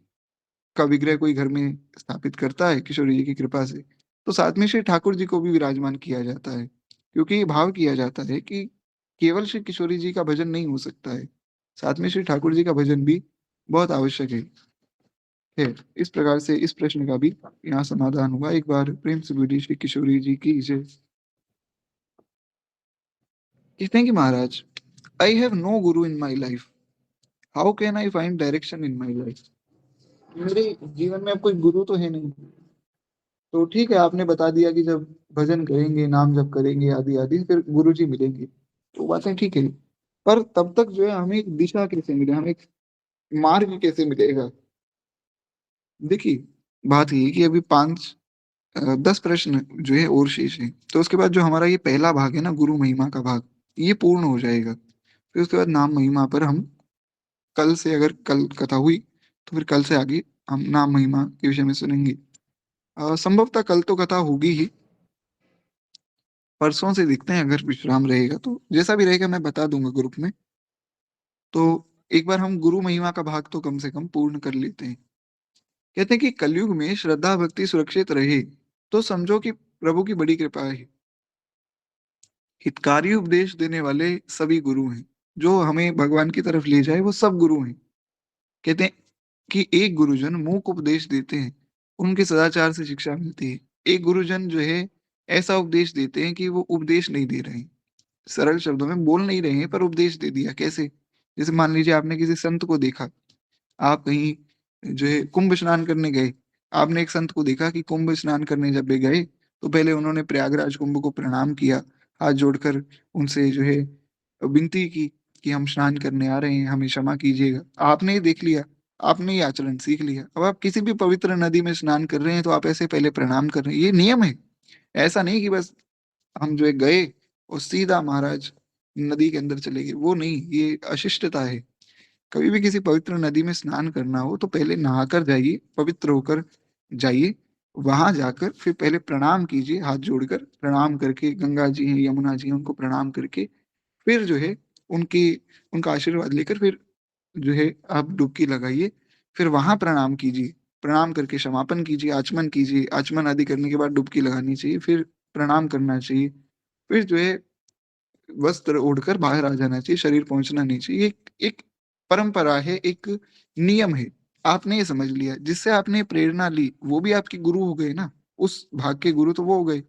[SPEAKER 1] का विग्रह कोई घर में स्थापित करता है किशोरी जी की कृपा से, तो साथ में श्री ठाकुर जी को भी विराजमान किया जाता है, क्योंकि ये भाव किया जाता है कि केवल श्री किशोरी जी का भजन नहीं हो सकता है, साथ में श्री ठाकुर जी का भजन भी बहुत आवश्यक है। इस प्रकार से इस प्रश्न का भी यहाँ समाधान हुआ। एक बार प्रेम से बोलिए श्री किशोरी जी की जय। कहते हैं कि महाराज, आई have no guru in my life, how can I find direction in my life. मेरे जीवन में अब कोई गुरु तो है नहीं। तो ठीक है, आपने बता दिया कि जब भजन करेंगे, नाम जप करेंगे, आदि आदि, फिर गुरु जी मिलेंगे, तो बातें ठीक है। पर तब तक जो है हमें एक दिशा कैसे मिले, हमें एक मार्ग कैसे मिलेगा? देखिए, बात ये है कि अभी 10 प्रश्न जो है और शेष है। तो उसके बाद जो हमारा ये पहला भाग है ना, गुरु महिमा का भाग, ये पूर्ण हो जाएगा। फिर उसके बाद नाम महिमा पर हम कल से, अगर कल कथा हुई तो फिर कल से आगे हम नाम महिमा के विषय में सुनेंगे। संभवतः कल तो कथा होगी ही, परसों से देखते हैं, अगर विश्राम रहेगा तो जैसा भी रहेगा मैं बता दूंगा ग्रुप में। तो एक बार हम गुरु महिमा का भाग तो कम से कम पूर्ण कर लेते हैं। कहते हैं कि कलयुग में श्रद्धा भक्ति सुरक्षित रहे तो समझो कि प्रभु की बड़ी कृपा है। हितकारी उपदेश देने वाले सभी गुरु हैं, जो हमें भगवान की तरफ ले जाए वो सब गुरु हैं। कहते हैं कि एक गुरुजन मूक उपदेश देते हैं, उनके सदाचार से शिक्षा मिलती है। एक गुरुजन जो है ऐसा उपदेश देते हैं कि वो उपदेश नहीं दे रहे हैं, सरल शब्दों में बोल नहीं रहे हैं, पर उपदेश दे दिया। कैसे? जैसे मान लीजिए आपने किसी संत को देखा, आप कहीं जो है कुंभ स्नान करने गए, आपने एक संत को देखा कि कुंभ स्नान करने जब वे गए तो पहले उन्होंने प्रयागराज कुंभ को प्रणाम किया, हाथ जोड़कर उनसे जो है विनती की कि हम स्नान करने आ रहे हैं, हमें क्षमा कीजिएगा। आपने ये देख लिया, आपने ये आचरण सीख लिया। अब आप किसी भी पवित्र नदी में स्नान कर रहे हैं तो आप ऐसे पहले प्रणाम कर रहे हैं, ये नियम है। ऐसा नहीं कि बस हम जो है गए और सीधा महाराज नदी के अंदर चले गए, वो नहीं, ये अशिष्टता है। कभी भी किसी पवित्र नदी में स्नान करना हो तो पहले नहाकर जाइए, पवित्र होकर जाइए, वहाँ जाकर फिर पहले प्रणाम कीजिए, हाथ जोड़कर प्रणाम करके गंगा जी हैं, यमुना जी हैं, उनको प्रणाम करके फिर जो है उनकी उनका आशीर्वाद लेकर फिर जो है आप डुबकी लगाइए। फिर वहाँ प्रणाम कीजिए, प्रणाम करके समापन कीजिए, आचमन कीजिए, आचमन आदि करने के बाद डुबकी लगानी चाहिए, फिर प्रणाम करना चाहिए। फिर जो है वस्त्र ओढ़कर बाहर आ जाना चाहिए, शरीर पहुँचना नहीं चाहिए। एक एक परंपरा है, एक नियम है। आपने ये समझ लिया, जिससे आपने प्रेरणा ली, वो भी आपके गुरु हो गए ना, उस भाग के गुरु तो वो हो गए।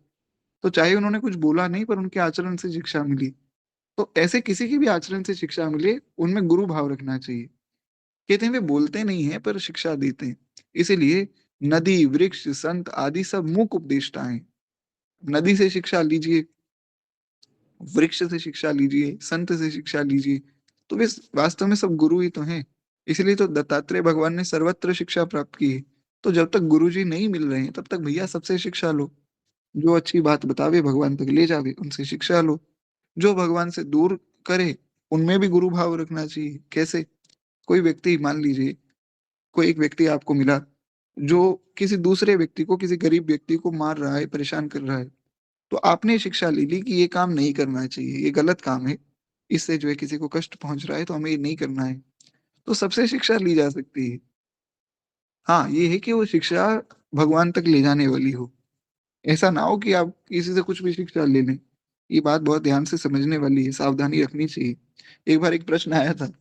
[SPEAKER 1] तो चाहे उन्होंने कुछ बोला नहीं पर उनके आचरण से शिक्षा मिली। तो ऐसे किसी के भी आचरण से शिक्षा मिले, उनमें गुरु भाव रखना चाहिए। कहते हैं वे बोलते नहीं हैं पर शिक्षा देते हैं। इसीलिए नदी, वृक्ष, संत आदि सब मूक उपदेष्टा हैं। नदी से शिक्षा लीजिए, वृक्ष से शिक्षा लीजिए, संत से शिक्षा लीजिए, तो वे वास्तव में सब गुरु ही तो हैं। इसलिए तो दत्तात्रेय भगवान ने सर्वत्र शिक्षा प्राप्त की है। तो जब तक गुरुजी नहीं मिल रहे हैं, तब तक भैया सबसे शिक्षा लो। जो अच्छी बात बतावे, भगवान तक ले जावे, उनसे शिक्षा लो। जो भगवान से दूर करे, उनमें भी गुरु भाव रखना चाहिए। कैसे? कोई व्यक्ति मान लीजिए, कोई एक व्यक्ति आपको मिला, जो किसी दूसरे व्यक्ति को, किसी गरीब व्यक्ति को मार रहा है, परेशान कर रहा है। तो आपने शिक्षा ले ली कि ये काम नहीं करना चाहिए, ये गलत काम है। इससे जो है किसी को कष्ट पहुँच रहा है तो हमें ये नहीं करना है। तो सबसे शिक्षा ली जा सकती है। हाँ, ये है कि वो शिक्षा भगवान तक ले जाने वाली हो। ऐसा ना हो कि आप किसी से कुछ भी शिक्षा ले लें। ये बात बहुत ध्यान से समझने वाली है, सावधानी रखनी चाहिए। एक बार एक प्रश्न आया था,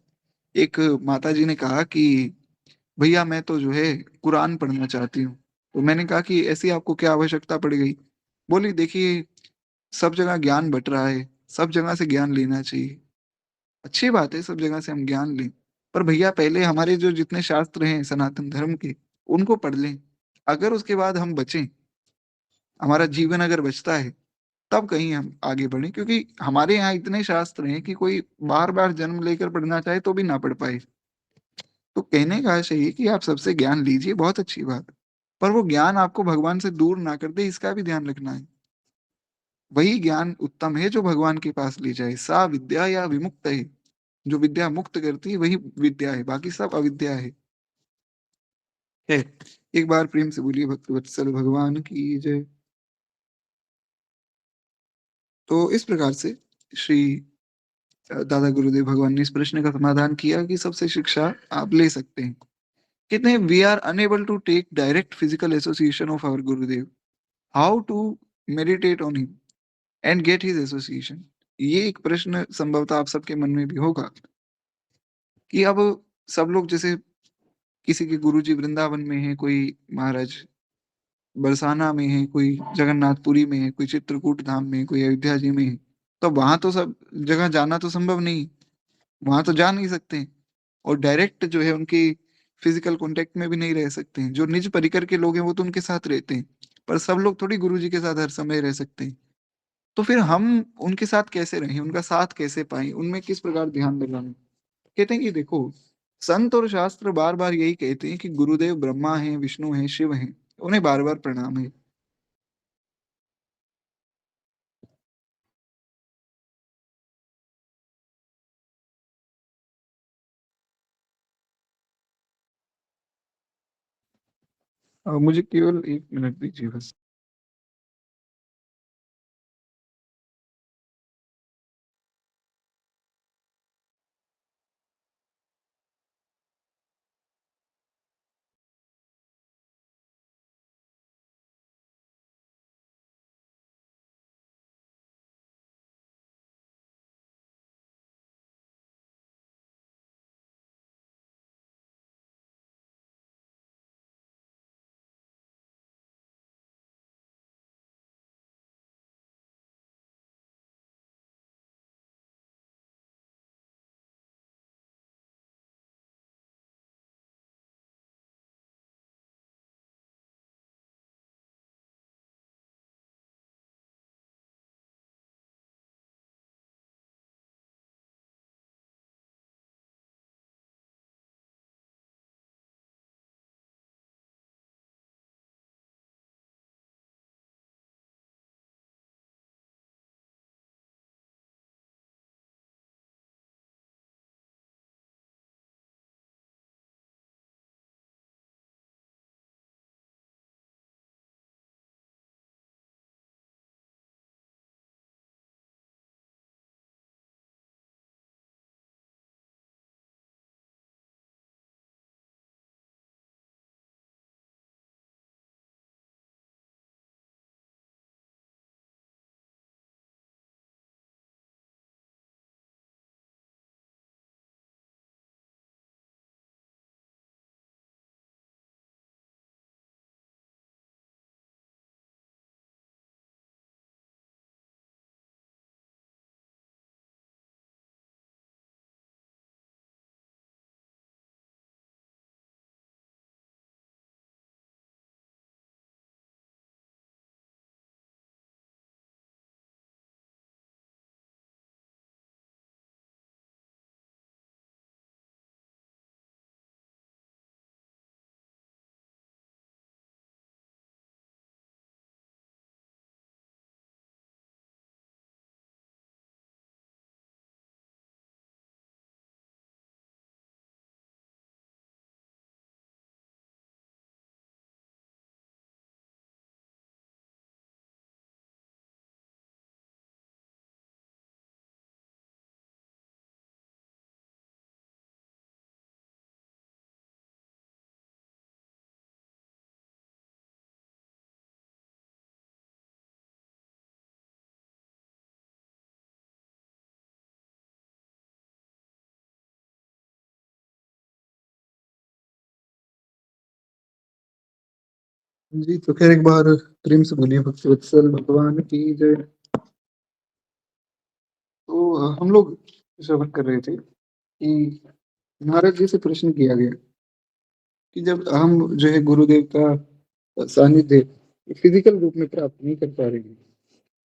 [SPEAKER 1] एक माताजी ने कहा कि भैया मैं तो जो है कुरान पढ़ना चाहती हूँ। तो मैंने कहा कि ऐसी आपको क्या आवश्यकता पड़ गई? बोली देखिए, सब जगह ज्ञान बँट रहा है, सब जगह से ज्ञान लेना चाहिए। अच्छी बात है सब जगह से हम ज्ञान लें, पर भैया पहले हमारे जो जितने शास्त्र हैं सनातन धर्म के, उनको पढ़ लें। अगर उसके बाद हम बचें, हमारा जीवन अगर बचता है, तब कहीं हम आगे बढ़ें, क्योंकि हमारे यहाँ इतने शास्त्र हैं कि कोई बार-बार जन्म लेकर पढ़ना चाहे तो भी ना पढ़ पाए। तो कहने का आशय ये कि आप सबसे ज्ञान लीजिए, बहुत अच्छी बात। पर वो ज्ञान आपको भगवान से दूर ना कर दे, इसका भी ध्यान रखना है। वही ज्ञान उत्तम है जो भगवान के पास ले जाए। सा विद्या या विमुक्तये, जो विद्या मुक्त करती है वही विद्या है, बाकी सब अविद्या है। एक बार प्रेम से बोलिए भक्तवत्सल भगवान की जय। तो इस प्रकार से श्री दादा गुरुदेव भगवान ने इस प्रश्न का समाधान किया कि सबसे शिक्षा आप ले सकते हैं। कहते हैं we are unable to take direct physical association of our Gurudev. How to meditate on him and get his association. ये एक प्रश्न संभवतः आप सबके मन में भी होगा कि अब सब लोग जैसे किसी के गुरुजी वृंदावन में हैं, कोई महाराज बरसाना में है, कोई जगन्नाथपुरी में है, कोई चित्रकूट धाम में है, कोई अयोध्या जी में है। तो वहाँ तो सब जगह जाना तो संभव नहीं, वहाँ तो जा नहीं सकते और डायरेक्ट जो है उनकी फिजिकल कॉन्टैक्ट में भी नहीं रह सकते हैं। जो निज परिकर के लोग हैं वो तो उनके साथ रहते हैं, पर सब लोग थोड़ी गुरुजी के साथ हर समय रह सकते हैं। तो फिर हम उनके साथ कैसे रहें, उनका साथ कैसे पाएँ, उनमें किस प्रकार ध्यान लगाएँ? कहते हैं कि देखो, संत और शास्त्र बार-बार यही कहते हैं कि गुरुदेव ब्रह्मा हैं, विष्णु हैं, शिव हैं, उन्हें बार-बार प्रणाम है। मुझे केवल 1 मिनट दीजिए बस। जी, तो ख़ैर एक बार प्रेम से बोलिए भक्तवत्सल भगवान की जय। तो हम लोग श्रवण कर रहे थे कि नारद जी से प्रश्न किया गया कि जब हम जो है गुरुदेव का सानिध्य फिज़िकल रूप में प्राप्त नहीं कर पा रहे हैं,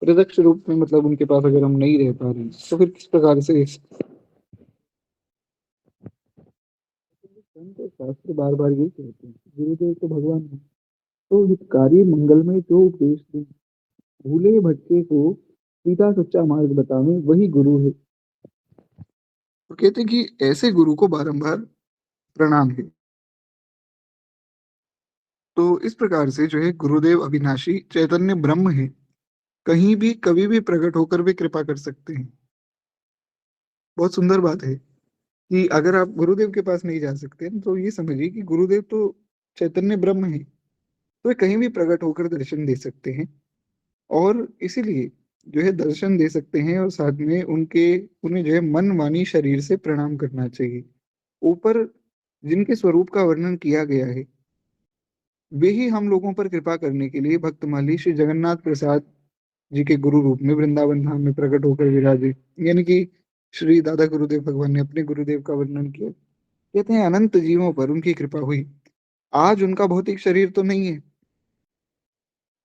[SPEAKER 1] प्रत्यक्ष रूप में मतलब उनके पास अगर हम नहीं रह पा रहे हैं, तो फिर किस प्रकार से संत और शास्त्र बार-बार यही कहते हैं, गुरुदेव तो भगवान हैं। तो हितकारी मंगलमय जो उपदेश दें, भूले भटके को सीधा सच्चा मार्ग बतावें, वही गुरु है। तो कहते हैं कि ऐसे गुरु को बारंबार प्रणाम है। तो इस प्रकार से जो है गुरुदेव अविनाशी चैतन्य ब्रह्म है। कहीं भी कभी भी प्रकट होकर वे कृपा कर सकते हैं। बहुत सुंदर बात है कि अगर आप गुरुदेव के पास नहीं जा सकते तो ये समझिए कि गुरुदेव तो चैतन्य ब्रह्म है। तो वे कहीं भी प्रकट होकर दर्शन दे सकते हैं और इसीलिए जो है दर्शन दे सकते हैं और साथ में उन्हें जो है मन वाणी शरीर से प्रणाम करना चाहिए। ऊपर जिनके स्वरूप का वर्णन किया गया है वे ही हम लोगों पर कृपा करने के लिए भक्तमाली श्री जगन्नाथ प्रसाद जी के गुरु रूप में वृंदावन धाम में प्रकट होकर विराजे। यानी कि श्री दादा गुरुदेव भगवान ने अपने गुरुदेव का वर्णन किया। कहते हैं अनंत जीवों पर उनकी कृपा हुई। आज उनका भौतिक शरीर तो नहीं है,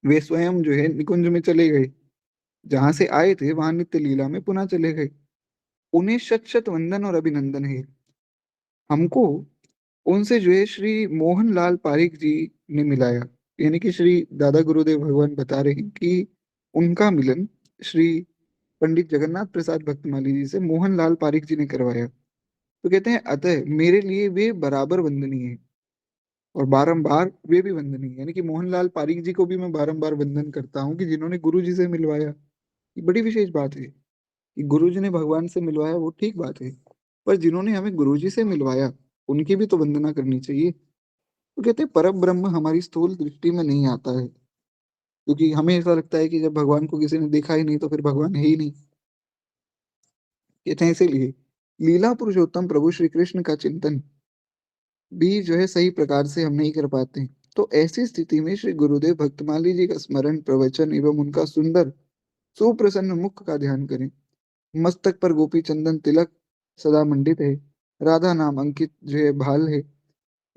[SPEAKER 1] वे स्वयं जो है निकुंज में चले गए, जहां से आए थे वहां नित्य लीला में पुनः चले गए। उन्हें शत शत वंदन और अभिनंदन है। हमको उनसे जो है श्री मोहन लाल पारिक जी ने मिलाया। यानी कि श्री दादा गुरुदेव भगवान बता रहे हैं कि उनका मिलन श्री पंडित जगन्नाथ प्रसाद भक्तमाली जी से मोहन लाल पारिक जी ने करवाया। तो कहते हैं अतः मेरे लिए वे बराबर वंदनीय है और बारंबार वे भी वंदनीय है। यानी कि मोहनलाल पारिक जी को भी मैं बारंबार वंदन करता हूँ कि जिन्होंने गुरु जी से मिलवाया। ये बड़ी विशेष बात है कि गुरु जी ने भगवान से मिलवाया, वो ठीक बात है, पर जिन्होंने हमें गुरु जी से मिलवाया उनकी भी तो वंदना करनी चाहिए। तो कहते हैं परम ब्रह्म हमारी स्थूल दृष्टि में नहीं आता है, क्योंकि हमें ऐसा लगता है कि जब भगवान को किसी ने देखा ही नहीं तो फिर भगवान है ही नहीं। कहते हैं इसीलिए लीला पुरुषोत्तम प्रभु श्री कृष्ण का चिंतन भी जो है सही प्रकार से हम नहीं कर पाते हैं। तो ऐसी स्थिति में श्री गुरुदेव भक्तमाली जी का स्मरण, प्रवचन एवं उनका सुंदर सुप्रसन्न मुख का ध्यान करें। मस्तक पर गोपी चंदन तिलक सदा मंडित है। राधा नाम अंकित जो है भाल है,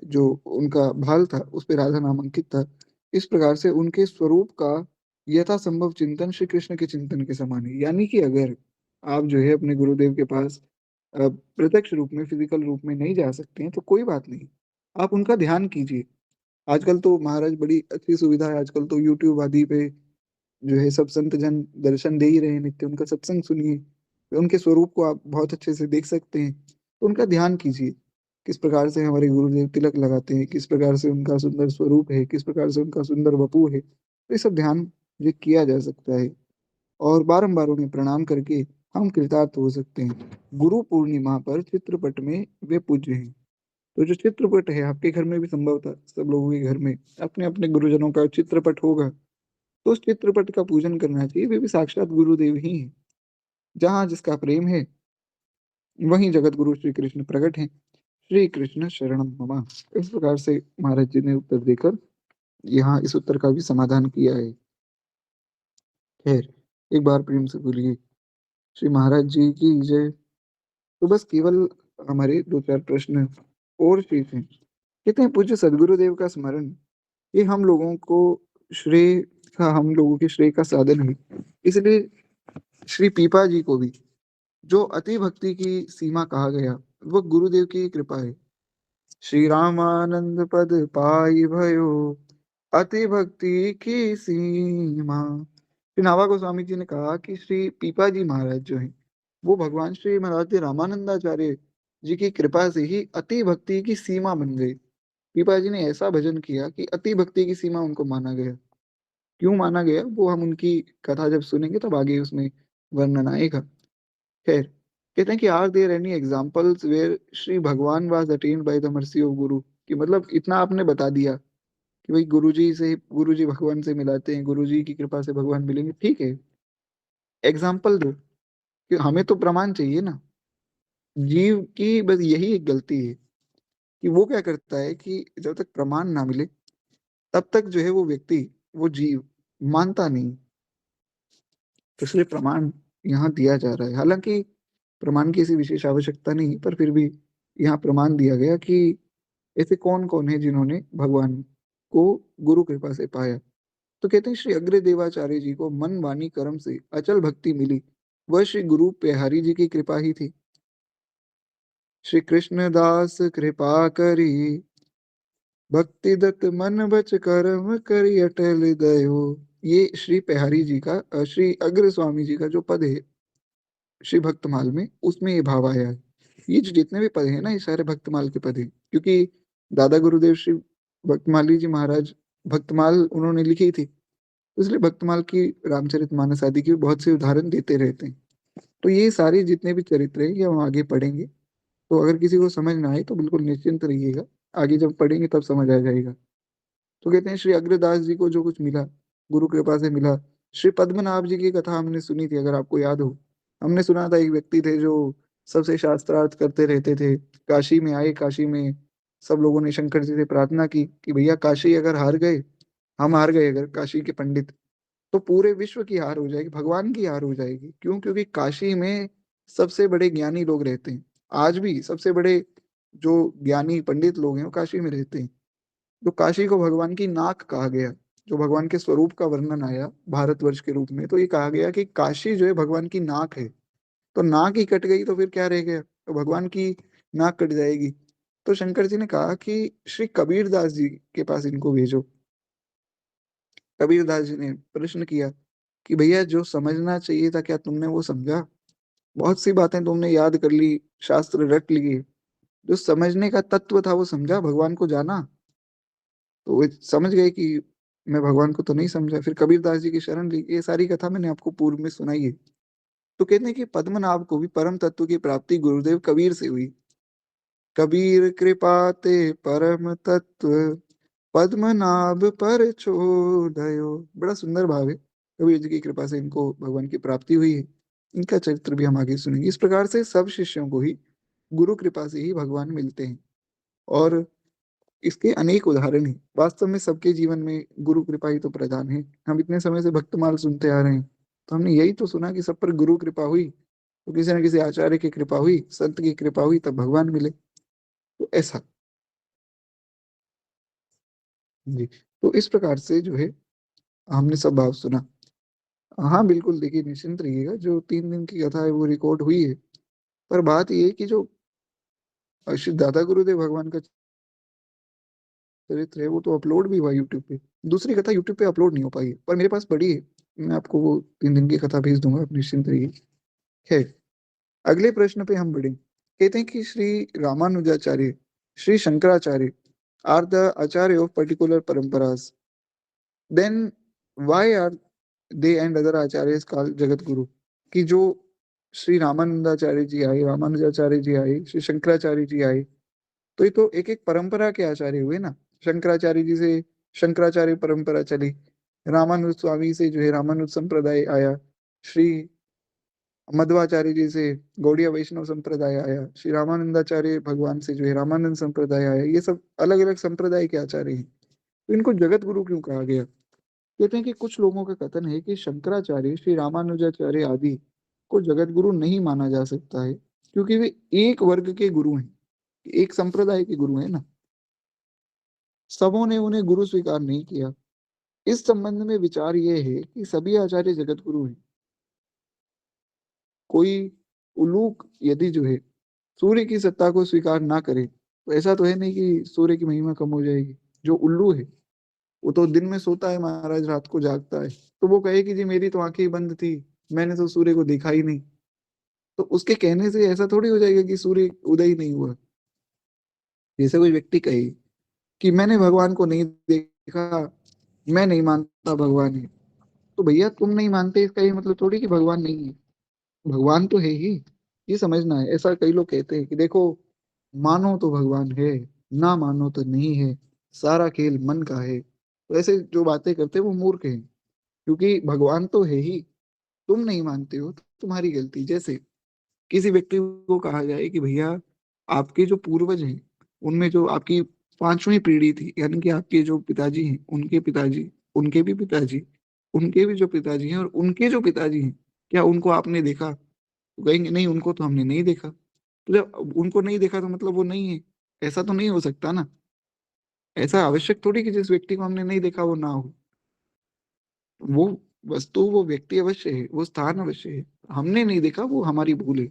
[SPEAKER 1] जो उनका भाल था उस पे राधा नाम अंकित था। इस प्रकार से उनके स्वरूप का यथासंभव चिंतन श्री कृष्ण के चिंतन के समान है। यानी कि अगर आप जो है अपने गुरुदेव के पास प्रत्यक्ष रूप में फिजिकल रूप में नहीं जा सकते हैं तो कोई बात नहीं, आप उनका ध्यान कीजिए। आजकल तो महाराज बड़ी अच्छी सुविधा है, आजकल तो यूट्यूब आदि पे जो है सब संत जन दर्शन दे ही रहे हैं, नित्य उनका सत्संग सुनिए, तो उनके स्वरूप को आप बहुत अच्छे से देख सकते हैं। तो उनका ध्यान कीजिए, किस प्रकार से हमारे गुरुदेव तिलक लगाते हैं, किस प्रकार से उनका सुंदर स्वरूप है, किस प्रकार से उनका सुंदर वपु है, तो ये सब ध्यान ये किया जा सकता है और बारंबार उन्हें प्रणाम करके हम कृतार्थ हो सकते हैं। गुरु पूर्णिमा पर चित्रपट में वे पूज्य हैं। तो जो चित्रपट है आपके घर में भी संभवतः सब लोगों के घर में अपने अपने गुरुजनों का चित्रपट होगा, तो उस चित्रपट का पूजन करना चाहिए। वे भी साक्षात गुरुदेव ही हैं। जहाँ जिसका प्रेम है वहीं जगत गुरु श्री कृष्ण प्रकट हैं। श्री कृष्ण शरणम मम। इस प्रकार से महाराज जी ने उत्तर देकर यहाँ इस उत्तर का भी समाधान किया है। खैर एक बार प्रेम से बोलिए श्री महाराज जी की जय। तो बस केवल हमारे दो चार प्रश्न और शेष हैं। कहते हैं पूज्य सदगुरुदेव का स्मरण ये हम लोगों के श्रेय का साधन है। इसलिए श्री पीपा जी को भी जो अति भक्ति की सीमा कहा गया वह गुरुदेव की कृपा है। श्री रामानंद पद पाई भयो अति भक्ति की सीमा। श्री नावा गोस्वामी जी ने कहा कि श्री पीपा जी महाराज जो हैं वो भगवान श्री महाराज रामानंदाचार्य जी की कृपा से ही अति भक्ति की सीमा बन गई। पीपा जी ने ऐसा भजन किया कि अति भक्ति की सीमा उनको माना गया। क्यों माना गया वो हम उनकी कथा जब सुनेंगे तब आगे उसमें वर्णन आएगा। खैर कहते हैं कि are there any examples where Shri Bhagwan was attained by the mercy of guru, कि मतलब इतना आपने बता दिया कि भाई गुरु जी भगवान से मिलाते हैं, गुरु जी की कृपा से भगवान मिलेंगे, ठीक है, एग्जाम्पल दो। कि हमें तो प्रमाण चाहिए ना। जीव की बस यही एक गलती है कि वो क्या करता है कि जब तक प्रमाण ना मिले तब तक जो है वो व्यक्ति, वो जीव मानता नहीं। तो इसलिए प्रमाण यहाँ दिया जा रहा है। हालांकि प्रमाण की ऐसी विशेष आवश्यकता नहीं, पर फिर भी यहाँ प्रमाण दिया गया कि ऐसे कौन कौन है जिन्होंने भगवान को गुरु कृपा से पाया। तो कहते हैं श्री अग्र देवाचार्य जी को मन वाणी कर्म से अचल भक्ति मिली, वह श्री गुरु पेहारी जी की कृपा ही थी। श्री कृष्णदास कृपा करी, भक्ति दत्त मन बच कर्म करी अटल दयो। ये श्री पेहारी जी का श्री अग्र स्वामी जी का जो पद है श्री भक्तमाल में, उसमें ये भाव आया है। ये जो जितने भी पद हैं ना, ये सारे भक्तमाल के पद हैं, क्योंकि दादा गुरुदेव श्री भक्तमाली जी महाराज भक्तमाल उन्होंने लिखी थी, इसलिए भक्तमाल की रामचरितमानस आदि के बहुत से उदाहरण देते रहते हैं। तो ये सारे जितने भी चरित्र हैं ये हम आगे पढ़ेंगे। तो अगर किसी को समझ ना आए तो बिल्कुल निश्चिंत रहिएगा, आगे जब पढ़ेंगे तब समझ आ जाएगा। तो कहते हैं श्री अग्रदास जी को जो कुछ मिला गुरु कृपा से मिला। श्री पद्मनाभ जी की कथा हमने सुनी थी, अगर आपको याद हो। हमने सुना था एक व्यक्ति थे जो सबसे शास्त्रार्थ करते रहते थे, काशी में आए। काशी में सब लोगों ने शंकर जी से प्रार्थना की कि भैया काशी अगर हार गए, हम हार गए अगर काशी के पंडित, तो पूरे विश्व की हार हो जाएगी, भगवान की हार हो जाएगी। क्यों? क्योंकि काशी में सबसे बड़े ज्ञानी लोग रहते हैं। आज भी सबसे बड़े जो ज्ञानी पंडित लोग हैं वो काशी में रहते हैं। तो काशी को भगवान की नाक कहा गया। जो भगवान के स्वरूप का वर्णन आया भारतवर्ष के रूप में, तो ये कहा गया कि काशी जो है भगवान की नाक है। तो नाक ही कट गई तो फिर क्या रह गया? तो भगवान की नाक कट जाएगी। तो शंकर जी ने कहा कि श्री कबीरदास जी के पास इनको भेजो। कबीरदास जी ने प्रश्न किया कि भैया जो समझना चाहिए था क्या तुमने वो समझा? बहुत सी बातें तुमने याद कर ली, शास्त्र रट लिए, जो समझने का तत्व था वो समझा, भगवान को जाना? तो वो समझ गए कि मैं भगवान को तो नहीं समझा। फिर कबीरदास जी की शरण ली। ये सारी कथा मैंने आपको पूर्व में सुनाई है। तो कहते हैं कि पद्मनाभ को भी परम तत्व की प्राप्ति गुरुदेव कबीर से हुई। कबीर कृपा ते परम तत्व, पद्मनाभ पर छोड़यो। बड़ा सुंदर भाव है। कबीर जी की कृपा से इनको भगवान की प्राप्ति हुई है। इनका चरित्र भी हम आगे सुनेंगे। इस प्रकार से सब शिष्यों को ही गुरु कृपा से ही भगवान मिलते हैं। और इसके अनेक उदाहरण हैं। वास्तव में सबके जीवन में गुरु कृपा ही तो प्रधान है। हम इतने समय से भक्तमाल सुनते आ रहे हैं, तो हमने यही तो सुना कि सब पर गुरु कृपा हुई, तो किसी न किसी आचार्य की कृपा हुई, संत की कृपा हुई, तब भगवान मिले। तो ऐसा। जी। तो इस प्रकार से जो है हमने सब भाव सुना। हाँ बिल्कुल, देखिए निश्चिंत रहिएगा, जो 3 दिन की कथा है वो रिकॉर्ड हुई है। पर बात ये है कि जो श्री दादा गुरुदेव भगवान का चरित्र है वो तो अपलोड भी हुआ यूट्यूब पे। दूसरी कथा यूट्यूब पे अपलोड नहीं हो पाई है, पर मेरे पास पड़ी है। मैं आपको वो 3 दिन की कथा भेज दूंगा, आप निश्चिंत रहिए। है। अगले प्रश्न पे हम बढ़े। कहते हैं कि Shri Ramanujacharya, Shri Shankaracharya are the acharya of particular paramparas, then why are they and other acharya called Jagat guru? कि जो श्री रामानंदाचार्य जी आए, रामानुजाचार्य जी आए, श्री शंकराचार्य जी आए, तो ये तो एक एक परंपरा के आचार्य हुए ना। शंकराचार्य जी से शंकराचार्य परंपरा चली, रामानुज स्वामी से जो है रामानुज संप्रदाय आया, श्री मध्वाचार्य जी से गौड़िया वैष्णव संप्रदाय आया, श्री रामानंदाचार्य भगवान से जो है रामानंद संप्रदाय आया। ये सब अलग अलग संप्रदाय के आचार्य हैं। तो इनको जगत गुरु क्यों कहा गया? कहते हैं कि कुछ लोगों का कथन है कि शंकराचार्य, श्री रामानुजाचार्य आदि को जगत गुरु नहीं माना जा सकता है, क्योंकि वे एक वर्ग के गुरु हैं, एक संप्रदाय के गुरु हैं ना। सबों ने उन्हें गुरु स्वीकार नहीं किया। इस संबंध में विचार यह है कि सभी आचार्य जगत गुरु हैं। कोई उलूक यदि जो है सूर्य की सत्ता को स्वीकार ना करे, तो ऐसा तो है नहीं कि सूर्य की महिमा कम हो जाएगी। जो उल्लू है वो तो दिन में सोता है महाराज, रात को जागता है, तो वो कहे कि जी मेरी तो आंखें ही बंद थी, मैंने तो सूर्य को देखा ही नहीं। तो उसके कहने से ऐसा थोड़ी हो जाएगा कि सूर्य उदय ही नहीं हुआ। जैसे कोई व्यक्ति कहे कि मैंने भगवान को नहीं देखा, मैं नहीं मानता भगवान है, तो भैया तुम नहीं मानते इसका ये मतलब थोड़ी कि भगवान नहीं है। भगवान तो है ही। ये समझना है। ऐसा कई लोग कहते हैं कि देखो, मानो तो भगवान है, ना मानो तो नहीं है, सारा खेल मन का है। तो ऐसे जो बातें करते हैं वो मूर्ख हैं, क्योंकि भगवान तो है ही। तुम नहीं मानते हो तो तुम्हारी गलती। जैसे किसी व्यक्ति को कहा जाए कि भैया आपके जो पूर्वज हैं, उनमें जो आपकी 5वीं पीढ़ी थी, यानी कि आपके जो पिताजी हैं, उनके पिताजी, उनके भी पिताजी, उनके भी जो पिताजी हैं और उनके जो पिताजी हैं, क्या उनको आपने देखा? तो कहेंगे नहीं, उनको तो हमने नहीं देखा। तो जब उनको नहीं देखा तो मतलब वो नहीं है, ऐसा तो नहीं हो सकता ना। ऐसा आवश्यक थोड़ी कि जिस व्यक्ति को हमने नहीं देखा वो ना हो। वो वस्तु, वो व्यक्ति अवश्य है, वो स्थान अवश्य है, हमने नहीं देखा, वो हमारी भूल है।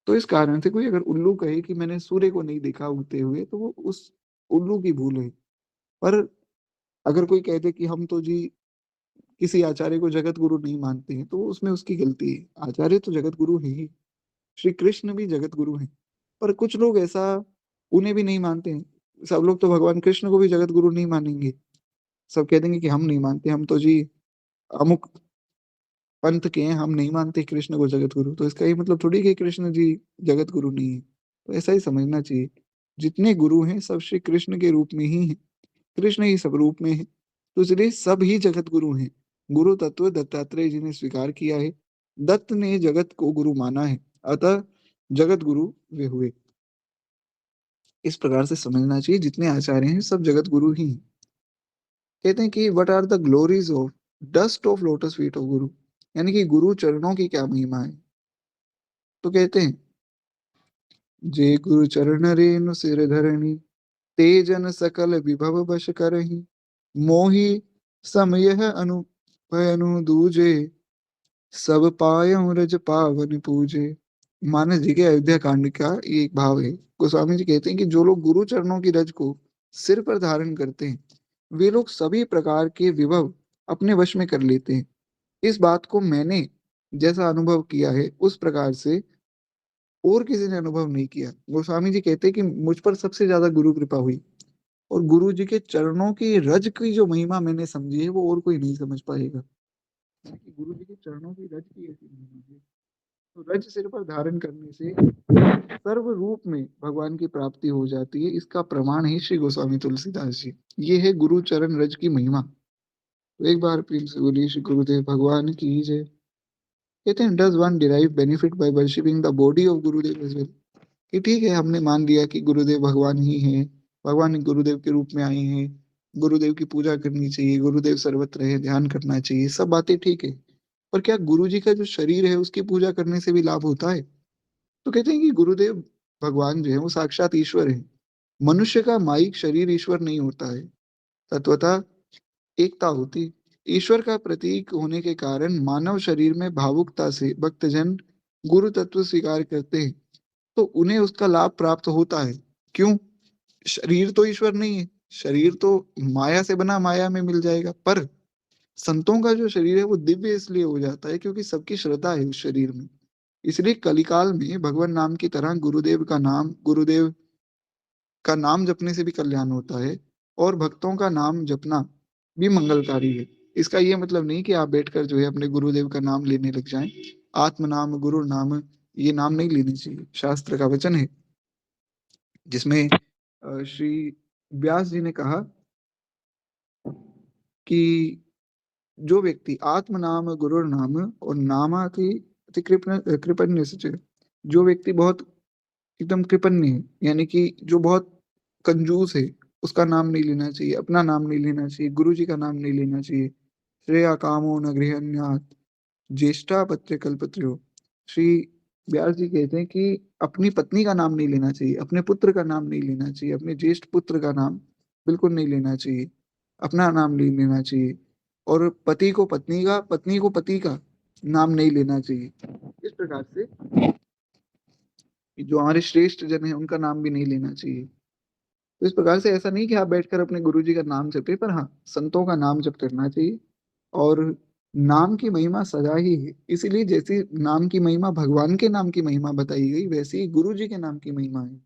[SPEAKER 1] तो इस कारण से कोई अगर उल्लू कहे कि मैंने सूर्य को नहीं देखा उगते हुए, तो वो उस उल्लू की भूल है। पर अगर कोई कह दे कि हम तो जी किसी आचार्य को जगत गुरु नहीं मानते हैं, तो उसमें उसकी गलती है। आचार्य तो जगत गुरु है ही, श्री कृष्ण भी जगत गुरु हैं। पर कुछ लोग ऐसा, उन्हें भी नहीं मानते हैं। सब लोग तो भगवान कृष्ण को भी जगत गुरु नहीं मानेंगे। सब कह देंगे कि हम नहीं मानते, हम तो जी अमुक पंथ के हैं, हम नहीं मानते कृष्ण को जगत गुरु। तो इसका ये मतलब थोड़ी कि कृष्ण जी जगत गुरु नहीं है। तो ऐसा ही समझना चाहिए। जितने गुरु हैं सब श्री कृष्ण के रूप में ही हैं, कृष्ण ही सब रूप में है। तो इसलिए सब ही जगत गुरु हैं। गुरु तत्व दत्तात्रेय जी ने स्वीकार किया है। दत्त ने जगत को गुरु माना है, अतः जगत गुरु वे हुए। इस प्रकार से समझना चाहिए, जितने आचार्य हैं सब जगत गुरु ही हैं। कहते हैं कि what are the glories of dust of lotus feet of guru, यानी कि गुरु चरणों की क्या महिमा है। तो कहते हैं, जे गुरु चरण रेणु सिर धरणी, तेजन सकल विभव बश करही, मोहि समय अनु भयनु दूजे, सब पायउ रज पावन पूजे। मानस जी के अयोध्या कांड का ये एक भाव है। गोस्वामी जी कहते हैं कि जो लोग गुरु चरणों की रज को सिर पर धारण करते हैं, वे लोग सभी प्रकार के विभव अपने वश में कर लेते हैं। इस बात को मैंने जैसा अनुभव किया है, उस प्रकार से और किसी ने अनुभव नहीं किया। गोस्वामी जी कहते हैं कि मुझ पर सबसे ज्यादा गुरु कृपा हुई, और गुरु जी के चरणों की रज की जो महिमा मैंने समझी है, वो और कोई नहीं समझ पाएगा। कि गुरु जी के चरणों की रज की ऐसी महिमा है। तो रज सिर पर धारण करने से सर्व रूप में भगवान की प्राप्ति हो जाती है। इसका प्रमाण है श्री गोस्वामी तुलसीदास जी। ये है गुरु चरण रज की महिमा। तो एक बार प्रेम से बोलिए श्री गुरुदेव भगवान की जय। कहते हैं, does one derive benefit by worshipping the body of Gurudev as well. कि ठीक है, हमने मान लिया कि गुरुदेव भगवान ही हैं, भगवान गुरुदेव के रूप में आए हैं, गुरुदेव की पूजा करनी चाहिए, गुरुदेव सर्वत्र है, ध्यान करना चाहिए, सब बातें ठीक है। पर क्या गुरु जी का जो शरीर है उसकी पूजा करने से भी लाभ होता है? तो कहते हैं कि गुरुदेव भगवान जो है वो साक्षात ईश्वर है। मनुष्य का माइक शरीर ईश्वर नहीं होता है। तत्वतः एकता होती। ईश्वर का प्रतीक होने के कारण मानव शरीर में भावुकता से भक्तजन गुरु तत्व स्वीकार करते हैं, तो उन्हें उसका लाभ प्राप्त होता है। क्यों? शरीर तो ईश्वर नहीं है, शरीर तो माया से बना, माया में मिल जाएगा। पर संतों का जो शरीर है वो दिव्य इसलिए हो जाता है क्योंकि सबकी श्रद्धा है उस शरीर में। इसलिए कलिकाल में भगवान नाम की तरह गुरुदेव का नाम जपने से भी कल्याण होता है, और भक्तों का नाम जपना भी मंगलकारी है। इसका ये मतलब नहीं कि आप बैठकर जो है अपने गुरुदेव का नाम लेने लग जाएं। आत्म नाम, गुरु नाम, ये नाम नहीं लेने चाहिए। शास्त्र का वचन है जिसमें श्री व्यास जी ने कहा कि जो व्यक्ति आत्म नाम गुरु नाम और नामाति अति कृपण्य से, जो व्यक्ति बहुत एकदम कृपण्य है, यानी कि जो बहुत कंजूस है, उसका नाम नहीं लेना चाहिए, अपना नाम नहीं लेना चाहिए, गुरु जी का नाम नहीं लेना चाहिए। श्रेया कामो न गृहण्यात् ज्येष्ठा पत्रे कल्पत्रो। श्री व्यास जी कहते हैं कि अपनी पत्नी का नाम नहीं लेना चाहिए, अपने पुत्र का नाम नहीं लेना चाहिए, अपने ज्येष्ठ पुत्र का नाम बिल्कुल नहीं लेना चाहिए, अपना नाम नहीं लेना चाहिए, और पति को पत्नी का, पत्नी को पति का नाम नहीं लेना चाहिए। इस प्रकार से जो हमारे श्रेष्ठ जन है उनका नाम भी नहीं लेना चाहिए। तो इस प्रकार से ऐसा नहीं कि आप बैठकर अपने गुरु जी का नाम जपे, पर हाँ, संतों का नाम जप करना चाहिए। और नाम की महिमा सदा ही है। इसीलिए जैसी नाम की महिमा, भगवान के नाम की महिमा बताई गई, वैसे ही गुरु जी के नाम की महिमा है।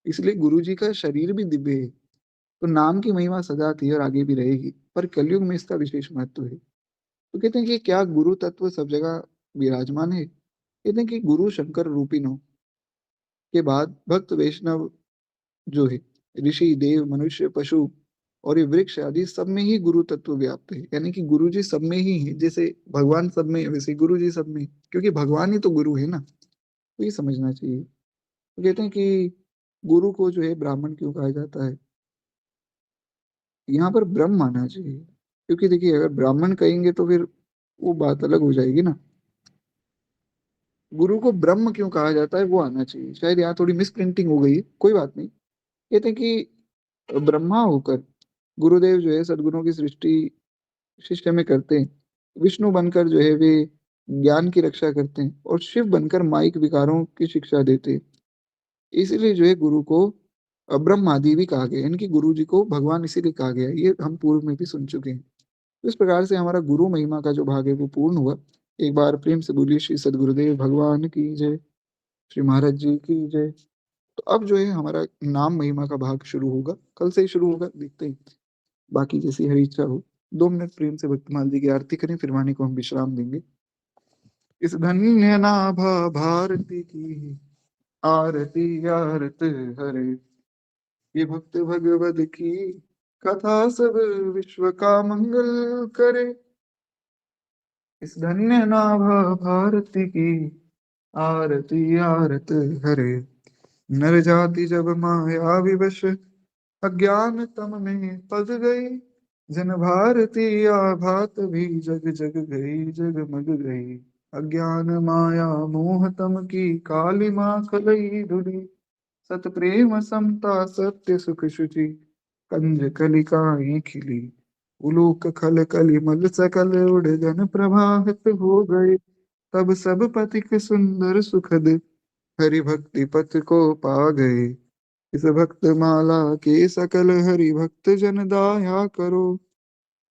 [SPEAKER 1] इसलिए गुरु जी का शरीर भी दिव्य है। तो नाम की महिमा सदा थी और आगे भी रहेगी, पर कलयुग में इसका विशेष महत्व है। तो कहते हैं कि क्या गुरु तत्व सब जगह विराजमान है? कहते हैं कि गुरु शंकर रूपिनो के बाद भक्त वैष्णव जो है, ऋषि देव मनुष्य पशु और ये वृक्ष आदि सब में ही गुरु तत्व व्याप्त है। यानी कि गुरु जी सब में ही है, जैसे भगवान सब में है, वैसे गुरु जी सब में है। क्योंकि भगवान ही तो गुरु है ना। तो ये समझना चाहिए। तो कहते हैं कि गुरु को जो है ब्राह्मण क्यों कहा जाता है? यहाँ पर ब्रह्म आना चाहिए, क्योंकि देखिए अगर ब्राह्मण कहेंगे तो फिर वो बात अलग हो जाएगी ना। गुरु को ब्रह्म क्यों कहा जाता है वो आना चाहिए, शायद यहाँ थोड़ी मिस प्रिंटिंग हो गई है, कोई बात नहीं। कहते हैं कि ब्रह्मा होकर गुरुदेव जो है सद्गुणों की सृष्टि शिष्य में करते हैं, विष्णु बनकर जो है वे ज्ञान की रक्षा करते हैं, और शिव बनकर माइक विकारों की शिक्षा देते हैं। इसीलिए जो है गुरु को ब्रह्म आदि भी कहा गया है। इनकी गुरु जी को भगवान इसीलिए कहा गया है, ये हम पूर्व में भी सुन चुके हैं। तो इस प्रकार से हमारा गुरु महिमा का जो भाग है वो पूर्ण हुआ। एक बार प्रेम से बोलिए श्री सद्गुरुदेव भगवान की जय, श्री महाराज जी की जय। तो अब जो है हमारा नाम महिमा का भाग शुरू होगा, कल से ही शुरू होगा, देखते हैं बाकी जैसी हरी इच्छा हो। 2 मिनट प्रेम से भक्तमाल जी की आरती करें, फिर वाणी को हम विश्राम देंगे। इस धन्य नाभा भारती की आरती आरत हरे, ये भक्त भगवत की कथा सब विश्व का मंगल करे। इस धन्य नाभा भारती की आरती आरत हरे, नर जाति जब माया विवश अज्ञान तम में पद गई, जन भारती आभात भी जग जग गई जगमग गई। अज्ञान माया मोह तम की काली माँ कलई धुली, सत प्रेम समता सत्य सुख शुचि कंज कलिकाएं खिली। उलूक खल कली मल सकल उड़ जन प्रभावित हो गए, तब सब पथिक सुंदर सुखद हरि भक्ति पथ को पा गए। इस भक्त माला के सकल हरि भक्त जन दाया करो,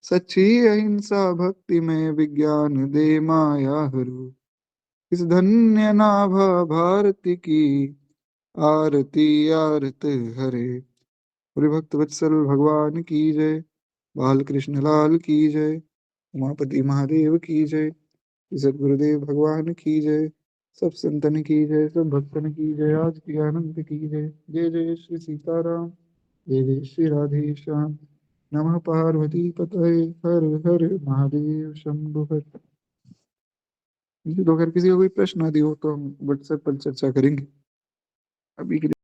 [SPEAKER 1] सच्ची अहिंसा भक्ति में विज्ञान दे माया हरो। इस धन्य नाभा भारती की आरती आरत हरे। पूरे भक्त वत्सल भगवान की जय, बाल कृष्ण लाल की जय, उमापति महादेव की जय, सदगुरुदेव भगवान की जय, सब संतन की जय, सब भक्तन की जय, आज की आनंद की जय। जय जय श्री सीताराम, जय जय श्री राधे श्याम। नमः पार्वती पतये, हर हर महादेव शंभु हर। तो अगर किसी को कोई प्रश्न आदि हो तो हम व्हाट्सएप पर चर्चा करेंगे। अभी के लिए